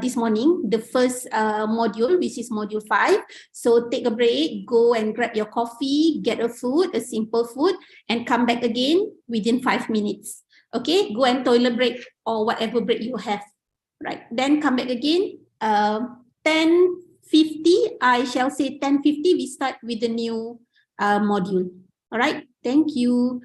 A: this morning, the first module, which is module 5. So take a break, go and grab your coffee, get a food, a simple food, and come back again within 5 minutes. Okay, go and toilet break or whatever break you have. Right, then come back again. 10:50, I shall say 10:50, we start with the new module. All right, thank you.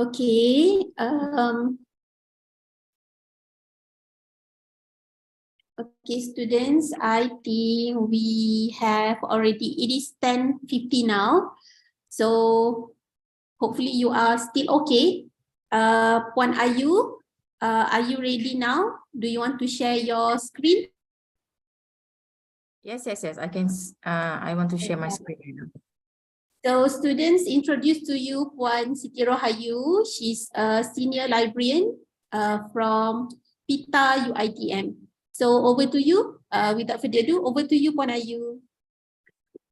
A: Okay. Okay, students, I think we have already, it is 10:50 now. So hopefully you are still okay. Puan Ayu, are you ready now? Do you want to share your screen?
D: Yes. I can. I want to share my screen right now.
A: So students, introduce to you Puan Siti Rohayu. She's a senior librarian from PITA UITM. So over to you. Without further ado, over to you, Puan Ayu.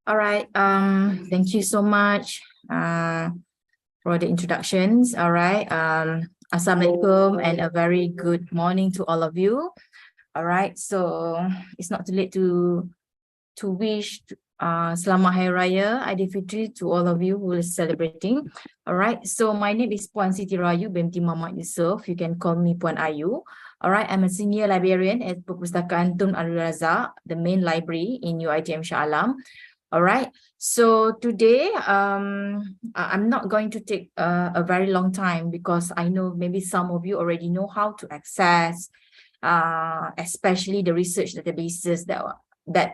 D: All right. Thank you so much for the introductions. All right. Assalamualaikum and a very good morning to all of you. All right. So it's not too late to wish Selamat Hari Raya Aidilfitri to all of you who is celebrating. All right. So my name is Puan Siti Rahayu binti Muhammad Yusof. You can call me Puan Ayu. All right. I'm a senior librarian at Perpustakaan Tun Abdul Razak, the main library in UITM Shah Alam. All right. So today, I'm not going to take a very long time because I know maybe some of you already know how to access, especially the research databases that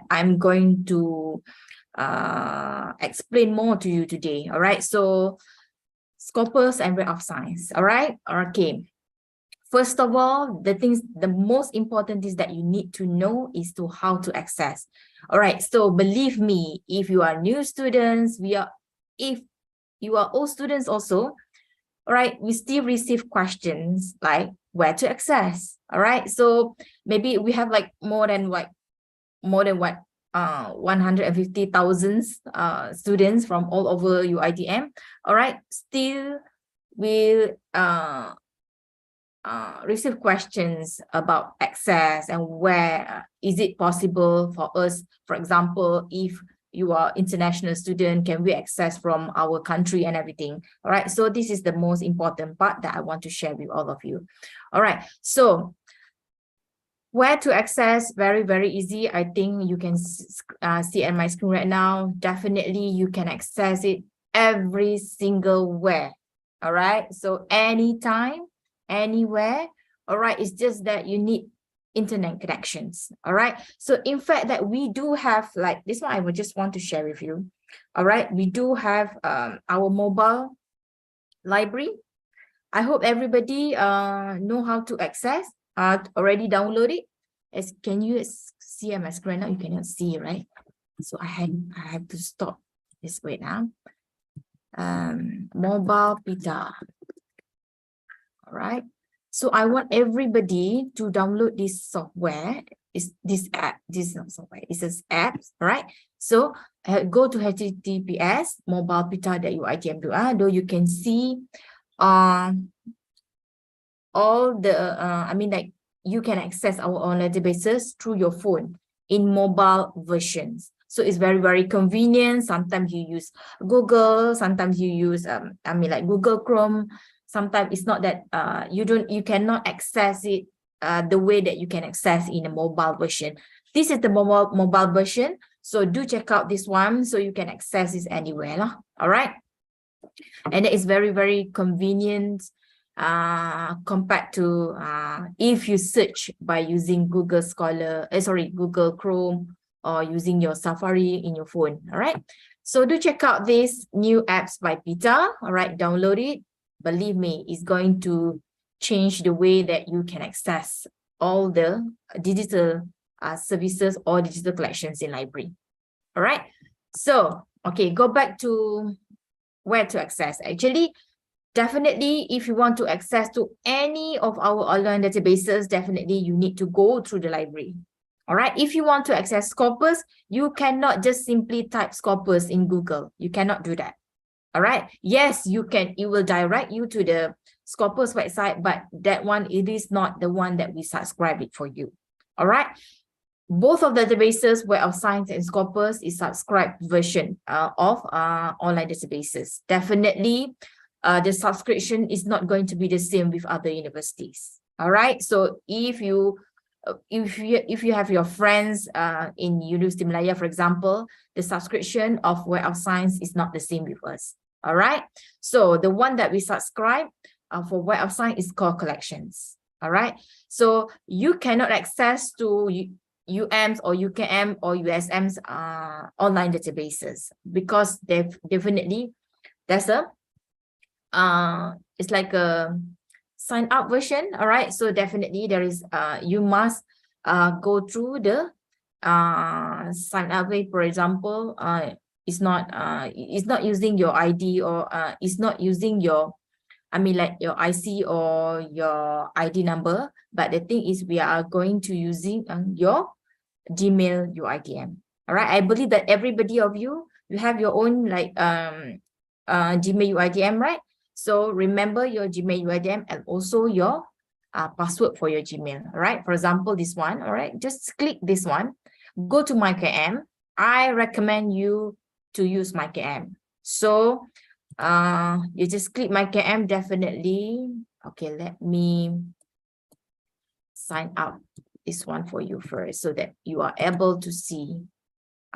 D: I'm going to explain more to you today. All right. So Scopus and Web of Science. All right. Okay. First of all, the most important is that you need to know is to how to access. All right, so believe me, if you are new students, if you are old students also, all right, we still receive questions like where to access. All right, so maybe we have like more than 150,000 students from all over UITM. All right, still will receive questions about access and where is it possible for us, for example, if you are international student, can we access from our country and everything. All right, so this is the most important part that I want to share with all of you. All right, so where to access, very easy. I think you can see on my screen right now. Definitely you can access it every single where. All right, so anytime, anywhere. All right, it's just that you need internet connections. All right, so in fact that we do have, like this one I would just want to share with you. All right, we do have our mobile library. I hope everybody know how to access, already download it. Can you see on my screen now? You cannot see, right? So I have to stop this way now. Mobile PITA. All right. So I want everybody to download this software. This app. This is not software. It's an app. All right. So go to https mobilepita.uitm.do. Though you can see all the like you can access our online databases through your phone in mobile versions. So it's very convenient. Sometimes you use Google, sometimes you use like Google Chrome. Sometimes it's not that you cannot access it the way that you can access in a mobile version. This is the mobile version. So do check out this one so you can access this anywhere. All right. And it is very convenient compared to if you search by using Google Google Chrome or using your Safari in your phone. All right. So do check out these new apps by PITA. All right, download it. Believe me, it's going to change the way that you can access all the digital services or digital collections in library. All right. So, okay, go back to where to access. Actually, definitely, if you want to access to any of our online databases, definitely you need to go through the library. All right. If you want to access Scopus, you cannot just simply type Scopus in Google. You cannot do that. All right. Yes, you can. It will direct you to the Scopus website, but that one, it is not the one that we subscribe it for you. All right. Both of the databases, Web of Science and Scopus, is subscribed version of online databases. Definitely, the subscription is not going to be the same with other universities. All right. So if you have your friends in University Malaya, for example, the subscription of Web of Science is not the same with us. All right. So the one that we subscribe for Web of Science is called collections. All right. So you cannot access to UM's or UKM or USM's online databases because definitely there's a it's like a sign up version. All right. So definitely there is you must go through the sign up way. For example, it's not using your ID or it's not using your, I mean, like your IC or your ID number, but the thing is we are going to using your Gmail UITM. All right. I believe that everybody of you have your own like Gmail UITM, right? So remember your Gmail UITM and also your password for your Gmail. All right. For example, this one. All right. Just click this one. Go to MyKM. I recommend you to use MyKM. So you just click MyKM definitely. Okay, let me sign up this one for you first so that you are able to see.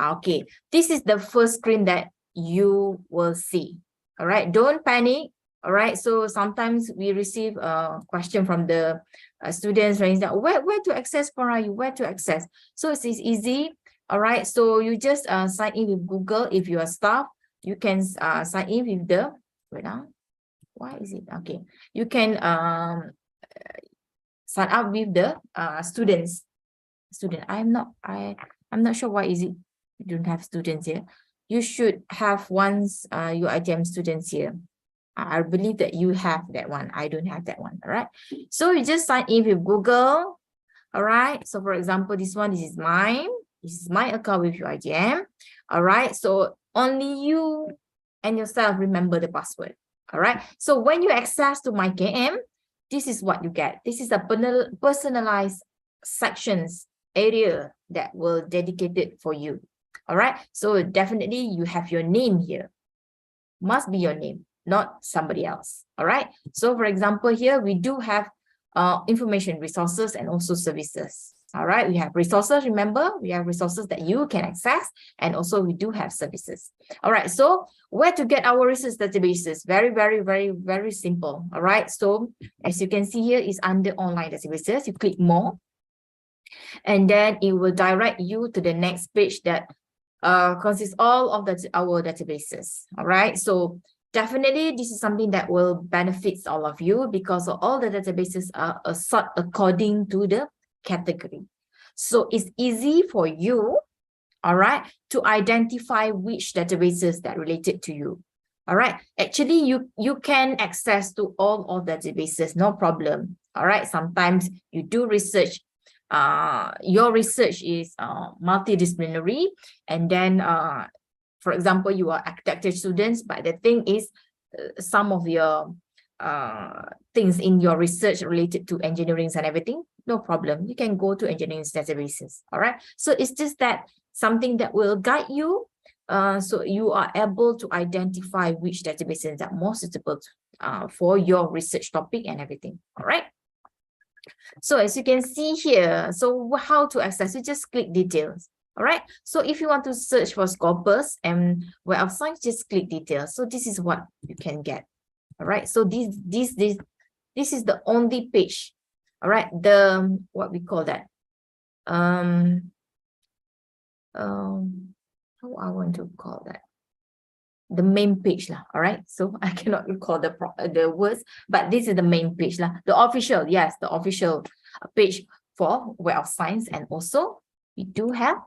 D: Okay, this is the first screen that you will see. All right, don't panic. All right, so sometimes we receive a question from the students saying that where to access for you, where to access. So it's easy. All right, so you just sign in with Google. If you are staff, you can sign in with the, wait now, why is it? Okay, you can sign up with the students. I'm not sure why is it you don't have students here. You should have once your ITM students here. I believe that you have that one. I don't have that one. All right. So you just sign in with Google. All right. So for example, this one, this is mine. This is my account with your ITM. All right. So only you and yourself remember the password. All right. So when you access to MyKM, this is what you get. This is a personalized sections area that will dedicated for you. All right. So definitely you have your name here. Must be your name, not somebody else. All right. So for example, here we do have information, resources, and also services. All right. We have resources. Remember, we have resources that you can access, and also we do have services. All right. So where to get our research databases? Very, very, very, very simple. All right. So as you can see here is under online databases. You click more, and then it will direct you to the next page that consists all of our databases. All right. So definitely this is something that will benefit all of you because all the databases are sort according to the category. So it's easy for you, all right, to identify which databases that related to you. All right. Actually, you can access to all databases, no problem. All right. Sometimes you do research. Your research is multidisciplinary, and then for example, you are architecture students, but the thing is some of your things in your research related to engineering and everything, no problem. You can go to engineering databases. All right. So it's just that something that will guide you. So you are able to identify which databases are more suitable for your research topic and everything. All right. So as you can see here, so how to access, you just click details. All right. So if you want to search for Scopus and Web of Science, just click details. So this is what you can get. All right. So this is the only page. All right. The, what we call that? How I want to call that? The main page lah. All right. So I cannot recall the words, but this is the main page lah. The official, yes, the official page for Web of Science, and also we do have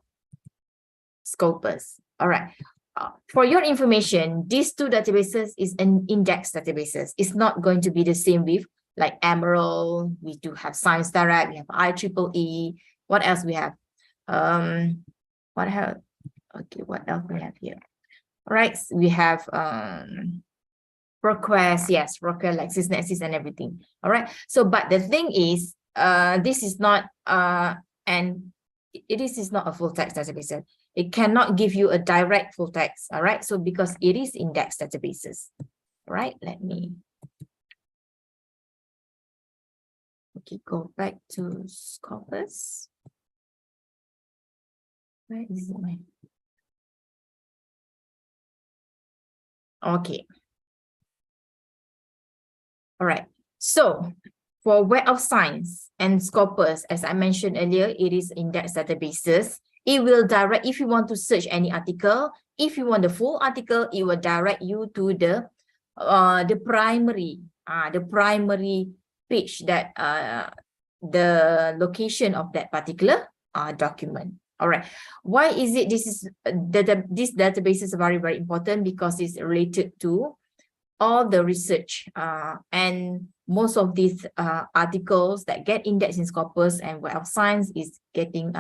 D: Scopus. All right. For your information, these two databases is an index databases. It's not going to be the same with like Emerald. We do have Science Direct. We have IEEE. What else we have? What else we have here? All right, so we have ProQuest, yes, ProQuest, Lexis, Nexis, and everything. All right. So, but the thing is, this is not this is not a full text database. It cannot give you a direct full text. All right. So because it is index databases. All right. Let me go back to Scopus. Where is my? Okay. All right. So for Web of Science and Scopus, as I mentioned earlier, it is index databases. It will direct, if you want to search any article, if you want the full article, it will direct you to the primary page, that the location of that particular document. All right. Why is it this database is very, very important? Because it's related to all the research and most of these articles that get indexed in Scopus and Web of Science is getting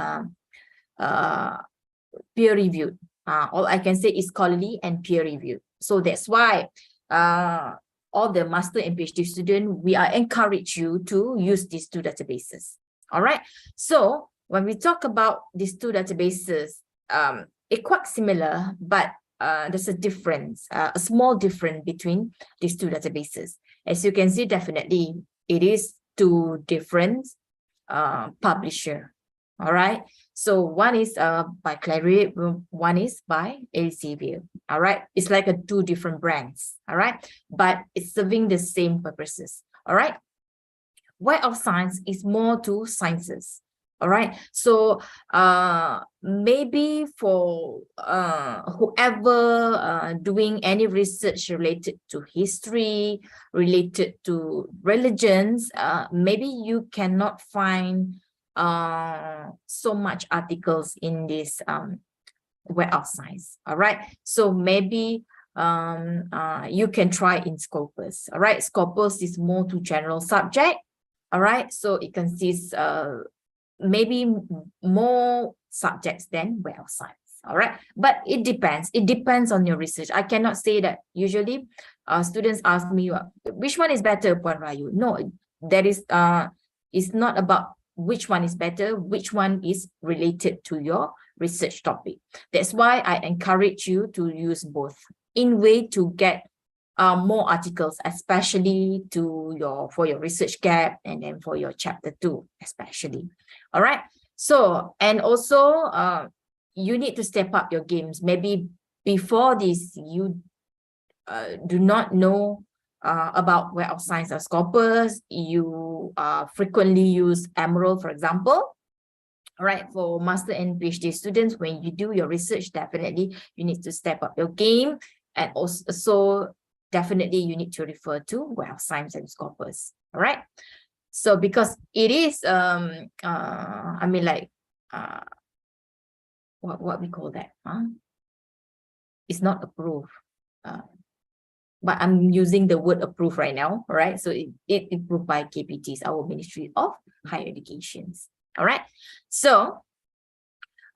D: peer reviewed. All I can say is scholarly and peer reviewed. So that's why all the master and PhD student, we are encourage you to use these two databases. All right. So when we talk about these two databases, it's quite similar, but there's a difference, a small difference between these two databases. As you can see, definitely it is two different publisher. All right. So one is by Claret, one is by Elsevier. All right. It's like a two different brands. All right. But it's serving the same purposes. All right. Web of Science is more to sciences. All right. So maybe for whoever doing any research related to history, related to religions, maybe you cannot find so much articles in this Web of Science. All right. So maybe you can try in Scopus. All right. Scopus is more to general subject. All right. So it consists maybe more subjects than Web of Science. All right. But it depends. It depends on your research. I cannot say that. Usually students ask me, which one is better, Puan Rayu? No, that is it's not about which one is better, which one is related to your research topic. That's why I encourage you to use both in way to get more articles, especially to for your research gap and then for your chapter 2, especially. All right. So, and also you need to step up your games. Maybe before this, you do not know about Web of Science or Scopus. You frequently use Emerald, for example. All right, for master and PhD students, when you do your research, definitely you need to step up your game, and also definitely you need to refer to Web of Science and Scopus. All right, so because it is I mean, like what we call that, it's not approved, but I'm using the word approved right now. All right, so it approved by KPTs, our Ministry of Higher Education. All right, so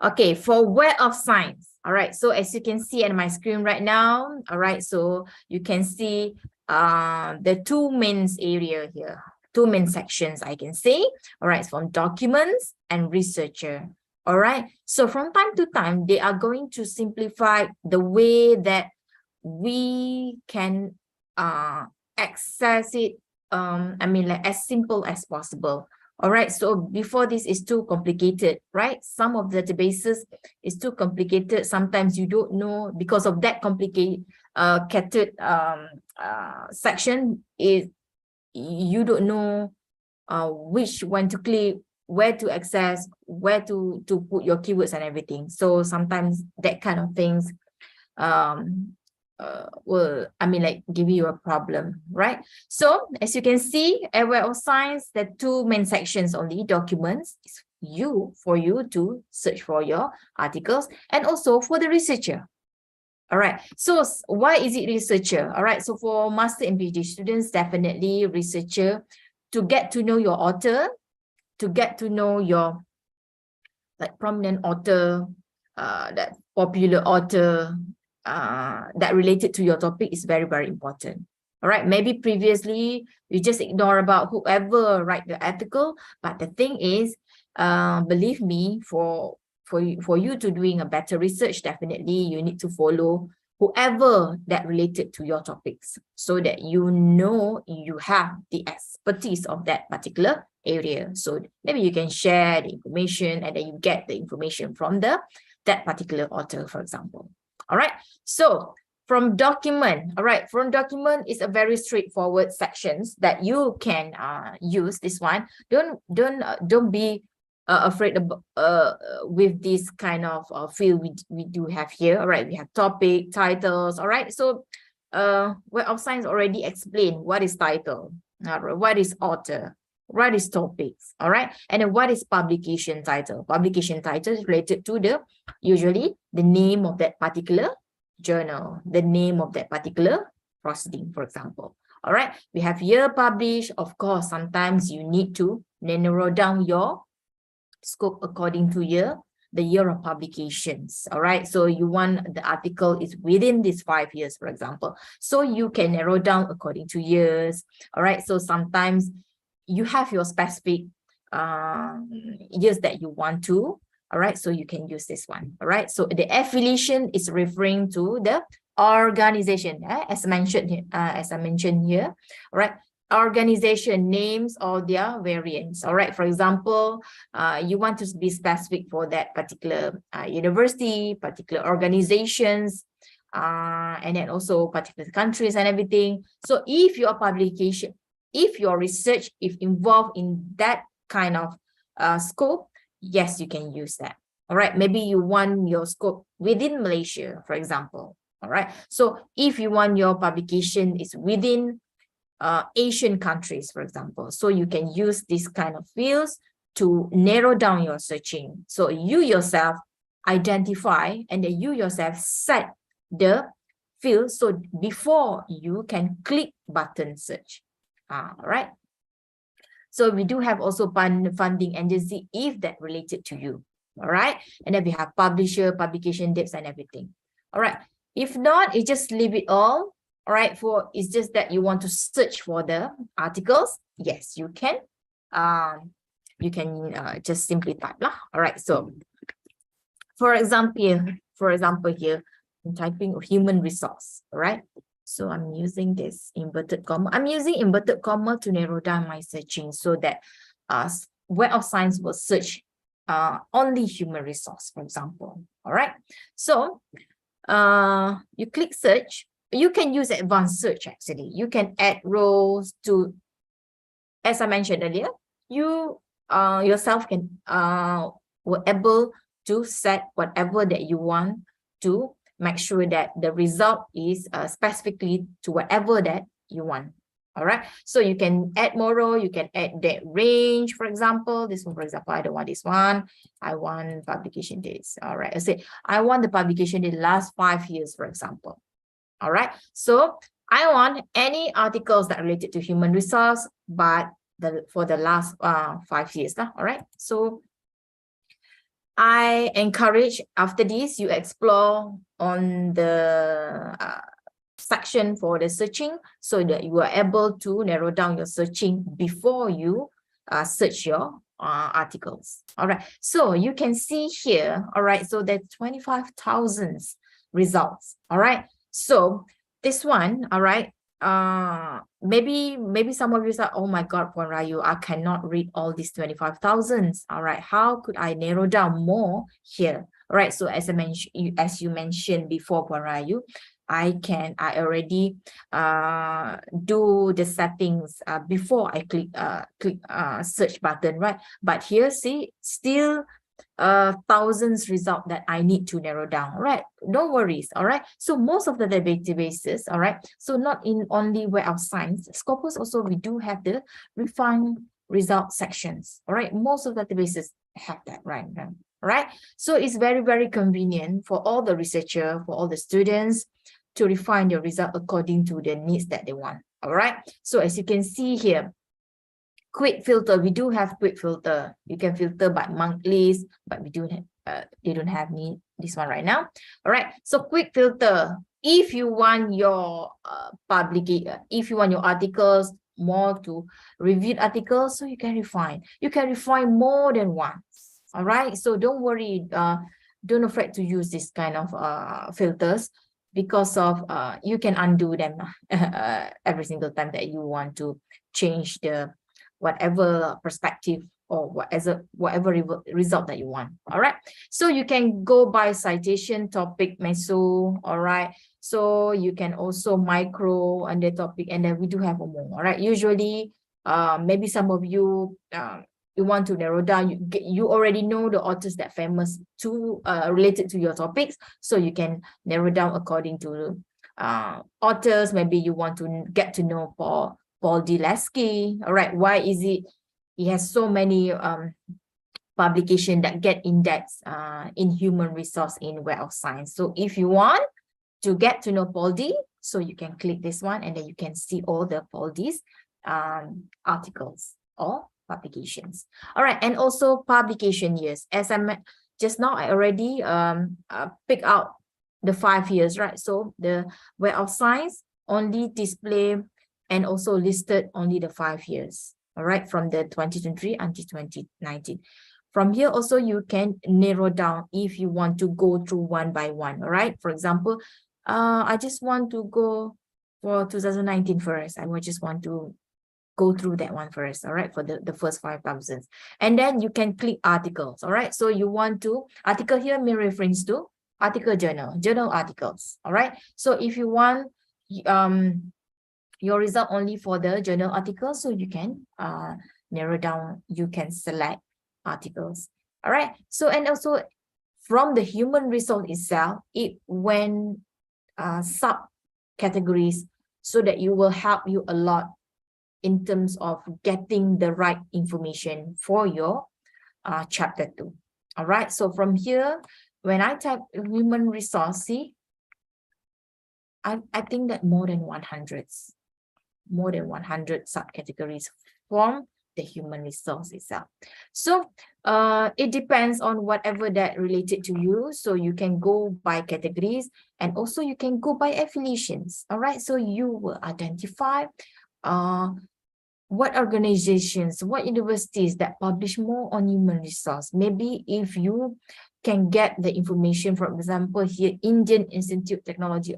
D: okay, for Web of Science. All right, so as you can see on my screen right now, all right, so you can see the two main area here, two main sections I can say. All right, from documents and researcher. All right, so from time to time, they are going to simplify the way that we can access it, I mean, like as simple as possible. All right, so before this is too complicated, right? Some of the databases is too complicated. Sometimes you don't know, because of that complicated section, is you don't know which one to click, where to access, where to put your keywords and everything. So sometimes that kind of things will, I mean, like give you a problem, right? So as you can see, at Web of Science, there are two main sections only. Documents is for you to search for your articles, and also for the researcher. All right, so why is it researcher? All right, so for master and PhD students, definitely researcher, to get to know your author, to get to know your like prominent author, that popular author, that related to your topic is very, very important. All right, maybe previously you just ignore about whoever write the article, but the thing is, believe me, for you to doing a better research, definitely you need to follow whoever that related to your topics, so that you know you have the expertise of that particular area. So maybe you can share the information, and then you get the information from that particular author, for example. All right, so From document, all right, from document is a very straightforward sections that you can use this one. Don't be afraid of with this kind of field we do have here. All right, we have topic, titles. All right, so Web of Science already explained what is title, what is author, what is topics. All right, and then what is publication title. Publication title is related to the usually the name of that particular journal, the name of that particular proceeding, for example. All right, we have year published. Of course, sometimes you need to narrow down your scope according to the year of publications. All right, so you want the article is within these 5 years, for example, so you can narrow down according to years. All right, so sometimes you have your specific years that you want to. All right, so you can use this one. All right, so the affiliation is referring to the organization, as mentioned here, as I mentioned here. All right, organization names or their variants. All right, for example, you want to be specific for that particular university, particular organizations, and then also particular countries and everything. So if your publication, if your research is involved in that kind of scope, yes, you can use that. All right, maybe you want your scope within Malaysia, for example. All right, so if you want your publication is within Asian countries, for example, so you can use this kind of fields to narrow down your searching. So you yourself identify and then you yourself set the field so before you can click button search. All right. So we do have also funding agency if that related to you. All right. And then we have publisher, publication dates and everything. All right. If not, you just leave it all. All right. For it's just that you want to search for the articles. Yes, you can. Just simply type lah. All right. So for example here, I'm typing human resource. All right. So I'm using this inverted comma. I'm using inverted comma to narrow down my searching so that Web of Science will search only human resource, for example. All right. So you click search. You can use advanced search actually. You can add rows to, as I mentioned earlier, you yourself can were able to set whatever that you want to make sure that the result is specifically to whatever that you want. All right, so you can add more row, you can add that range, for example. This one, for example, I don't want this one. I want publication dates. All right, I say I want the publication date last 5 years, for example. All right, so I want any articles that are related to human resource, but for the last 5 years. All right, so I encourage after this, you explore on the section for the searching so that you are able to narrow down your searching before you search your articles. All right, so you can see here, all right, so that's 25,000 results. All right, so this one, all right, maybe some of you say, oh my God, Puan Rayu, I cannot read all these 25,000. All right, how could I narrow down more here? All right, so as you mentioned before, Puan Rayu, I already do the settings before I click search button, right? But here, see, still thousands result that I need to narrow down. All right, no worries. All right, so most of the databases, all right, so not in only Web of Science, Scopus also we do have the refined result sections. All right, most of the databases have that, right? All right, so it's very, very convenient for all the researcher, for all the students to refine your result according to the needs that they want. All right, so as you can see here, quick filter, we do have quick filter. You can filter by monthlies, but we do they don't have this one right now. All right, so quick filter. If you want your if you want your articles more to reviewed articles, so you can refine. You can refine more than once. All right, so don't worry. Don't afraid to use this kind of filters, because of you can undo them every single time that you want to change the whatever perspective or whatever result that you want. All right. So you can go by citation, topic, meso. All right. So you can also micro under topic, and then we do have more. All right. Usually, maybe some of you you want to narrow down. You already know the authors that famous to related to your topics, so you can narrow down according to authors. Maybe you want to get to know Paul D. Lasky. All right. Why is it he has so many publication that get index in human resource in Web of Science? So if you want to get to know Paul D, so you can click this one, and then you can see all the Paul D's articles or publications. All right, and also publication years. As I met just now, I already pick out the 5 years, right? So the Web of Science only display and also listed only the 5 years. All right, from the 2023 until 2019. From here also you can narrow down if you want to go through one by one. All right, for example, I just want to go for 2019 first. I would just want to go through that one first. All right, for the first 5,000, and then you can click articles. All right, so you want to article here may reference to article journal articles. All right, so if you want your result only for the journal articles, so you can narrow down, you can select articles. All right, so and also from the human resource itself, it went subcategories, so that you will help you a lot in terms of getting the right information for your chapter 2. All right, so from here, when I type human resource, see, I think that more than 100 subcategories from the human resource itself. So it depends on whatever that related to you. So you can go by categories, and also you can go by affiliations. All right, so you will identify what organizations, what universities that publish more on human resource. Maybe if you can get the information, for example, here, Indian Institute of Technology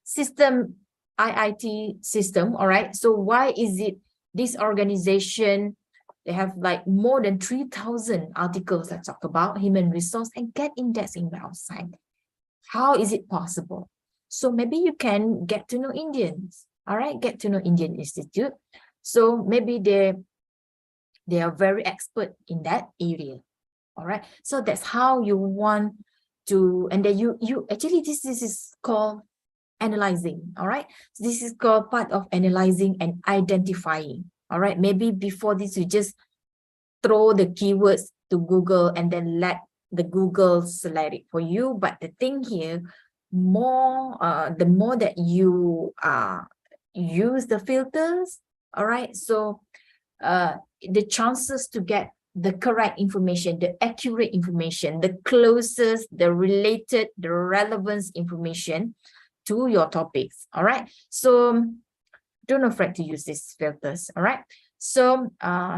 D: System, IIT system. All right, so why is it this organization, they have like more than 3,000 articles that talk about human resource and get indexed in Web of Science? How is it possible? So maybe you can get to know Indians. All right, get to know Indian Institute. So maybe they are very expert in that area. All right, so that's how you want to, and then you actually this is called analyzing. All right, so this is called part of analyzing and identifying. All right, maybe before this you just throw the keywords to Google and then let the Google select it for you. But the thing here, the more that you use the filters, all right, so the chances to get the correct information, the accurate information, the closest, the related, the relevance information to your topics. All right, so don't afraid to use these filters. All right, so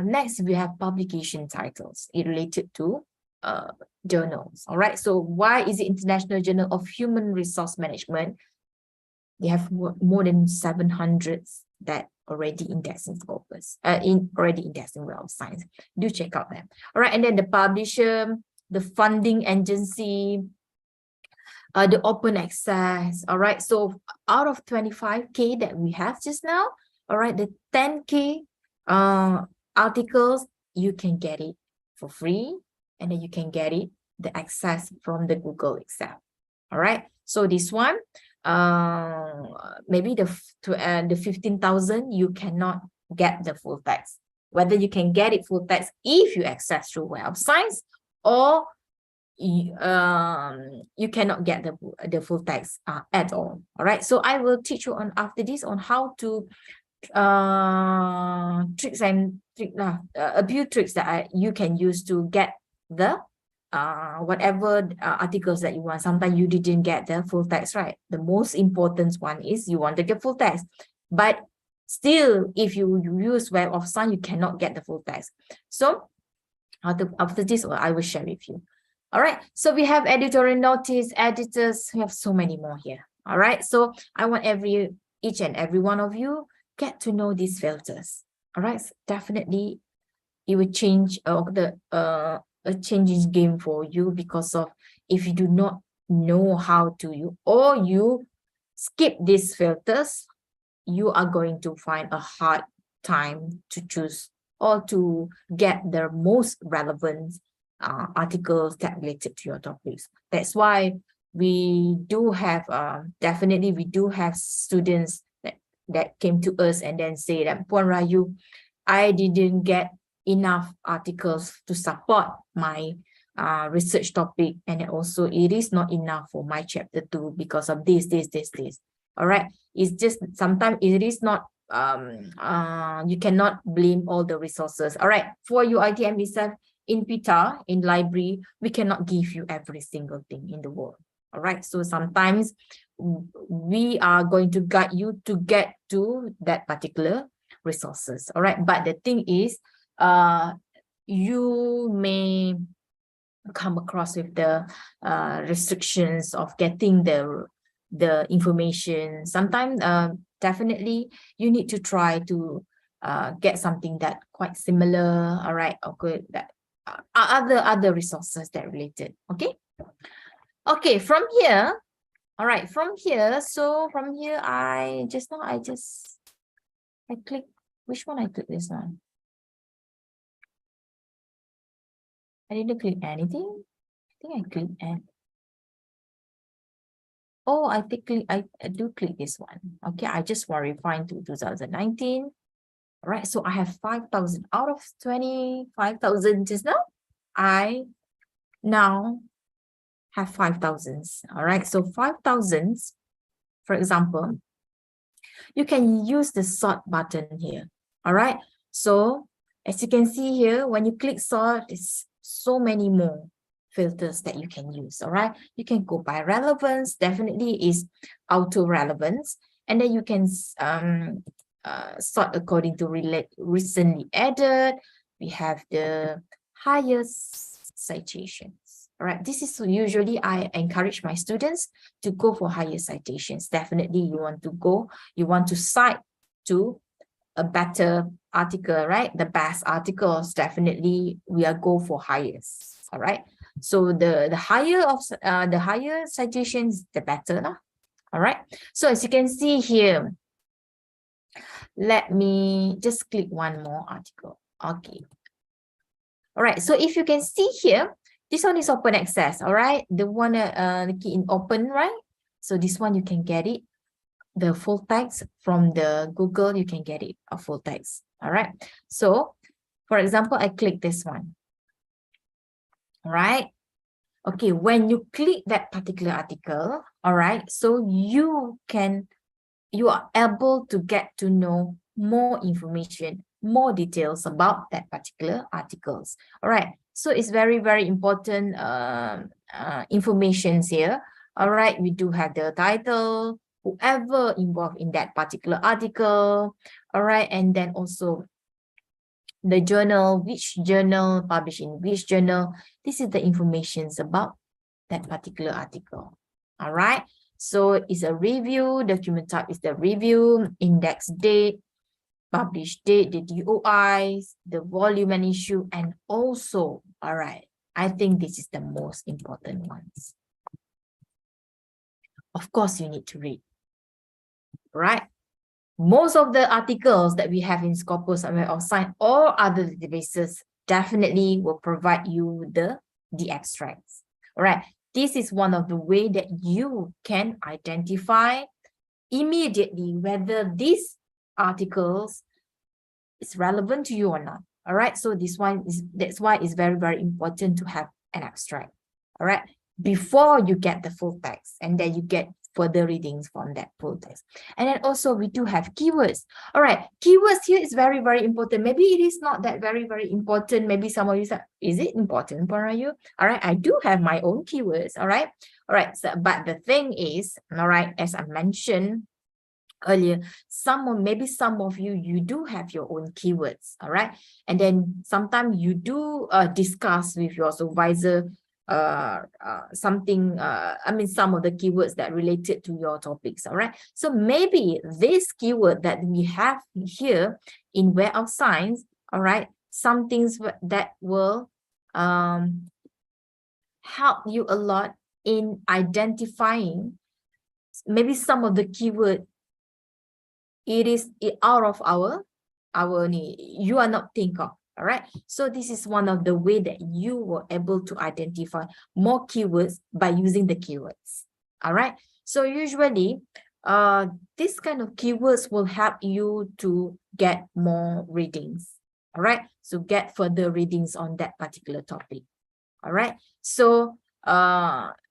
D: next we have publication titles. It related to journals. All right, so why is it International Journal of Human Resource Management? They have more than 700 that already indexing Scopus, already indexing Web of Science. Do check out them. All right, and then the publisher, the funding agency, the open access. All right, so out of 25K that we have just now, all right, the 10K articles, you can get it for free, and then you can get it the access from the Google itself. All right, so this one, maybe the 15,000 you cannot get the full text. Whether you can get it full text if you access through Web of Science, or you cannot get the full text at all. All right, so I will teach you on after this on how to a few tricks that you can use to get the whatever articles that you want. Sometimes you didn't get the full text, right? The most important one is you want to get full text, but still if you use Web of Science, you cannot get the full text. So after this, I will share with you. All right, so we have editorial notice, editors, we have so many more here. All right, so I want each and every one of you get to know these filters. All right, so definitely it will change a changing game for you, because of if you do not know how to use, or you skip these filters, you are going to find a hard time to choose or to get the most relevant articles that related to your topics. That's why we do have definitely we do have students that came to us and then say that, Puan Rayu, I didn't get enough articles to support my research topic, and also it is not enough for my chapter 2 because of this. All right, it's just sometimes it is not you cannot blame all the resources. All right, for you ITM itself, in PITA, in library, we cannot give you every single thing in the world. All right, so sometimes we are going to guide you to get to that particular resources. All right, but the thing is, you may come across with the restrictions of getting the information. Sometimes definitely you need to try to get something that quite similar, all right, or good, that other resources that related. Okay, from here, all right, from here, so from here I click, which one I click? This one. I didn't click anything. I think I clicked and oh, I do click this one. Okay, I just verifying to 2019. All right, so I have 5,000 out of 25,000 just now. I now have 5,000. All right, so 5,000, for example, you can use the sort button here. All right, so as you can see here, when you click sort, it's so many more filters that you can use. All right, you can go by relevance, definitely is auto relevance, and then you can sort according to recently added. We have the highest citations. All right, this is usually I encourage my students to go for higher citations. Definitely you want to cite to a better article, right? The best articles, definitely we are go for highest. All right, so the higher citations, the better, no? All right, so as you can see here, let me just click one more article. Okay, all right, so if you can see here, this one is open access. All right, the one key in open, right? So this one you can get it, the full text from the Google, you can get it a full text. All right, so for example, I click this one. All right, okay, when you click that particular article, all right, so you are able to get to know more information, more details about that particular articles. All right, so it's very, very important informations here. All right, we do have the title, whoever involved in that particular article. All right, and then also the journal, which journal, published in which journal. This is the informations about that particular article. All right, so it's a review, document type is the review, index date, published date, the DOIs, the volume and issue, and also, all right, I think this is the most important ones. Of course, you need to read, right? Most of the articles that we have in Scopus and Web of Science or other databases definitely will provide you the extracts. All right, this is one of the way that you can identify immediately whether these articles is relevant to you or not. All right, so that's why it's very, very important to have an abstract. All right, before you get the full text, and then you get further readings from that full text. And then also we do have keywords. All right, keywords here is very, very important. Maybe it is not that very, very important. Maybe some of you say, is it important for you? All right, I do have my own keywords. All right, so but the thing is, all right, as I mentioned earlier, maybe some of you do have your own keywords. All right, and then sometimes you do discuss with your supervisor something, some of the keywords that related to your topics. All right, so maybe this keyword that we have here in Web of Science, all right, some things that will help you a lot in identifying maybe some of the keyword it is out of our you are not think of. All right, so this is one of the way that you were able to identify more keywords by using the keywords. All right, so usually this kind of keywords will help you to get more readings. All right, so get further readings on that particular topic. All right, so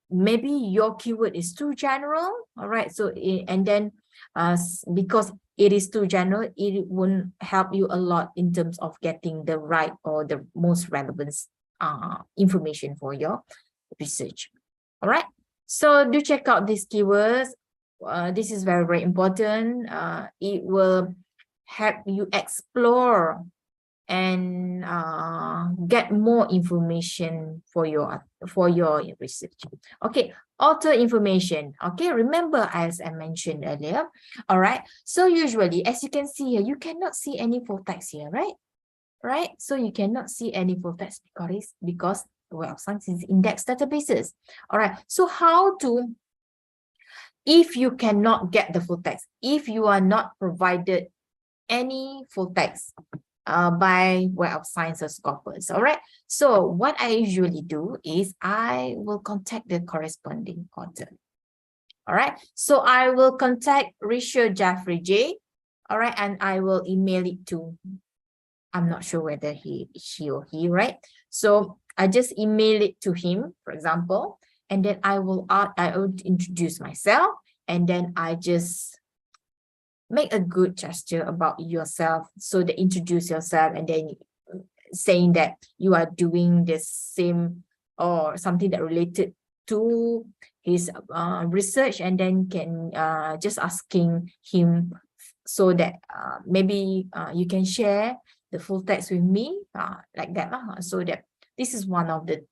D: maybe your keyword is too general. All right, so and then because it is too general, it won't help you a lot in terms of getting the right or the most relevant information for your research. All right, so do check out these keywords. This is very, very important. It will help you explore and get more information for your research. Okay, author information. Okay, remember as I mentioned earlier. All right, so usually as you can see here, you cannot see any full text here, right? So you cannot see any full text because Web of Science is index databases. All right, so how to, if you cannot get the full text, if you are not provided any full text by Web of Sciences corpus. All right, so what I usually do is I will contact the corresponding author. All right, so I will contact Richard Jeffrey J. All right, and I will email it to, I'm not sure whether she or he, right? So I just email it to him, for example, and then I will introduce myself, and then I just make a good gesture about yourself. So they introduce yourself and then saying that you are doing the same or something that related to his research, and then can just asking him so that maybe you can share the full text with me, like that. So that this is one of the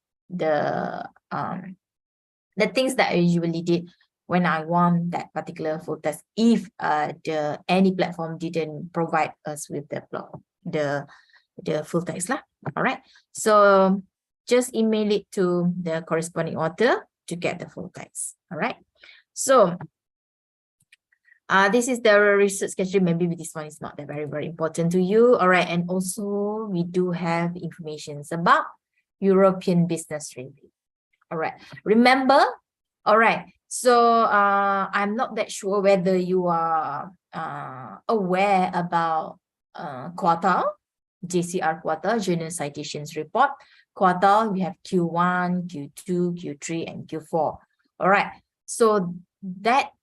D: things that I usually did when I want that particular full text, if any platform didn't provide us with the full text lah. All right, so just email it to the corresponding author to get the full text. All right, so this is the research schedule. Maybe this one is not that very, very important to you. All right, and also we do have information about European Business Review. All right, remember. All right, so I'm not that sure whether you are aware about quartile, JCR quartile, Journal Citations Report. Quartile, we have Q1, Q2, Q3, and Q4. All right, so that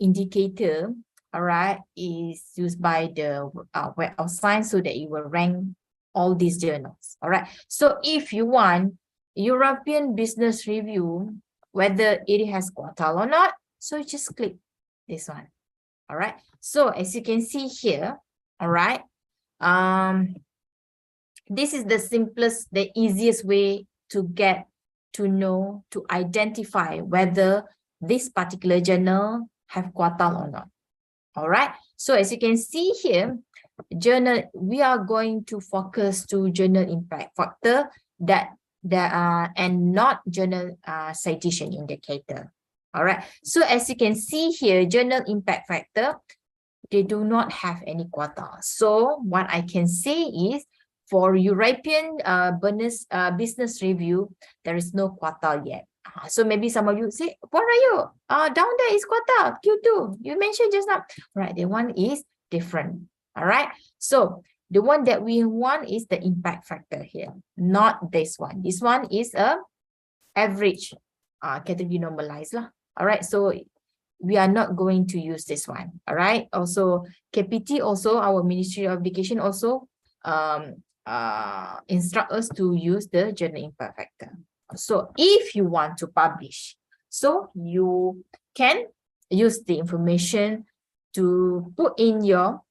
D: indicator, all right, is used by the Web of Science so that you will rank all these journals. All right, so if you want European Business Review, whether it has quartile or not, so just click this one. All right, so as you can see here, all right, this is the simplest, the easiest way to get to know, to identify whether this particular journal have quartile or not. All right, so as you can see here, journal, we are going to focus to journal impact factor that and not journal citation indicator. All right, so as you can see here, journal impact factor, they do not have any quartile. So what I can say is for European business review, there is no quartile yet. So maybe some of you say, what are you? Down there is quartile, Q2. You mentioned just now. Right, the one is different. All right, so the one that we want is the impact factor here, not this one. This one is a average category normalized lah. All right, so we are not going to use this one. All right, also KPT, also our Ministry of Education also instruct us to use the journal impact factor. So if you want to publish, so you can use the information to put in your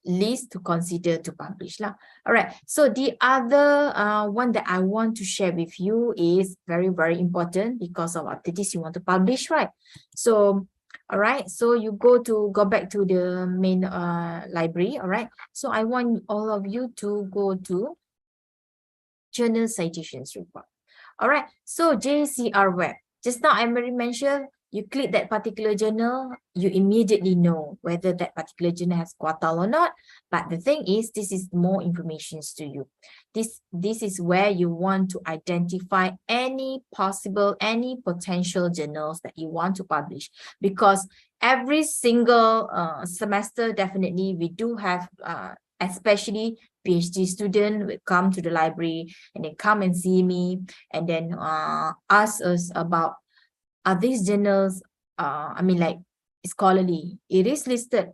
D: list to consider to publish lah. All right, so the other one that I want to share with you is very, very important because of after this you want to publish, right? So All right, so you go back to the main library. All right, so I want all of you to go to journal citations report. All right, so JCR web. Just now I already mentioned, you click that particular journal, you immediately know whether that particular journal has quartile or not. But the thing is, this is more information to you. This is where you want to identify any potential journals that you want to publish, because every single semester, definitely we do have, especially PhD student will come to the library and they come and see me and then ask us about, are these journals, I mean, like, scholarly, it is listed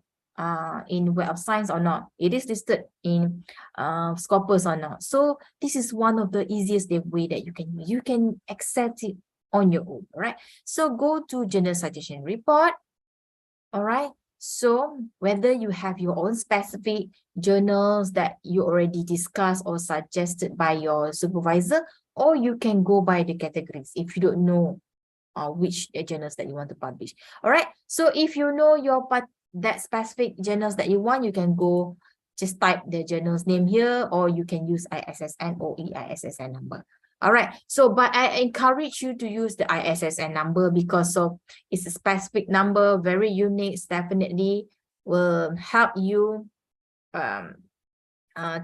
D: in Web of Science or not, it is listed in Scopus or not. So this is one of the easiest way that you can access it on your own. All right, so go to journal citation report. All right, so whether you have your own specific journals that you already discussed or suggested by your supervisor, or you can go by the categories if you don't know which journals that you want to publish. All right, so if you know that specific journals that you want, you can go just type the journal's name here, or you can use ISSN or EISSN number. All right, so but I encourage you to use the ISSN number because it's a specific number, very unique, definitely will help you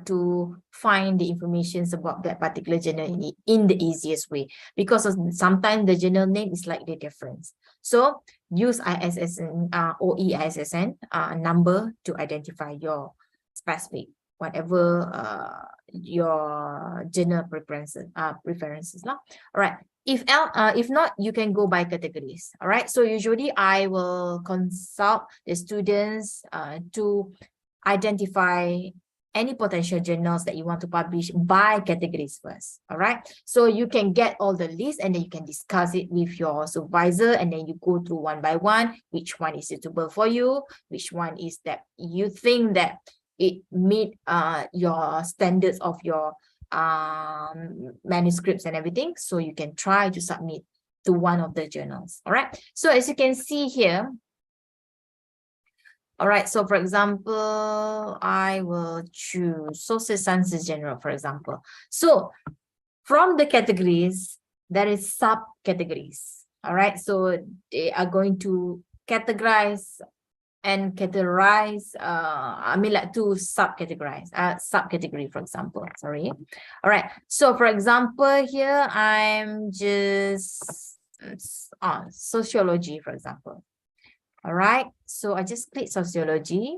D: to find the information about that particular journal in the easiest way, because sometimes the journal name is slightly different. So use ISSN or EISSN number to identify your specific, whatever your journal preferences. All right. If not, you can go by categories. All right. So usually I will consult the students to identify any potential journals that you want to publish by categories first. All right, so you can get all the list and then you can discuss it with your supervisor, and then you go through one by one which one is suitable for you, which one is that you think that it meet your standards of your manuscripts and everything, so you can try to submit to one of the journals. All right, so as you can see here, all right, so for example, I will choose social sciences general, for example. So from the categories, there is subcategories. All right, so they are going to categorize and categorize, I mean, like to subcategory, for example, sorry. All right, so for example, here I'm just on sociology, for example. All right, so I just click sociology.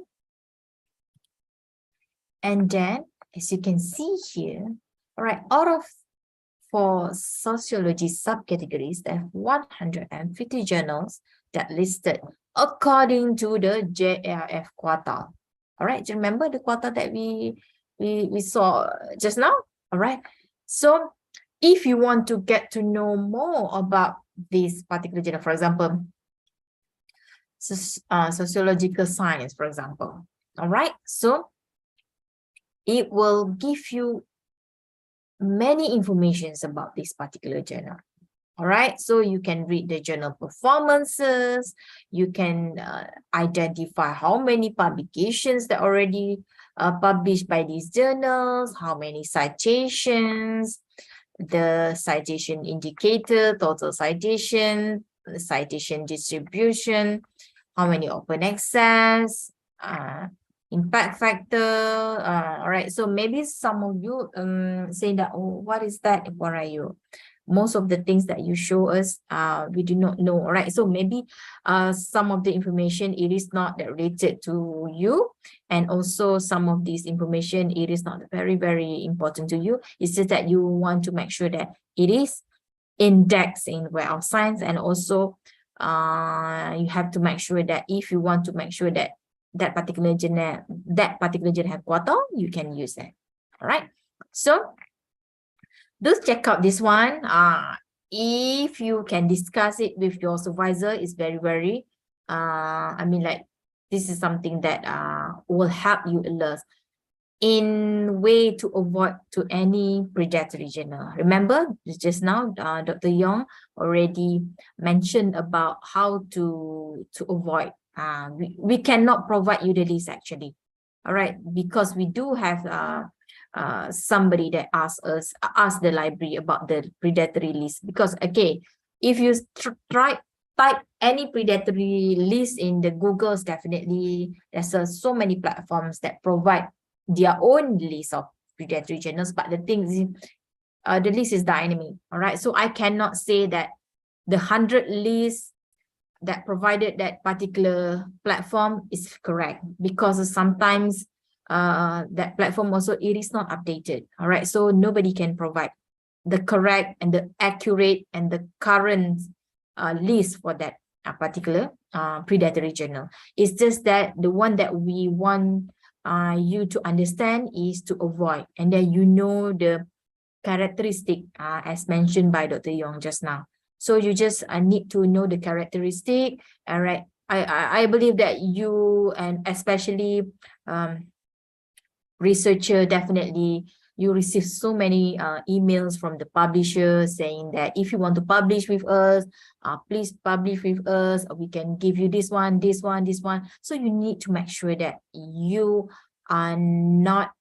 D: And then, as you can see here, all right, for sociology subcategories, there are 150 journals that listed according to the JRF quartile. All right, do you remember the quartile that we saw just now? All right, so if you want to get to know more about this particular journal, for example, sociological science, for example. All right, so it will give you many informations about this particular journal. All right, so you can read the journal performances, you can identify how many publications that already published by these journals, how many citations, the citation indicator, total citation, the citation distribution, how many open access, impact factor. All right, so maybe some of you say that, oh, what is that? What are you? Most of the things that you show us, we do not know. All right, so maybe some of the information, it is not that related to you, and also some of this information, it is not very, very important to you. It's just that you want to make sure that it is indexed in Web of Science, and also you have to make sure that if you want to make sure that that particular journal have quartile, you can use it. All right, so do check out this one. If you can discuss it with your supervisor, it's very, very I mean, like, this is something that will help you a lot. in way to avoid to any predatory journal. Remember, just now, Dr. Yong already mentioned about how to avoid. We cannot provide you the list actually. All right, because we do have somebody that asked the library about the predatory list. Because okay, if you type any predatory list in the Googles, definitely there's so many platforms that provide their own list of predatory journals, but the thing is, the list is dynamic. All right, so I cannot say that the 100 lists that provided that particular platform is correct, because sometimes that platform also, it is not updated. All right, so nobody can provide the correct and the accurate and the current list for that particular predatory journal. It's just that the one that we want you to understand is to avoid, and then you know the characteristic as mentioned by Dr. Yong just now. So you just need to know the characteristic. All right, I believe that you, and especially researcher, definitely you receive so many emails from the publisher saying that if you want to publish with us, please publish with us. We can give you this one, this one, this one. So you need to make sure that you are not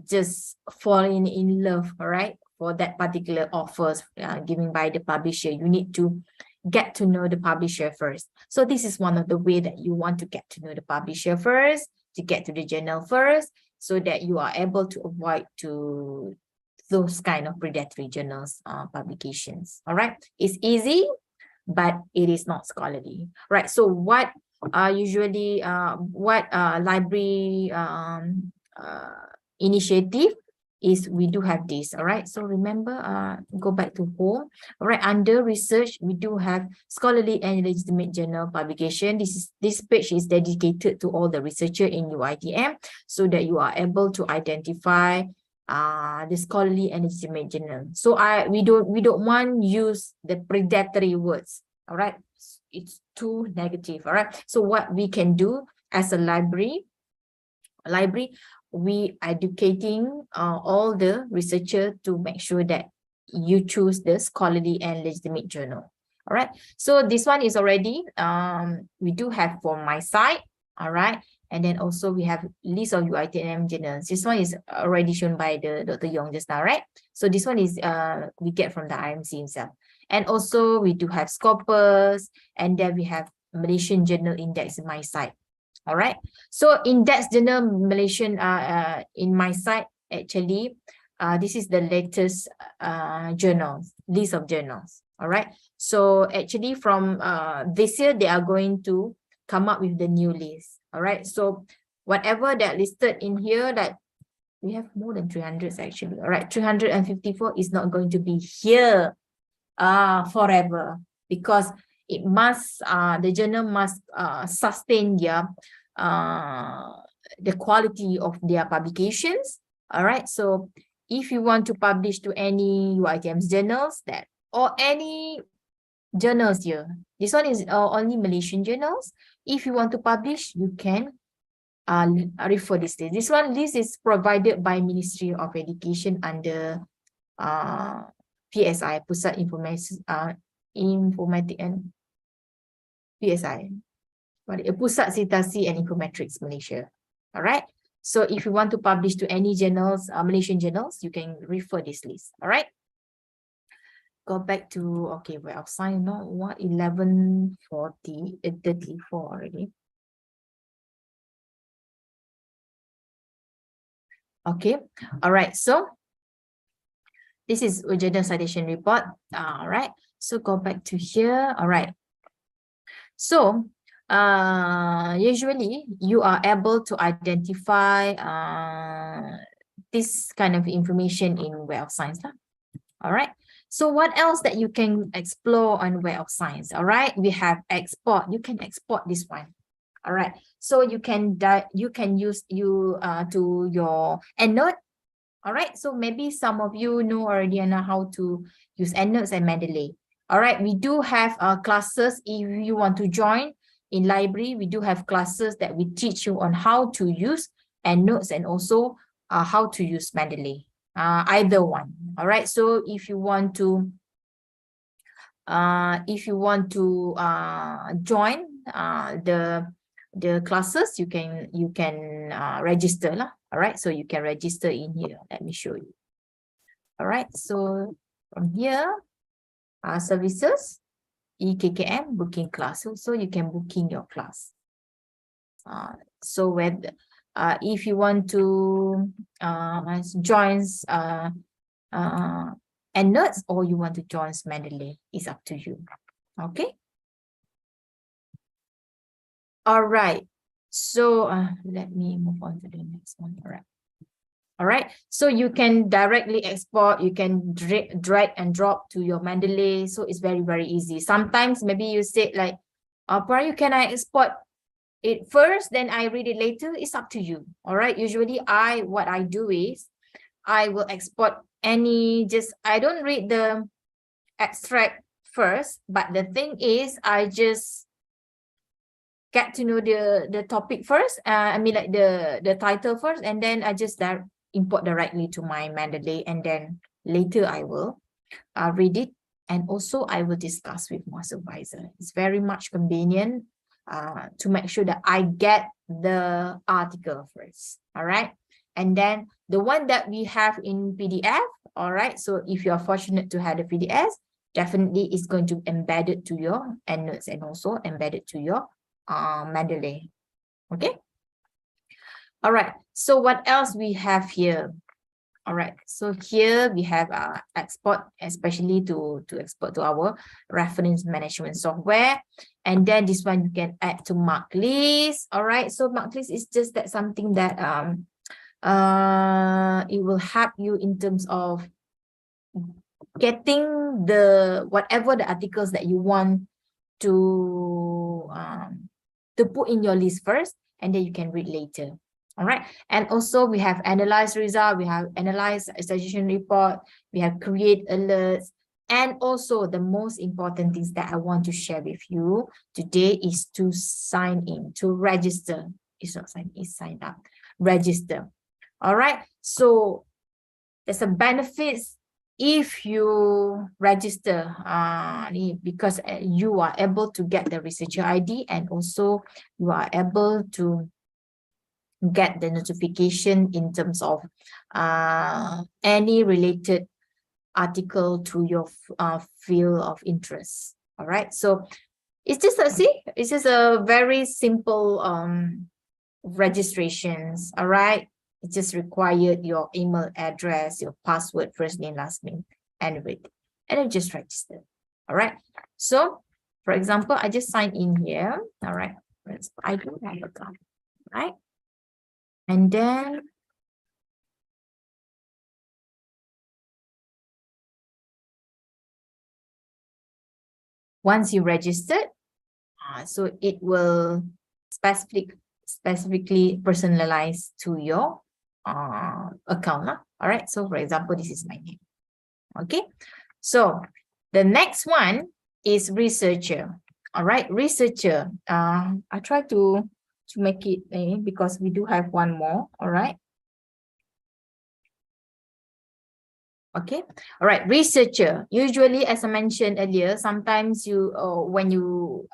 D: just falling in love, all right, for that particular offers given by the publisher. You need to get to know the publisher first. So this is one of the way that you want to get to know the publisher first, to get to the journal first, so that you are able to avoid to those kind of predatory journals publications. All right, it's easy, but it is not scholarly, right? So what usually library initiative is, we do have this. All right, so remember, go back to home. All right, under research, we do have scholarly and legitimate journal publication. This page is dedicated to all the researcher in UiTM, so that you are able to identify the scholarly and legitimate journal. So we don't want use the predatory words. All right, it's too negative. All right, so what we can do as a library, we educating all the researcher to make sure that you choose the scholarly and legitimate journal. All right, so this one is already we do have for my site. All right, and then also we have list of UiTM journals. This one is already shown by the Dr. Yong just now, right? So this one is we get from the IMC himself. And also we do have Scopus, and then we have Malaysian Journal Index in my site. All right, so index journal Malaysian in my site, actually this is the latest journals, list of journals. All right, so actually from this year they are going to come up with the new list. All right, so whatever that listed in here, that we have more than 300 actually. All right, 354 is not going to be here forever, because it must the journal must sustain their the quality of their publications. All right, so if you want to publish to any UiTM's journals, that or any journals here, this one is only Malaysian journals. If you want to publish, you can refer this list. This one list is provided by Ministry of Education under PSI, Pusat Informatik and PSI, Pusat Sitasi and Informatics Malaysia. All right, so if you want to publish to any journals, Malaysian journals, you can refer this list. All right, go back to, okay, we're outside now. What, 11:34 already. Okay, all right, so this is a journal citation report. All right, so go back to here. All right, so usually you are able to identify this kind of information in Web of Science. All right, so what else that you can explore on Web of Science? All right, we have export. You can export this one. All right, so you can use to your EndNote. All right, so maybe some of you know already how to use EndNotes and Mendeley. All right, we do have classes. If you want to join in library, we do have classes that we teach you on how to use EndNotes and also how to use Mendeley. Either one. All right. So if you want to join the classes, you can register lah. All right. So you can register in here. Let me show you. All right. So from here, services, EKKM booking class. So you can booking your class. So if you want to join EndNotes or you want to join Mendeley, it's up to you. Okay. All right. So let me move on to the next one. All right. All right. So you can directly export. You can drag and drop to your Mendeley. So it's very, very easy. Sometimes maybe you say like, Prayu, can I export it first, then I read it later? It's up to you. All right. Usually what I do is I will export I don't read the extract first, but the thing is I just get to know the topic first. I mean like the title first, and then I just import directly to my Mendeley, and then later I will read it, and also I will discuss with my supervisor. It's very much convenient to make sure that I get the article first. All right. And then the one that we have in PDF. All right. So if you are fortunate to have the PDF, definitely it's going to embed it to your EndNotes and also embed it to your Mendeley. Okay. All right. So what else we have here? All right. So here we have export, especially to export to our reference management software. And then this one you can add to mark list. All right. So mark list is just that something that it will help you in terms of getting whatever the articles that you want to put in your list first, and then you can read later. All right. And also we have analyze result, we have analyze suggestion report, we have create alerts, and also the most important things that I want to share with you today is to sign in, to register. It's not sign, it's sign up, register. All right. So there's a benefits if you register because you are able to get the researcher ID, and also you are able to get the notification in terms of any related article to your field of interest. All right. So it's just it's just a very simple registrations. All right. It just required your email address, your password, first name, last name, and everything. And then just register. All right. So, for example, I just signed in here. All right. I don't have a account. Right. And then once you registered, so it will specifically personalize to your account. All right. So for example, this is my name. Okay. So the next one is researcher. All right. Researcher. I try to make it because we do have one more. All right. Okay. All right. Researcher. Usually, as I mentioned earlier, sometimes when you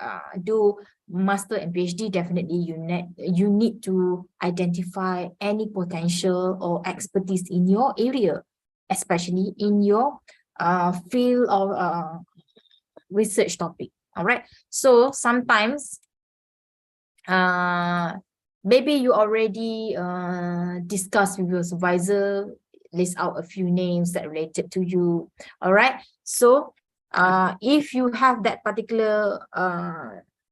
D: do master and PhD, definitely you need to identify any potential or expertise in your area, especially in your field of research topic. All right. So sometimes maybe you already discussed with your supervisor, list out a few names that related to you. All right. So if you have that particular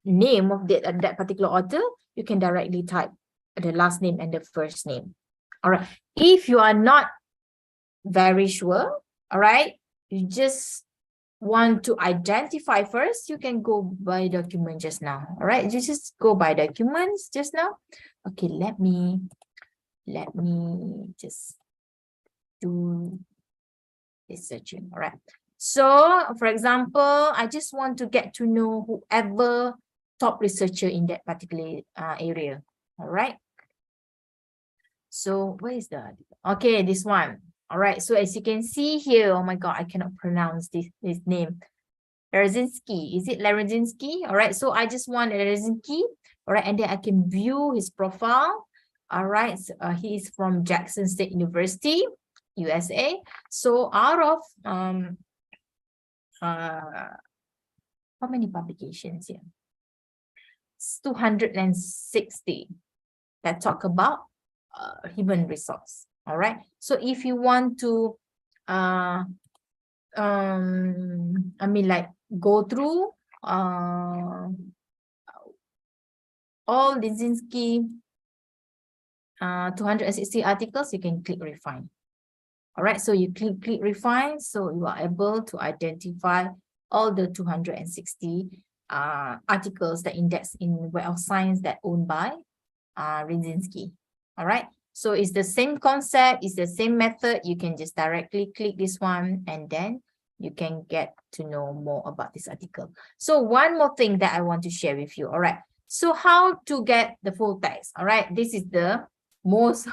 D: name of that particular author, you can directly type the last name and the first name. All right. If you are not very sure, all right, you just want to identify first, you can go by document just now. All right, you just go by documents just now. Okay, let me just do this searching. All right. So for example, I just want to get to know whoever top researcher in that particular area. All right. So where is the article? Okay, this one. All right. So as you can see here, oh my God, I cannot pronounce this name. Lerzinski. Is it Lerzinski? All right. So I just want Lerzinski. All right. And then I can view his profile. All right. So, he is from Jackson State University, USA. So out of how many publications here? It's 260 that talk about human resource. All right. So if you want to I mean, like, go through all Lizinski 260 articles, you can click refine. All right, so you click refine, so you are able to identify all the 260 articles that index in Web of Science that owned by Lizinski. All right, so it's the same concept, it's the same method. You can just directly click this one and then you can get to know more about this article. So one more thing that I want to share with you. All right, so how to get the full text? All right, this is the most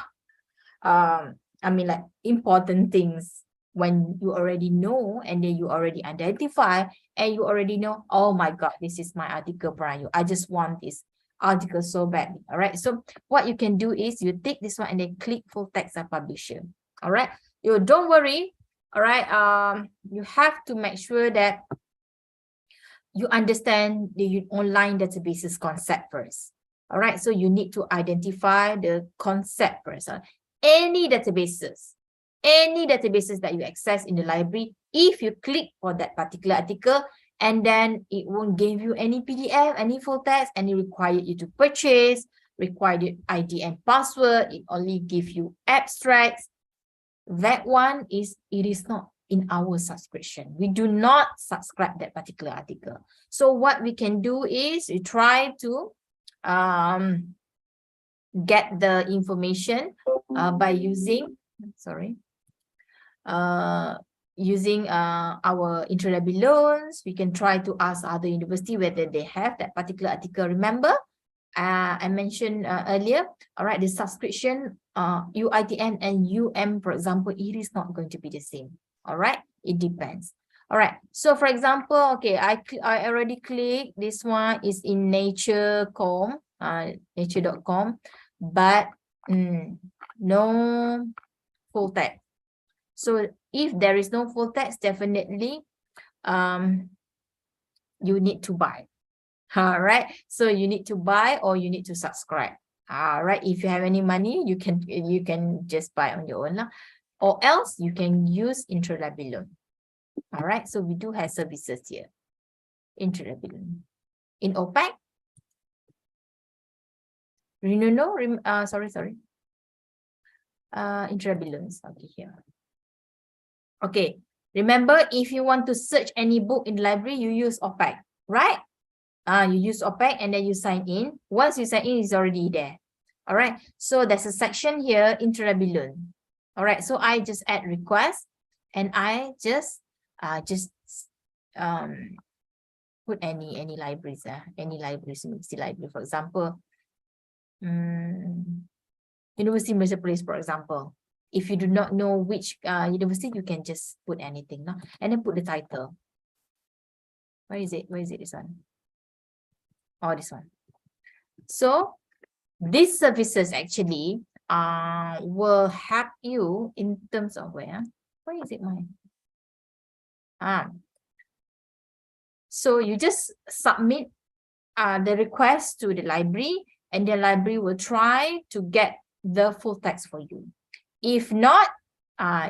D: I mean, like, important things when you already know and then you already identify and you already know, oh my God, this is my article, Brian. I just want this article so badly. All right. So what you can do is you take this one and then click full text and publisher. All right. You don't worry. All right. You have to make sure that you understand the online databases concept first. All right. So you need to identify the concept first. Any databases that you access in the library, if you click for that particular article, and then it won't give you any PDF, any full text, and it requires you to purchase, required ID and password, it only gives you abstracts. That one it is not in our subscription. We do not subscribe that particular article. So what we can do is we try to get the information by using, using our interlibrary loans. We can try to ask other university whether they have that particular article. Remember, I mentioned earlier, all right, the subscription, UITM and UM, for example, it is not going to be the same. All right, it depends. All right, so for example, okay, I already clicked. This one is in nature.com, nature.com, but no full text. So if there is no full text, definitely you need to buy. All right, so you need to buy or you need to subscribe. All right, if you have any money, you can just buy on your own, or else you can use interlibrary loan. All right, so we do have services here. Interlibrary loan in OPEC. Sorry. Interlibrary loans. Okay, here. Okay, remember, if you want to search any book in the library, you use OPEC, right? You use OPEC and then you sign in. Once you sign in, it's already there. All right, so there's a section here, interlibrary loan. All right, so I just add request and I just put any libraries, university library, for example, University Malaysia Police, for example. If you do not know which university, you can just put anything, no? And then put the title. Where is it? This one? Oh, this one. So these services actually will help you in terms of where is it mine? So you just submit the request to the library and the library will try to get the full text for you. If not,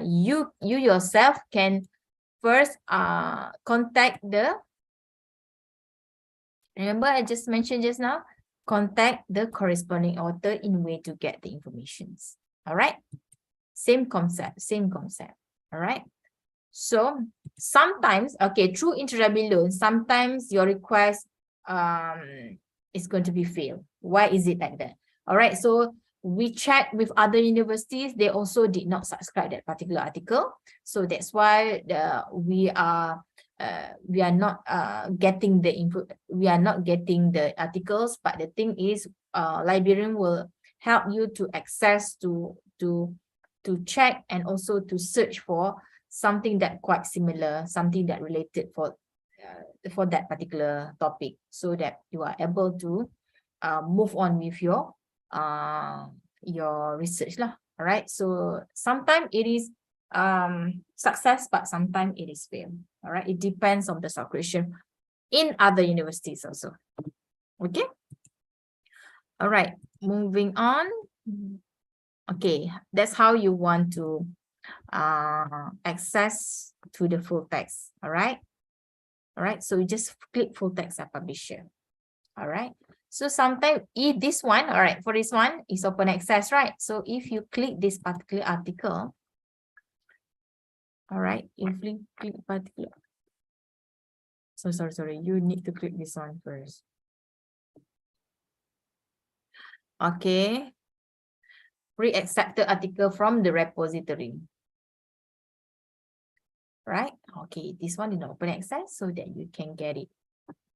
D: you yourself can first contact the, remember I just mentioned just now, contact the corresponding author in way to get the informations. All right, same concept. All right, so sometimes, okay, through interlibrary loan, sometimes your request is going to be failed. Why is it like that? All right, so we checked with other universities, they also did not subscribe that particular article. So that's why we are not getting the input, we are not getting the articles. But the thing is, librarian will help you to access to check and also to search for something that quite similar, something that related for that particular topic, so that you are able to move on with your research lah. All right, so sometimes it is success, but sometimes it is fail. All right, it depends on the subscription in other universities also. Okay. All right, moving on. Okay, that's how you want to access to the full text. All right. All right, so you just click full text as publisher. All right, so sometimes if this one, all right, for this one is open access, right? So if you click this particular article, all right, if you click particular, so sorry, you need to click this one first. Okay, pre-accepted article from the repository. Right, okay, this one is open access so that you can get it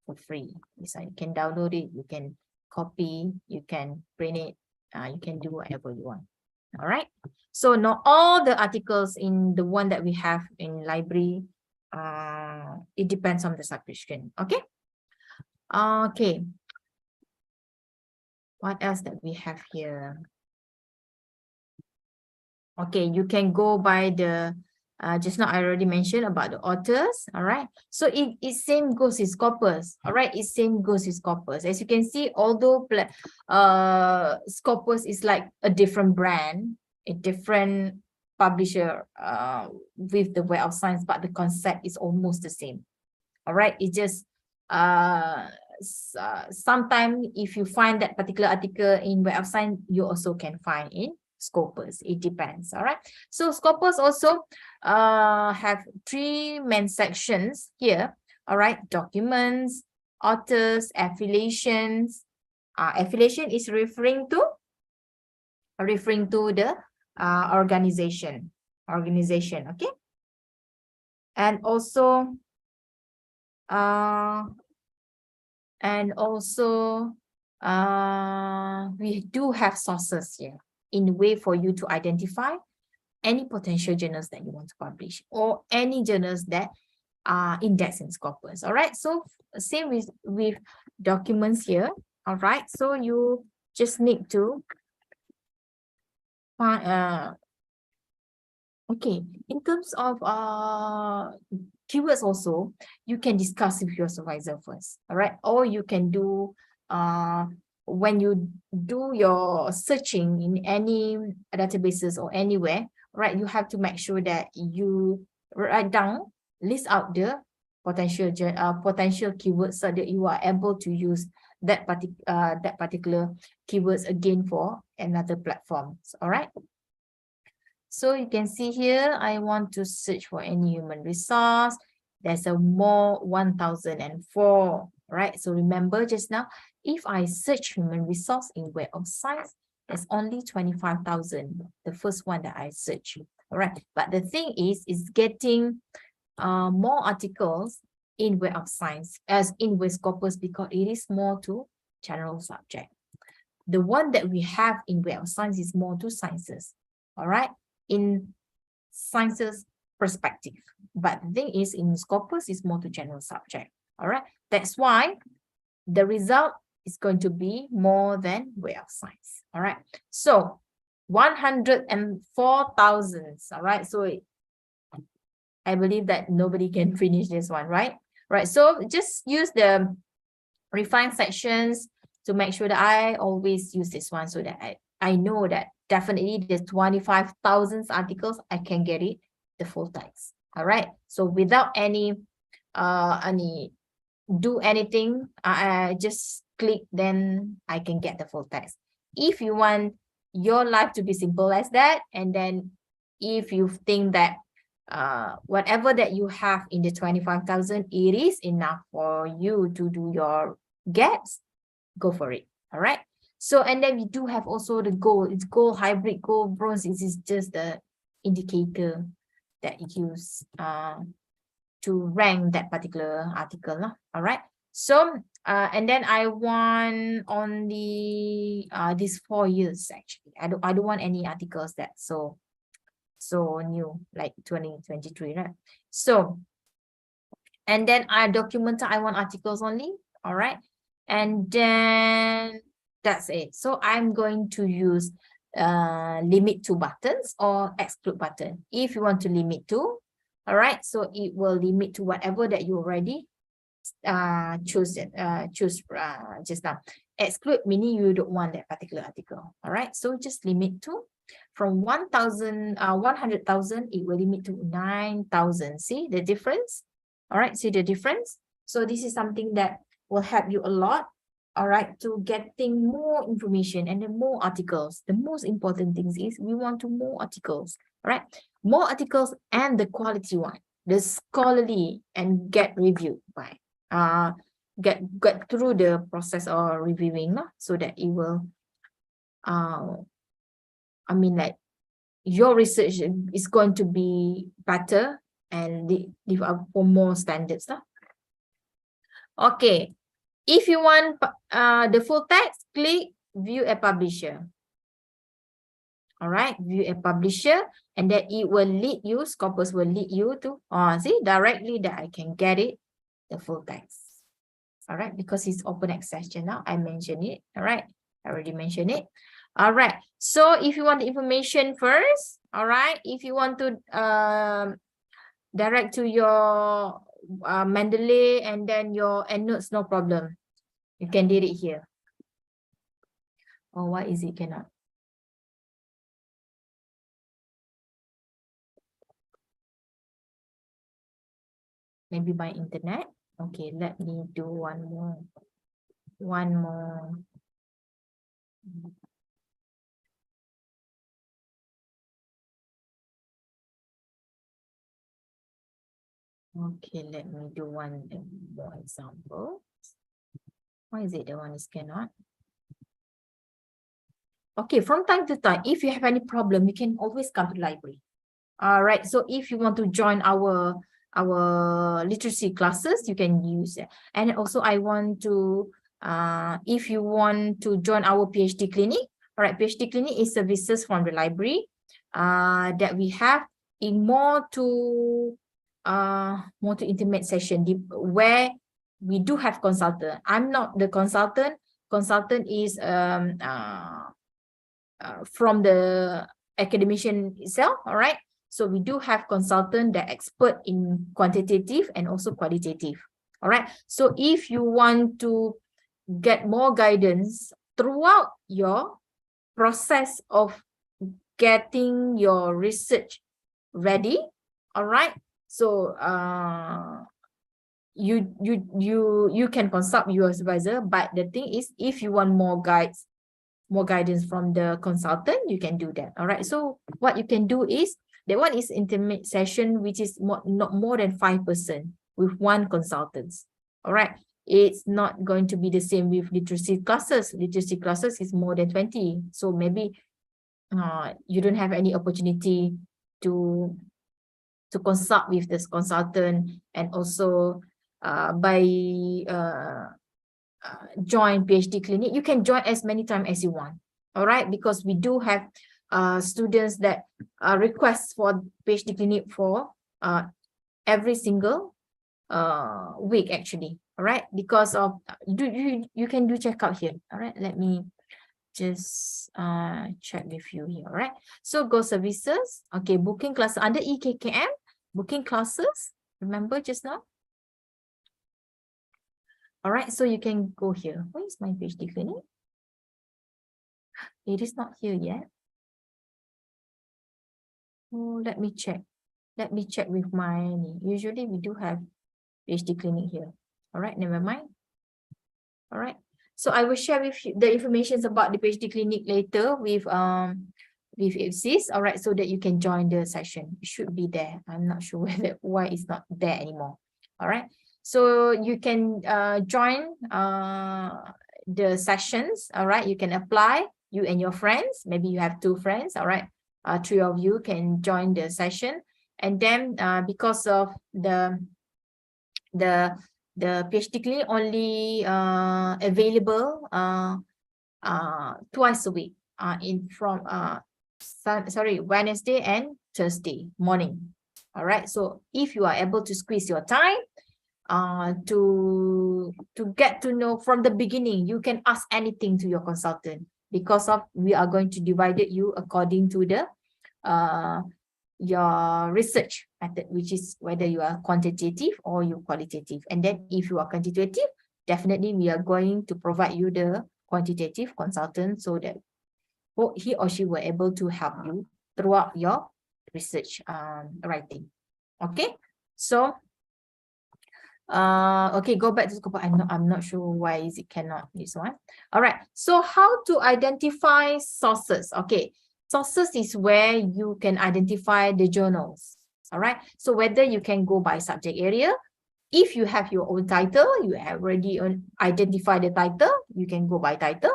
D: for free. This one you can download it, you can copy, you can print it, you can do whatever you want. All right, so not all the articles in the one that we have in library, it depends on the subscription. Okay. Okay, what else that we have here? Okay, you can go by the just now I already mentioned about the authors. All right, so it same goes with Scopus. All right, it same goes with Scopus. As you can see, although Scopus is like a different brand, a different publisher with the Web of Science, but the concept is almost the same. All right, it just sometimes if you find that particular article in Web of Science, you also can find in Scopus. It depends. All right, so Scopus also have 3 main sections here. All right, documents, authors, affiliations. Affiliation is referring to the organization. Okay, and also we do have sources here in a way for you to identify any potential journals that you want to publish or any journals that are indexed in Scopus. All right, so same with documents here. All right, so you just need to find okay, in terms of keywords also, you can discuss with your supervisor first. All right, or you can do when you do your searching in any databases or anywhere, right, you have to make sure that you write down, list out the potential keywords so that you are able to use that particular keywords again for another platform. All right, so you can see here, I want to search for any human resource. There's a more 1004, right? So remember just now, if I search human resource in Web of Science, there's only 25,000, the first one that I search. All right, but the thing is getting more articles in Web of Science as in Web Scopus because it is more to general subject. The one that we have in Web of Science is more to sciences. All right, in sciences perspective, but the thing is in Scopus is more to general subject. All right, that's why the result is going to be more than Web of Science. All right, so 104,000. All right, so I believe that nobody can finish this one, right? Right, so just use the refine sections to make sure that I always use this one so that I know that definitely there's 25,000 articles, I can get it, the full text. All right, so without any do anything, I just click, then I can get the full text. If you want your life to be simple as that, and then if you think that whatever that you have in the 25,000, it is enough for you to do your gaps, go for it. All right, so and then we do have also the gold. It's gold, hybrid, gold, bronze. This is just the indicator that you use to rank that particular article. All right, so And then I want only these 4 years actually. I don't want any articles that so new, like 2023, right? So, and then I document, I want articles only. All right. And then that's it. So I'm going to use limit to buttons or exclude button. If you want to limit to, all right, so it will limit to whatever that you already choose just now. Exclude meaning you don't want that particular article. All right, so just limit to from 100,000, it will limit to 9,000. See the difference? All right, see the difference? So this is something that will help you a lot, all right, to getting more information and then more articles. The most important thing is we want to more articles, all right? More articles and the quality one, the scholarly, and get reviewed by, get through the process of reviewing, so that it will, I mean, like, your research is going to be better and live up for more standards. Okay, if you want the full text, click view a publisher. All right, view a publisher, and then it will lead you, Scopus will lead you to, see, directly that I can get it, the full text. All right, because it's open access channel, I mentioned it. All right, I already mentioned it. All right, so if you want the information first, all right, if you want to direct to your Mendeley and then your EndNotes, no problem. You can do it here. Oh, why is it cannot? Maybe by internet. Okay, let me do one more. Okay, let me do one more example. Why is it the one is cannot? Okay, from time to time, if you have any problem, you can always come to the library. All right, so if you want to join our literacy classes, you can use it. And also I want to, if you want to join our PhD clinic, all right, PhD clinic is services from the library that we have in more to intimate session where we do have consultant. I'm not the consultant. Consultant is from the academician itself, all right? So we do have consultant that expert in quantitative and also qualitative, all right? So if you want to get more guidance throughout your process of getting your research ready, all right? So you can consult your supervisor, but the thing is, if you want more guidance from the consultant, you can do that. All right, so what you can do is, that one is intimate session, which is not more than 5 person with one consultant. All right, it's not going to be the same with literacy classes. Literacy classes is more than 20, so maybe you don't have any opportunity to consult with this consultant, and also by join PhD clinic. You can join as many times as you want, all right, because we do have students that request for PhD clinic for every single week actually, all right, because of you can do checkout here. All right, let me just check with you here. All right, so go services. Okay, booking classes under EKKM, booking classes, remember just now. All right, so you can go here. Where is my PhD clinic? It is not here yet. Oh, let me check. Let me check with my, usually we do have PhD clinic here. All right, never mind. All right, so I will share with you the information about the PhD clinic later with Ipsis. All right, so that you can join the session. It should be there. I'm not sure why it's not there anymore. All right, so you can join the sessions. All right, you can apply, you and your friends. Maybe you have 2 friends. All right, 3 of you can join the session. And then because of the the PhD clinic only available twice a week Wednesday and Thursday morning. All right, so if you are able to squeeze your time to get to know from the beginning, you can ask anything to your consultant, because of we are going to divide you according to the your research method, which is whether you are quantitative or you qualitative. And then if you are quantitative, definitely we are going to provide you the quantitative consultant, so that he or she will able to help you throughout your research writing. Okay, so okay, go back to scope. I'm not sure why is it cannot this one. All right, so how to identify sources? Okay, sources is where you can identify the journals. All right, so whether you can go by subject area, if you have your own title, you have already identified the title, you can go by title,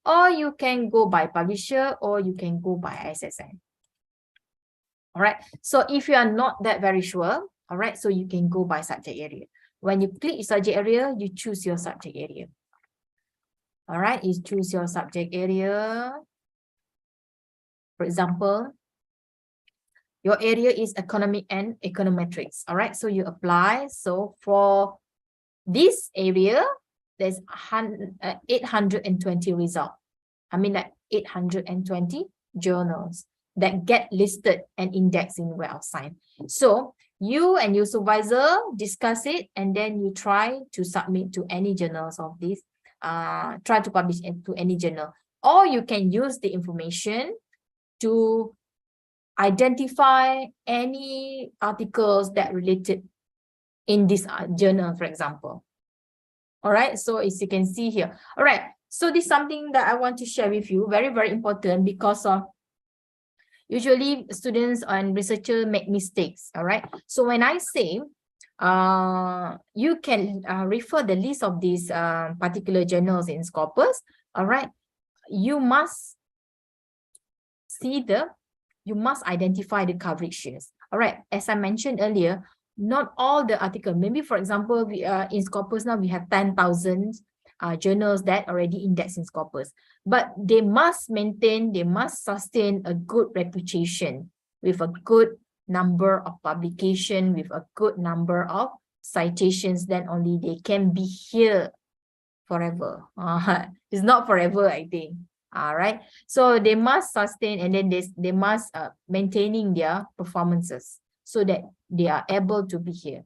D: or you can go by publisher, or you can go by SSN. All right, so if you are not that very sure, all right, so you can go by subject area. When you click your subject area, you choose your subject area. All right, you choose your subject area. For example, your area is economic and econometrics. All right, so you apply. So for this area, there's 820 results. I mean, like 820 journals that get listed and indexed in Web of Science. So you and your supervisor discuss it, and then you try to submit to any journals of this, try to publish into any journal. Or you can use the information to identify any articles that related in this journal, for example. All right, so as you can see here. All right, so this is something that I want to share with you, very, very important, because of usually students and researchers make mistakes. All right, so when I say you can refer the list of these particular journals in Scopus, all right, you must see you must identify the coverage shares. All right, as I mentioned earlier, not all the article, maybe for example, we in Scopus now we have 10,000 journals that already indexed in Scopus, but they must maintain, they must sustain a good reputation with a good number of publication, with a good number of citations, then only they can be here forever. It's not forever, I think. All right, so they must sustain, and then they must maintaining their performances so that they are able to be here.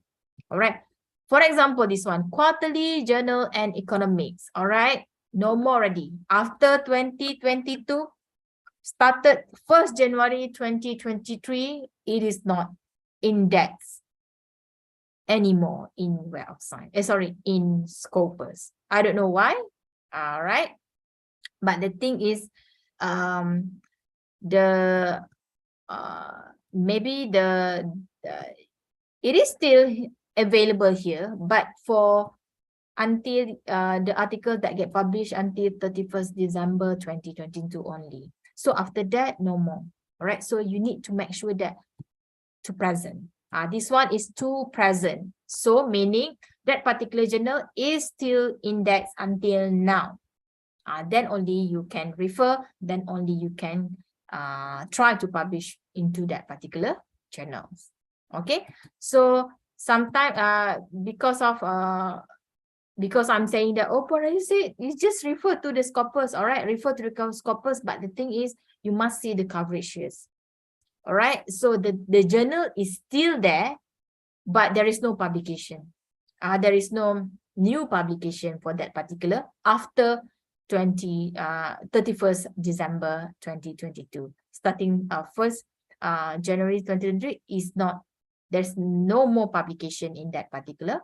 D: All right, for example, this one, Quarterly Journal and Economics. All right, no more already. After 2022, started 1st January 2023, it is not indexed anymore in Web of Science. In Scopus. I don't know why. All right, but the thing is, maybe it is still available here, but for until the article that get published until 31st December 2022 only. So after that, no more. All right, so you need to make sure that to present. This one is to present. So meaning that particular journal is still indexed until now. Then only you can refer, then only you can try to publish into that particular journals. Okay, so sometimes because I'm saying that, oh, what is it? You just refer to the Scopus, all right? Refer to the Scopus, but the thing is, you must see the coverage shares. All right, so the journal is still there, but there is no publication. There is no new publication for that particular after 31st December 2022. Starting 1st January 2023 is not, there's no more publication in that particular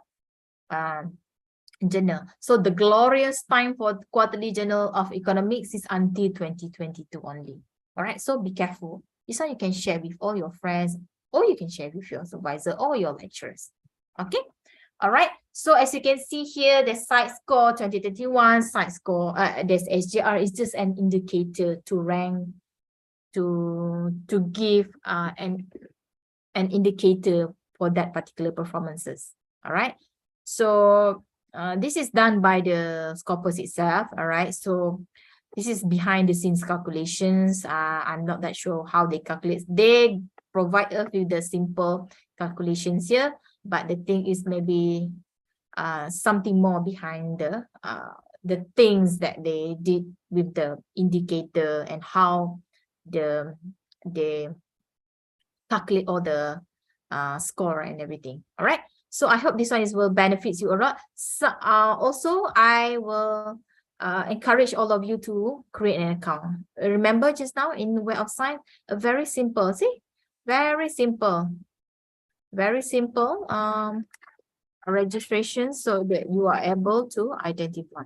D: journal. So the glorious time for Quarterly Journal of Economics is until 2022 only. All right, so be careful. This one you can share with all your friends, or you can share with your supervisor or your lecturers. Okay. All right, so as you can see here, the site score 2021, site score, there's SGR is just an indicator to rank, to give an indicator for that particular performances. All right, So this is done by the Scopus itself. All right. So this is behind the scenes calculations. I'm not that sure how they calculate. They provide us with the simple calculations here, but the thing is maybe something more behind the things that they did with the indicator and how they calculate all the score and everything. All right. So I hope this one will benefit you a lot. So also I will encourage all of you to create an account. Remember just now in Web of Science, a very simple, very simple registration so that you are able to identify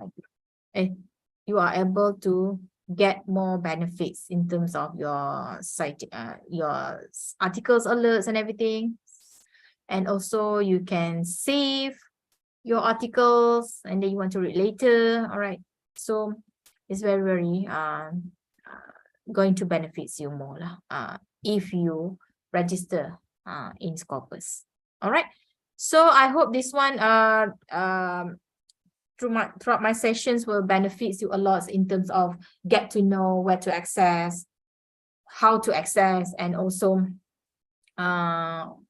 D: and you are able to get more benefits in terms of your site, your articles, alerts and everything. And also you can save your articles and then you want to read later. All right. So it's very, very going to benefit you more if you register in Scopus. All right. So I hope this one throughout my sessions will benefit you a lot in terms of get to know where to access, how to access, and also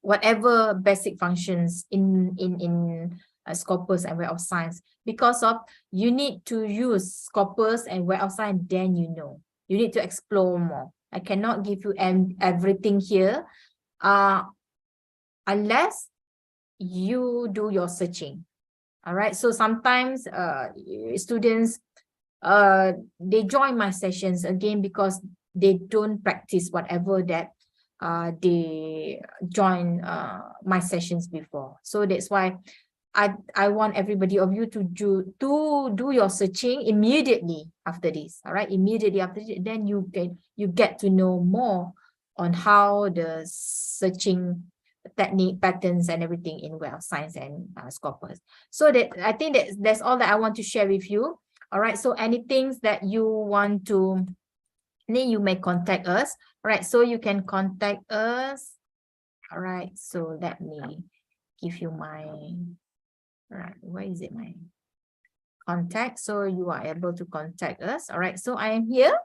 D: whatever basic functions in Scopus and Web of Science. Because of you need to use Scopus and Web of Science, then you know. You need to explore more. I cannot give you everything here unless you do your searching. All right. So sometimes students they join my sessions again because they don't practice whatever that they join my sessions before. So that's why I want everybody of you to do your searching immediately after this. All right, immediately after this, then you get to know more on how the searching technique, patterns, and everything in Web of Science and Scopus. So that I think that's all that I want to share with you. All right. So anything that you want to, then you may contact us. All right. So you can contact us. All right. So let me give you my, right, where is it, my contact? So you are able to contact us. All right. So I am here.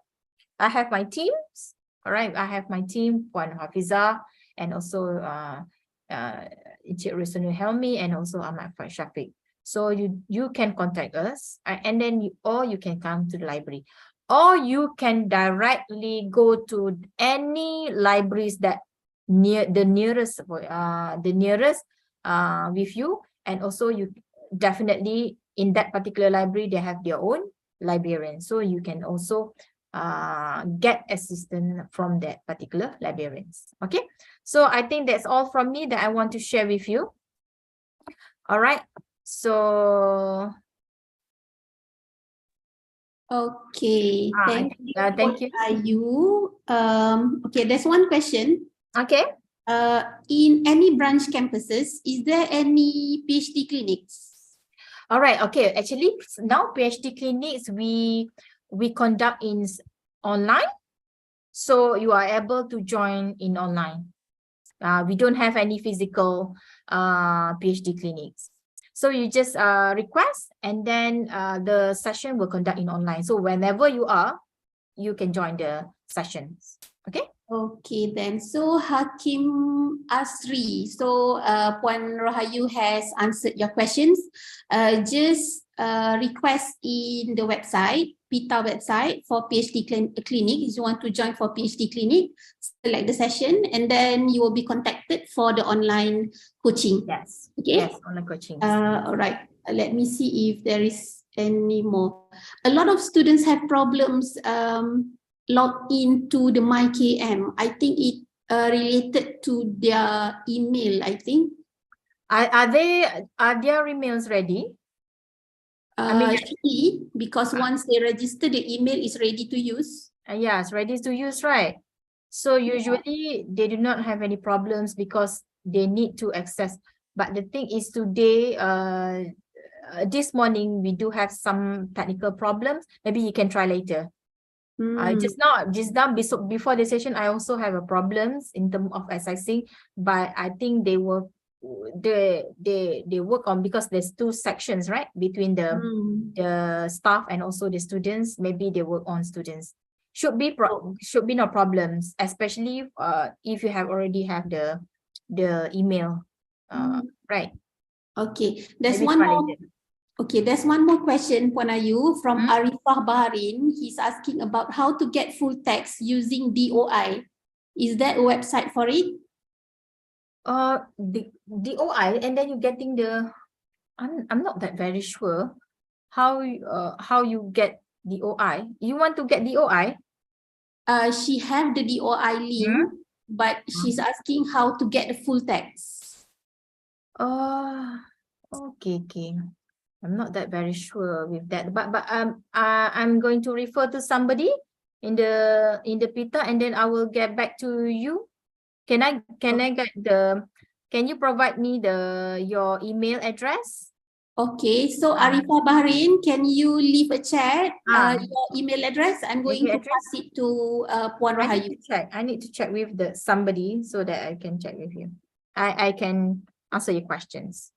D: I have my teams. All right. I have my team, Puan Hafiza, and also Encik Rusanu Helmi, and also Ahmad Shafiq. So you can contact us, and then you can come to the library, or you can directly go to any libraries that the nearest with you. And also you definitely in that particular library, they have their own librarian. So you can also get assistance from that particular librarians. Okay. So I think that's all from me that I want to share with you. All right. So
A: okay, thank you.
D: Thank you.
A: Okay, there's one question.
D: Okay.
A: In any branch campuses, is there any PhD clinics?
D: All right. Okay. Actually, now PhD clinics we conduct in online, so you are able to join in online. We don't have any physical PhD clinics. So you just request, and then the session will conduct in online. So whenever you are, you can join the sessions. Okay.
A: Okay, then. So Hakim Asri. So Puan Rahayu has answered your questions. Just request in the website, PITA website for PhD clinic. If you want to join for PhD clinic, select the session, and then you will be contacted for the online coaching.
D: Yes.
A: Okay.
D: Yes, online coaching.
A: All right. Let me see if there is any more. A lot of students have problems log into the MyKM. I think it related to their email, I think.
D: Are their emails ready?
A: Because once they register, the email is ready to use.
D: Yes, ready to use, right? So usually they do not have any problems because they need to access. But the thing is today, this morning, we do have some technical problems. Maybe you can try later. Just now before the session, I also have a problems in terms of accessing, but I think they will they work on, because there's two sections, right, between the staff and also the students. Maybe they work on students. Should be no problems, especially if you already have the email, right?
A: Okay, there's
D: Maybe
A: one
D: try
A: more.
D: later.
A: Okay, there's one more question, Puan Ayu, from
D: Hmm?
A: Arifah Baharin. He's asking about how to get full text using DOI. Is there a website for it?
D: The DOI, and then you're getting the, I'm not that very sure how you get DOI. You want to get DOI?
A: She have the DOI link, but she's asking how to get the full text.
D: Okay. I'm not that very sure with that, but I'm going to refer to somebody in the PITA, and then I will get back to you. Can I get can you provide me your email address?
A: Okay, so Arifah Bahrain, can you leave a chat, your email address? I'm going
D: Email
A: to pass it to Puan
D: I
A: Rahayu.
D: need to check with somebody so that I can check with you. I can answer your questions.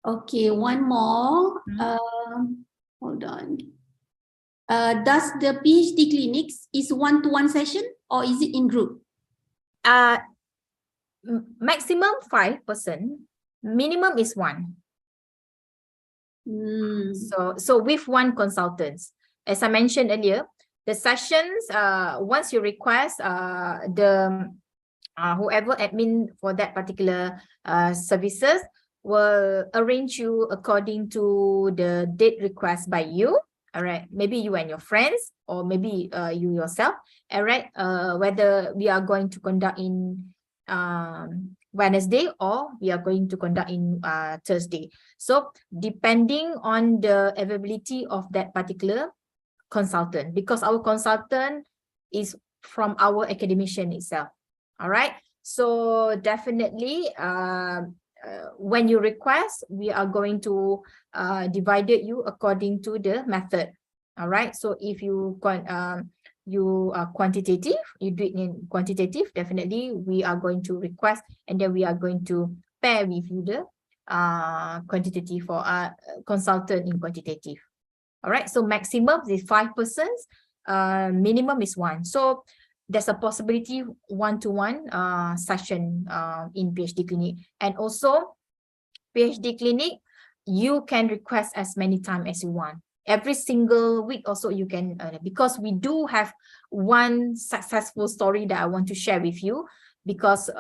A: Okay, one more. Hold on. Does the PhD clinics is one-to-one session or is it in group?
D: Maximum 5 person, minimum is 1. So with one consultant, as I mentioned earlier, the sessions, once you request, the whoever admin for that particular services will arrange you according to the date request by you. All right, maybe you and your friends, or maybe you yourself. All right, whether we are going to conduct in Wednesday or we are going to conduct in Thursday. So depending on the availability of that particular consultant, because our consultant is from our academician itself. All right, so definitely when you request, we are going to divide you according to the method. All right, so if you are quantitative, you do it in quantitative, definitely we are going to request, and then we are going to pair with you the quantitative or consultant in quantitative. All right, so maximum is 5 persons, minimum is 1. So there's a possibility one-to-one session in PhD clinic. And also PhD clinic, you can request as many times as you want. Every single week also you can, because we do have one successful story that I want to share with you, because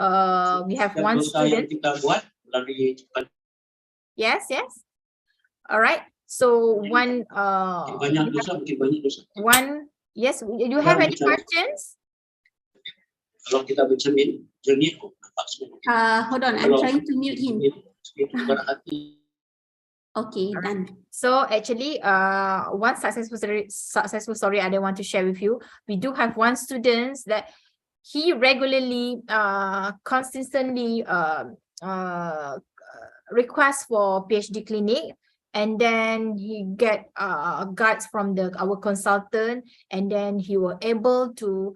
D: we have one student. Yes. All right. So one yes, do you have any questions?
A: Hold on, I'm trying to mute him. Okay, done.
D: So actually, one successful story I want to share with you. We do have one student that he regularly, consistently requests for PhD clinic, and then he get guides from our consultant, and then he was able to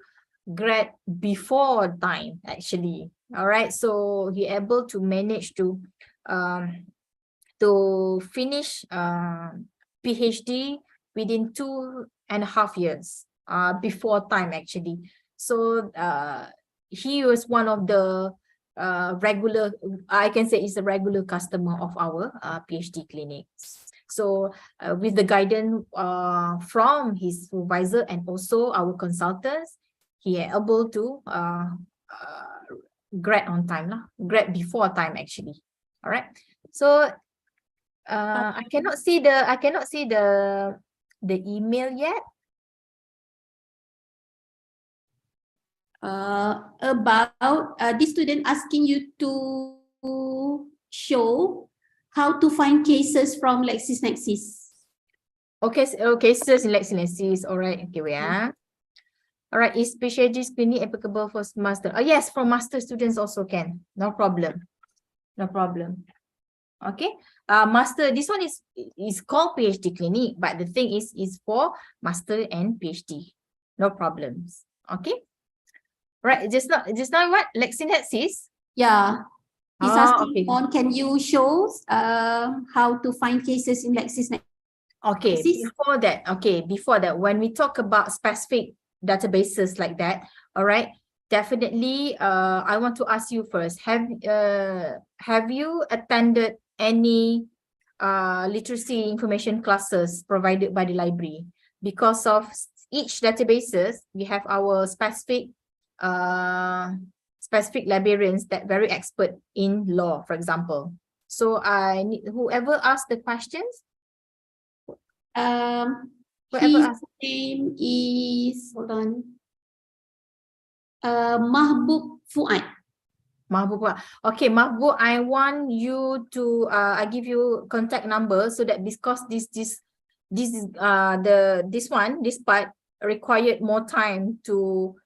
D: grad before time actually. All right, so he able to manage to finish PhD within 2.5 years before time actually. So he was one of the regular, I can say is a regular customer of our PhD clinics. So with the guidance from his supervisor and also our consultants, he is able to grad on time, grad before time actually. All right, so I cannot see the email yet.
A: About this student asking you to show how to find cases from LexisNexis.
D: Okay, cases in LexisNexis. All right, okay, wait. All right, is PhD screening applicable for master? Yes, for master students also can. No problem. Okay, master, this one is called PhD clinic, but the thing is for master and PhD. No problems. Okay. Right, just now what LexisNexis?
A: Yeah. He's
D: Ah,
A: asking
D: okay.
A: on, can you show how to find cases in LexisNexis?
D: Okay, before that, when we talk about specific databases like that, all right, definitely, I want to ask you first, have you attended any literacy information classes provided by the library? Because of each databases, we have our specific librarians that very expert in law, for example. So I need whoever asked the questions, whoever
A: His
D: asked.
A: name is, hold on, Mahbub Fuad.
D: Mahbub. Okay, Mahbub, I want you to I give you contact number so that because this is this part required more time to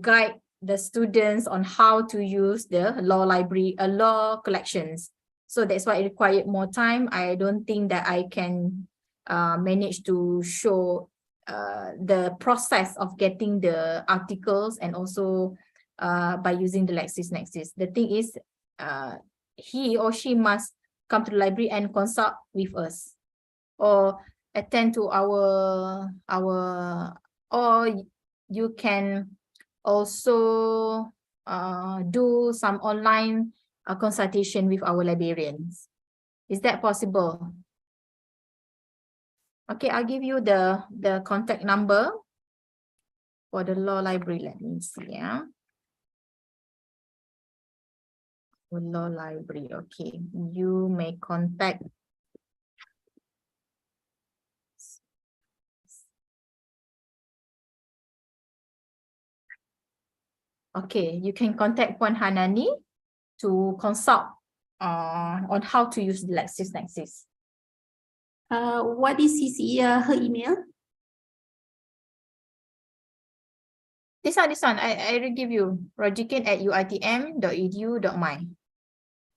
D: guide the students on how to use the law library, law collections. So that's why it required more time. I don't think that I can manage to show the process of getting the articles and also by using the LexisNexis. The thing is, he or she must come to the library and consult with us, or attend to our or you can also do some online consultation with our librarians. Is that possible? Okay, I'll give you the contact number for the law library. Let me see. Yeah. Law library. Okay, you may contact. Okay, you can contact Puan Hanani to consult on how to use the LexisNexis.
A: What is her email?
D: This one, I will give you rojikin@uitm.edu.my.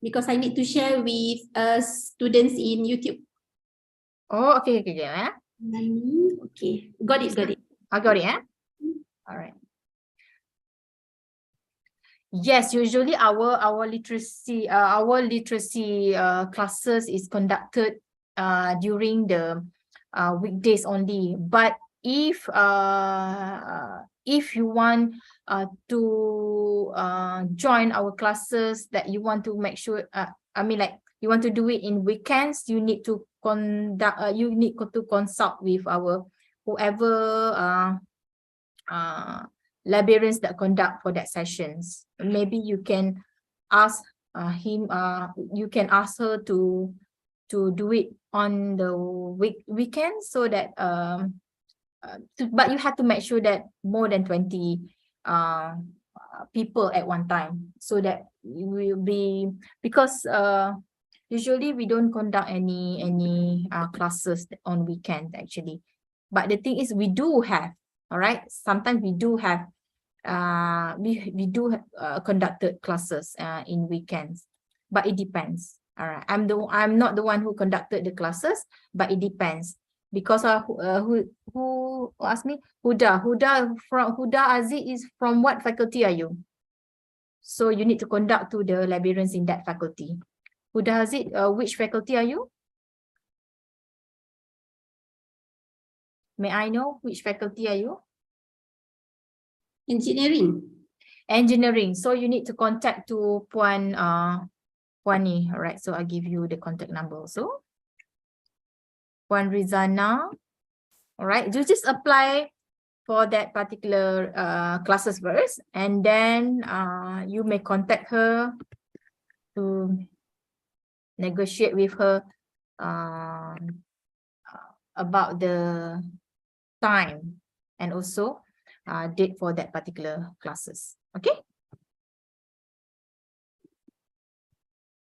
A: Because I need to share with students in YouTube.
D: Oh, okay. Yeah.
A: Okay, got it.
D: I got it. Yeah. All right. Yes, usually our literacy classes is conducted during the weekdays only. But if you want to join our classes, that you want to make sure, like you want to do it in weekends, you need to consult with our whoever librarians that conduct for that sessions. Maybe you can ask you can ask her to do it on the weekend, so that but you have to make sure that more than 20 people at one time, so that you will be, because usually we don't conduct any classes on weekend actually. But the thing is, we do have, all right, sometimes we do have we do conducted classes in weekends, but it depends. All right, I'm not the one who conducted the classes, but it depends, because who asked me? Huda Aziz is from what faculty are you? So you need to conduct to the librarians in that faculty. Huda Aziz, which faculty are you? May I know which faculty are you? Engineering. So you need to contact to Puan ni. All right, so I'll give you the contact number also. Puan Rizana. All right, you just apply for that particular classes first, and then you may contact her to negotiate with her about the time and also date for that particular classes. Okay.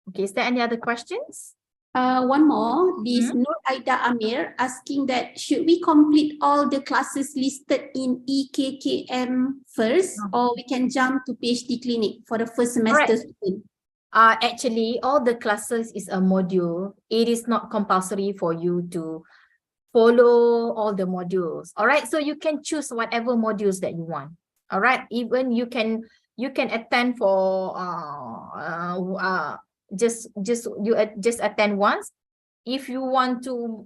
D: Okay, is there any other questions?
A: One more. This Nur Aida Amir asking that should we complete all the classes listed in EKKM first, or we can jump to PhD clinic for the first semester student?
D: Actually, all the classes is a module. It is not compulsory for you to follow all the modules. All right, so you can choose whatever modules that you want. All right, even you can you can attend for just just attend once. If you want to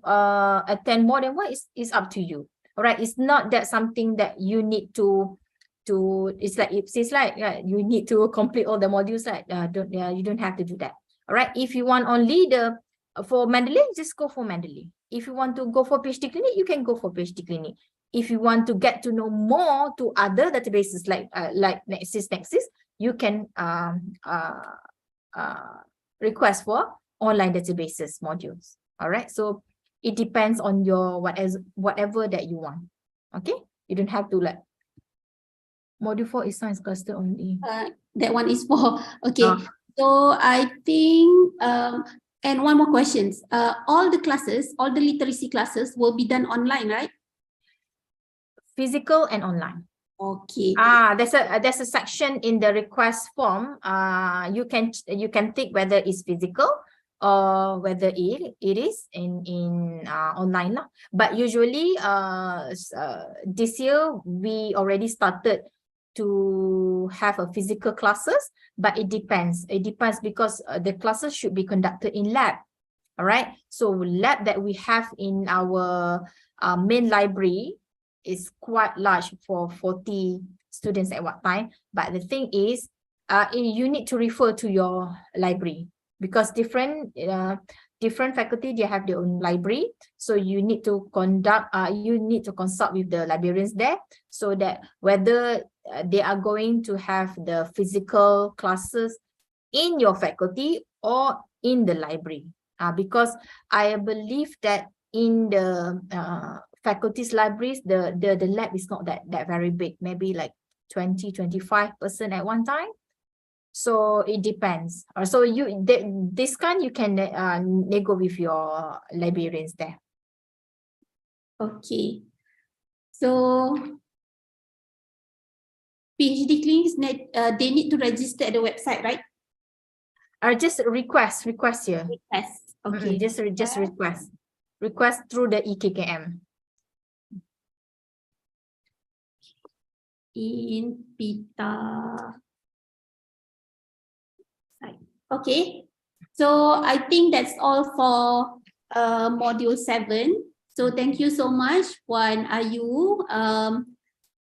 D: attend more than one, it's up to you. All right, it's not that something that you need to it's like Ipsis, like you need to complete all the modules, like you don't have to do that. All right, if you want only the for Mandarin, just go for Mandarin. If you want to go for PhD clinic, you can go for PhD clinic. If you want to get to know more to other databases like Nexus, you can request for online databases modules. All right, so it depends on your whatever that you want. Okay, you don't have to like module 4 is science cluster only.
A: That one is for, okay. So I think, and one more questions. All the classes, all the literacy classes will be done online, right?
D: Physical and online.
A: Okay.
D: There's a section in the request form. You can tick whether it's physical or whether it is in online lah. But usually this year we already started to have a physical classes, but it depends because the classes should be conducted in lab. All right, so lab that we have in our main library is quite large for 40 students at one time. But the thing is, you need to refer to your library because different faculty, they have their own library. So you need to consult with the librarians there, so that whether they are going to have the physical classes in your faculty or in the library. Because I believe that in the faculty's libraries, the lab is not that very big, maybe like 20-25% at one time. So it depends. So this kind you can nego with your librarians there.
A: Okay. So PhD clinics they need to register at the website, right?
D: Just request here.
A: Request. Okay.
D: Just request through the EKKM.
A: In PITA. Okay, so I think that's all for module 7. So thank you so much, Puan Ayu.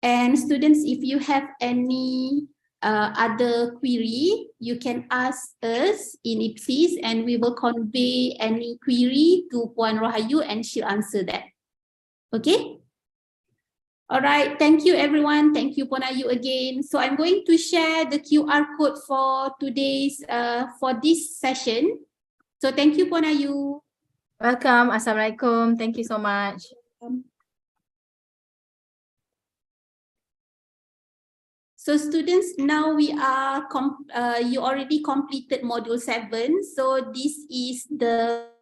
A: And students, if you have any other query, you can ask us in Ipsis and we will convey any query to Puan Rahayu and she'll answer that. Okay? All right, thank you everyone. Thank you Puan Ayu again. So I'm going to share the QR code for today's for this session. So thank you Puan Ayu.
D: Welcome. Assalamualaikum. Thank you so much.
A: So students, now we are you already completed module 7. So this is the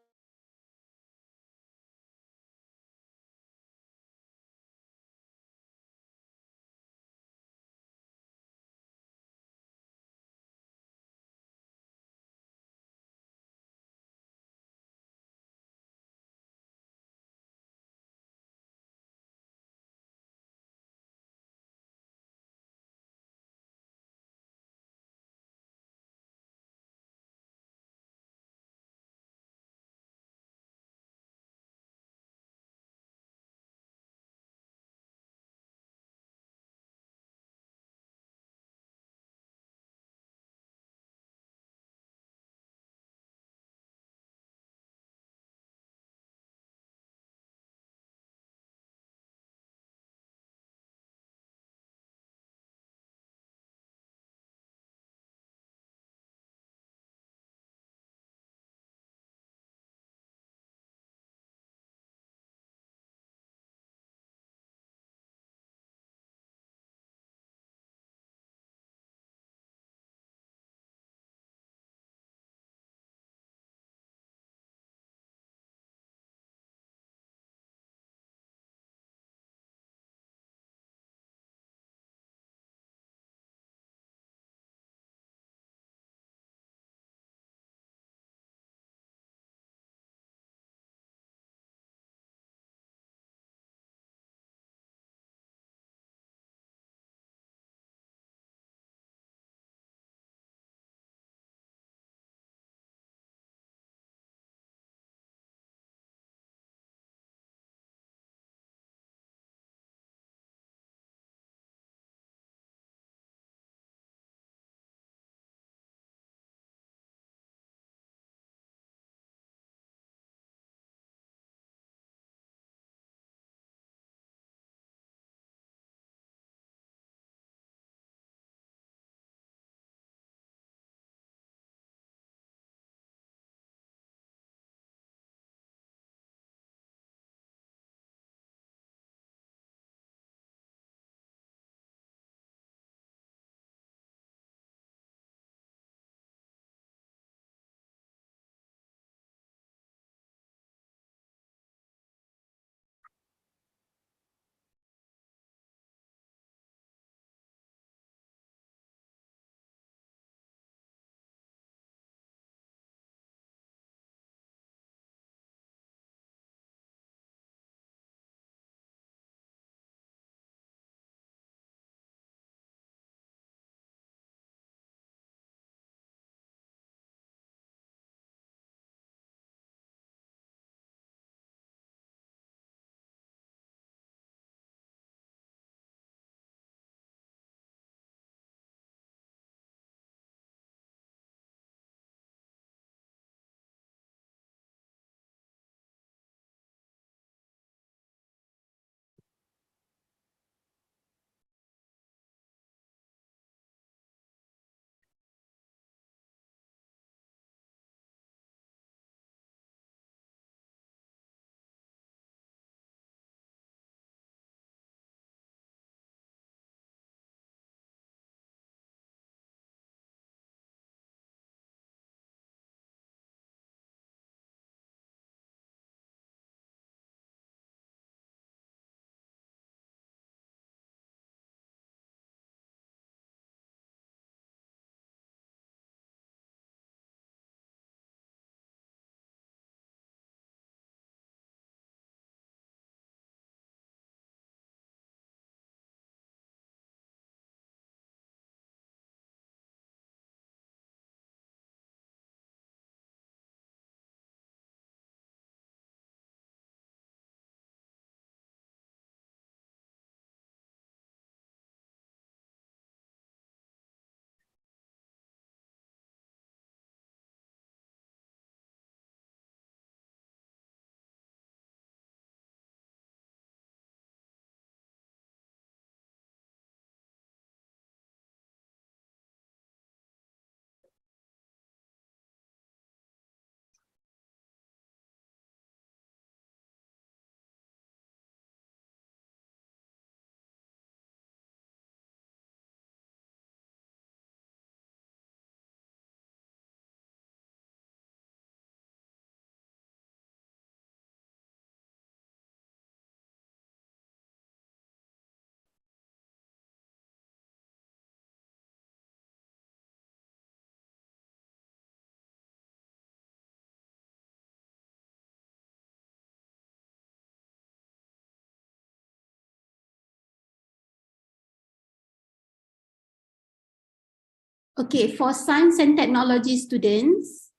A: Okay, for science and technology students,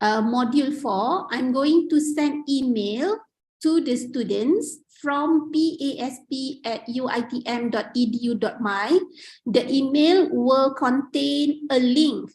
A: module 4, I'm going to send email to the students from pasp@uitm.edu.my. The email will contain a link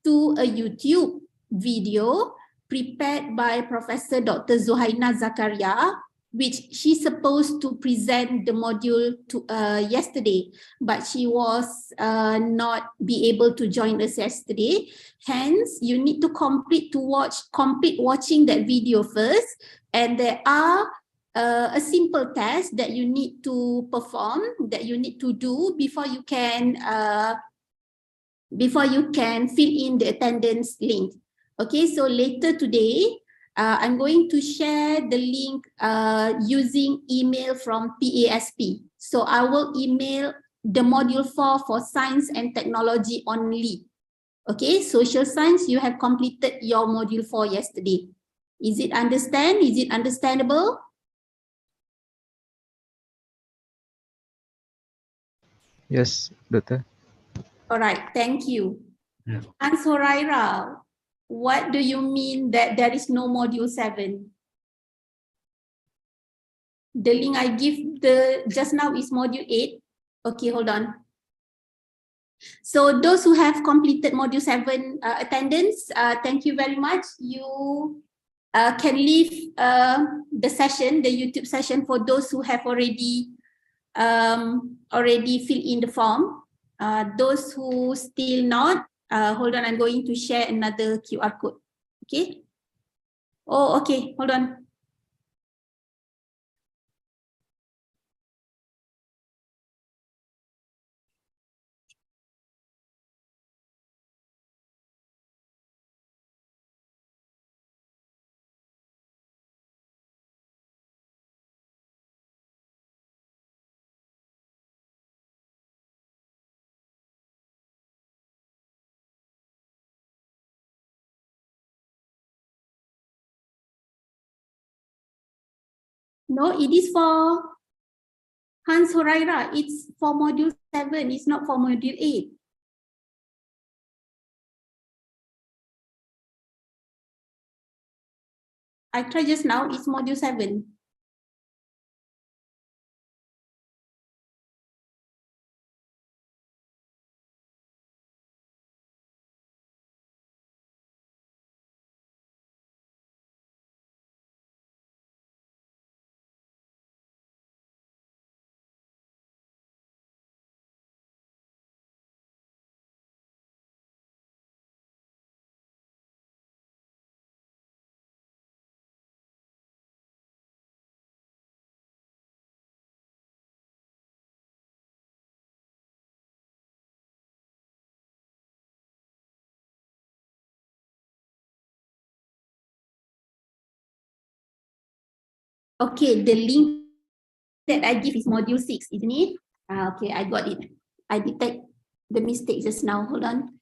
A: to a YouTube video prepared by Professor Dr. Zuhaina Zakaria, which she's supposed to present the module to yesterday, but she was not be able to join us yesterday. Hence, you need to complete watching that video first, and there are a simple test that you need to perform, that you need to do before you can fill in the attendance link. Okay, so later today, I'm going to share the link using email from PASP. So I will email the module 4 for science and technology only. Okay, social science, you have completed your module 4 yesterday. Is it understandable?
E: Yes, Doctor.
A: All right, thank you.
C: Yeah.
A: And Soraira, what do you mean that there is no module 7? The link I give just now is module 8. Okay, hold on. So those who have completed module 7 attendance, thank you very much. You can leave the session, the YouTube session, for those who have already filled in the form. Those who still not, hold on, I'm going to share another QR code. Okay. Oh, okay, hold on. No, it is for Hans Horaira. It's for module 7. It's not for module 8. I tried just now. It's module 7. Okay, the link that I give is module 6, isn't it? Okay, I got it. I detect the mistake just now. Hold on.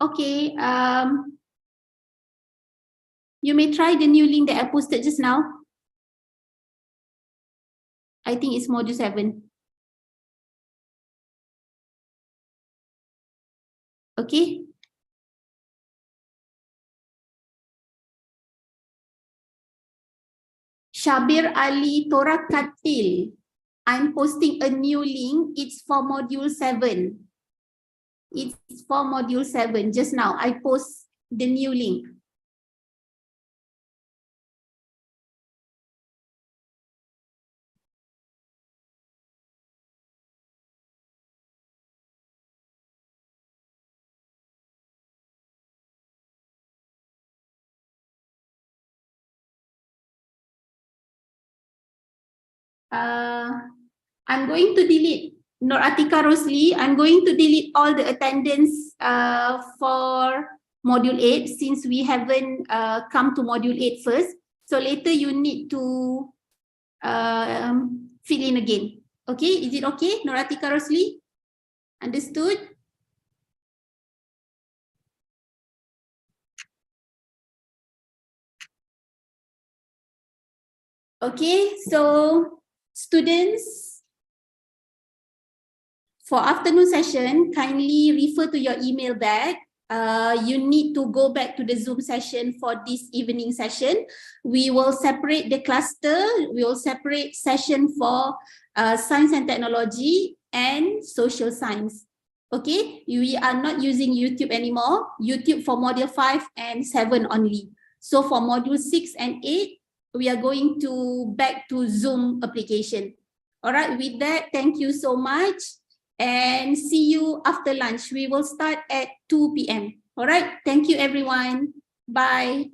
A: Okay, you may try the new link that I posted just now. I think it's module 7. Okay. Shabir Ali Torakatil. I'm posting a new link. It's for module 7. It's for module 7. Just now, I post the new link. I'm going to delete Nur Atika Rosli. I'm going to delete all the attendance for module 8 since we haven't come to module 8 first. So later you need to fill in again. Okay, is it okay, Nur Atika Rosli? Understood? Okay, so students, for afternoon session, kindly refer to your email back. You need to go back to the Zoom session for this evening session. We will separate the cluster. We will separate session for science and technology and social science. Okay, we are not using YouTube anymore. YouTube for module 5 and 7 only. So for module 6 and 8, we are going to back to Zoom application. All right, with that, thank you so much. And see you after lunch. We will start at 2 p.m. All right. Thank you, everyone. Bye.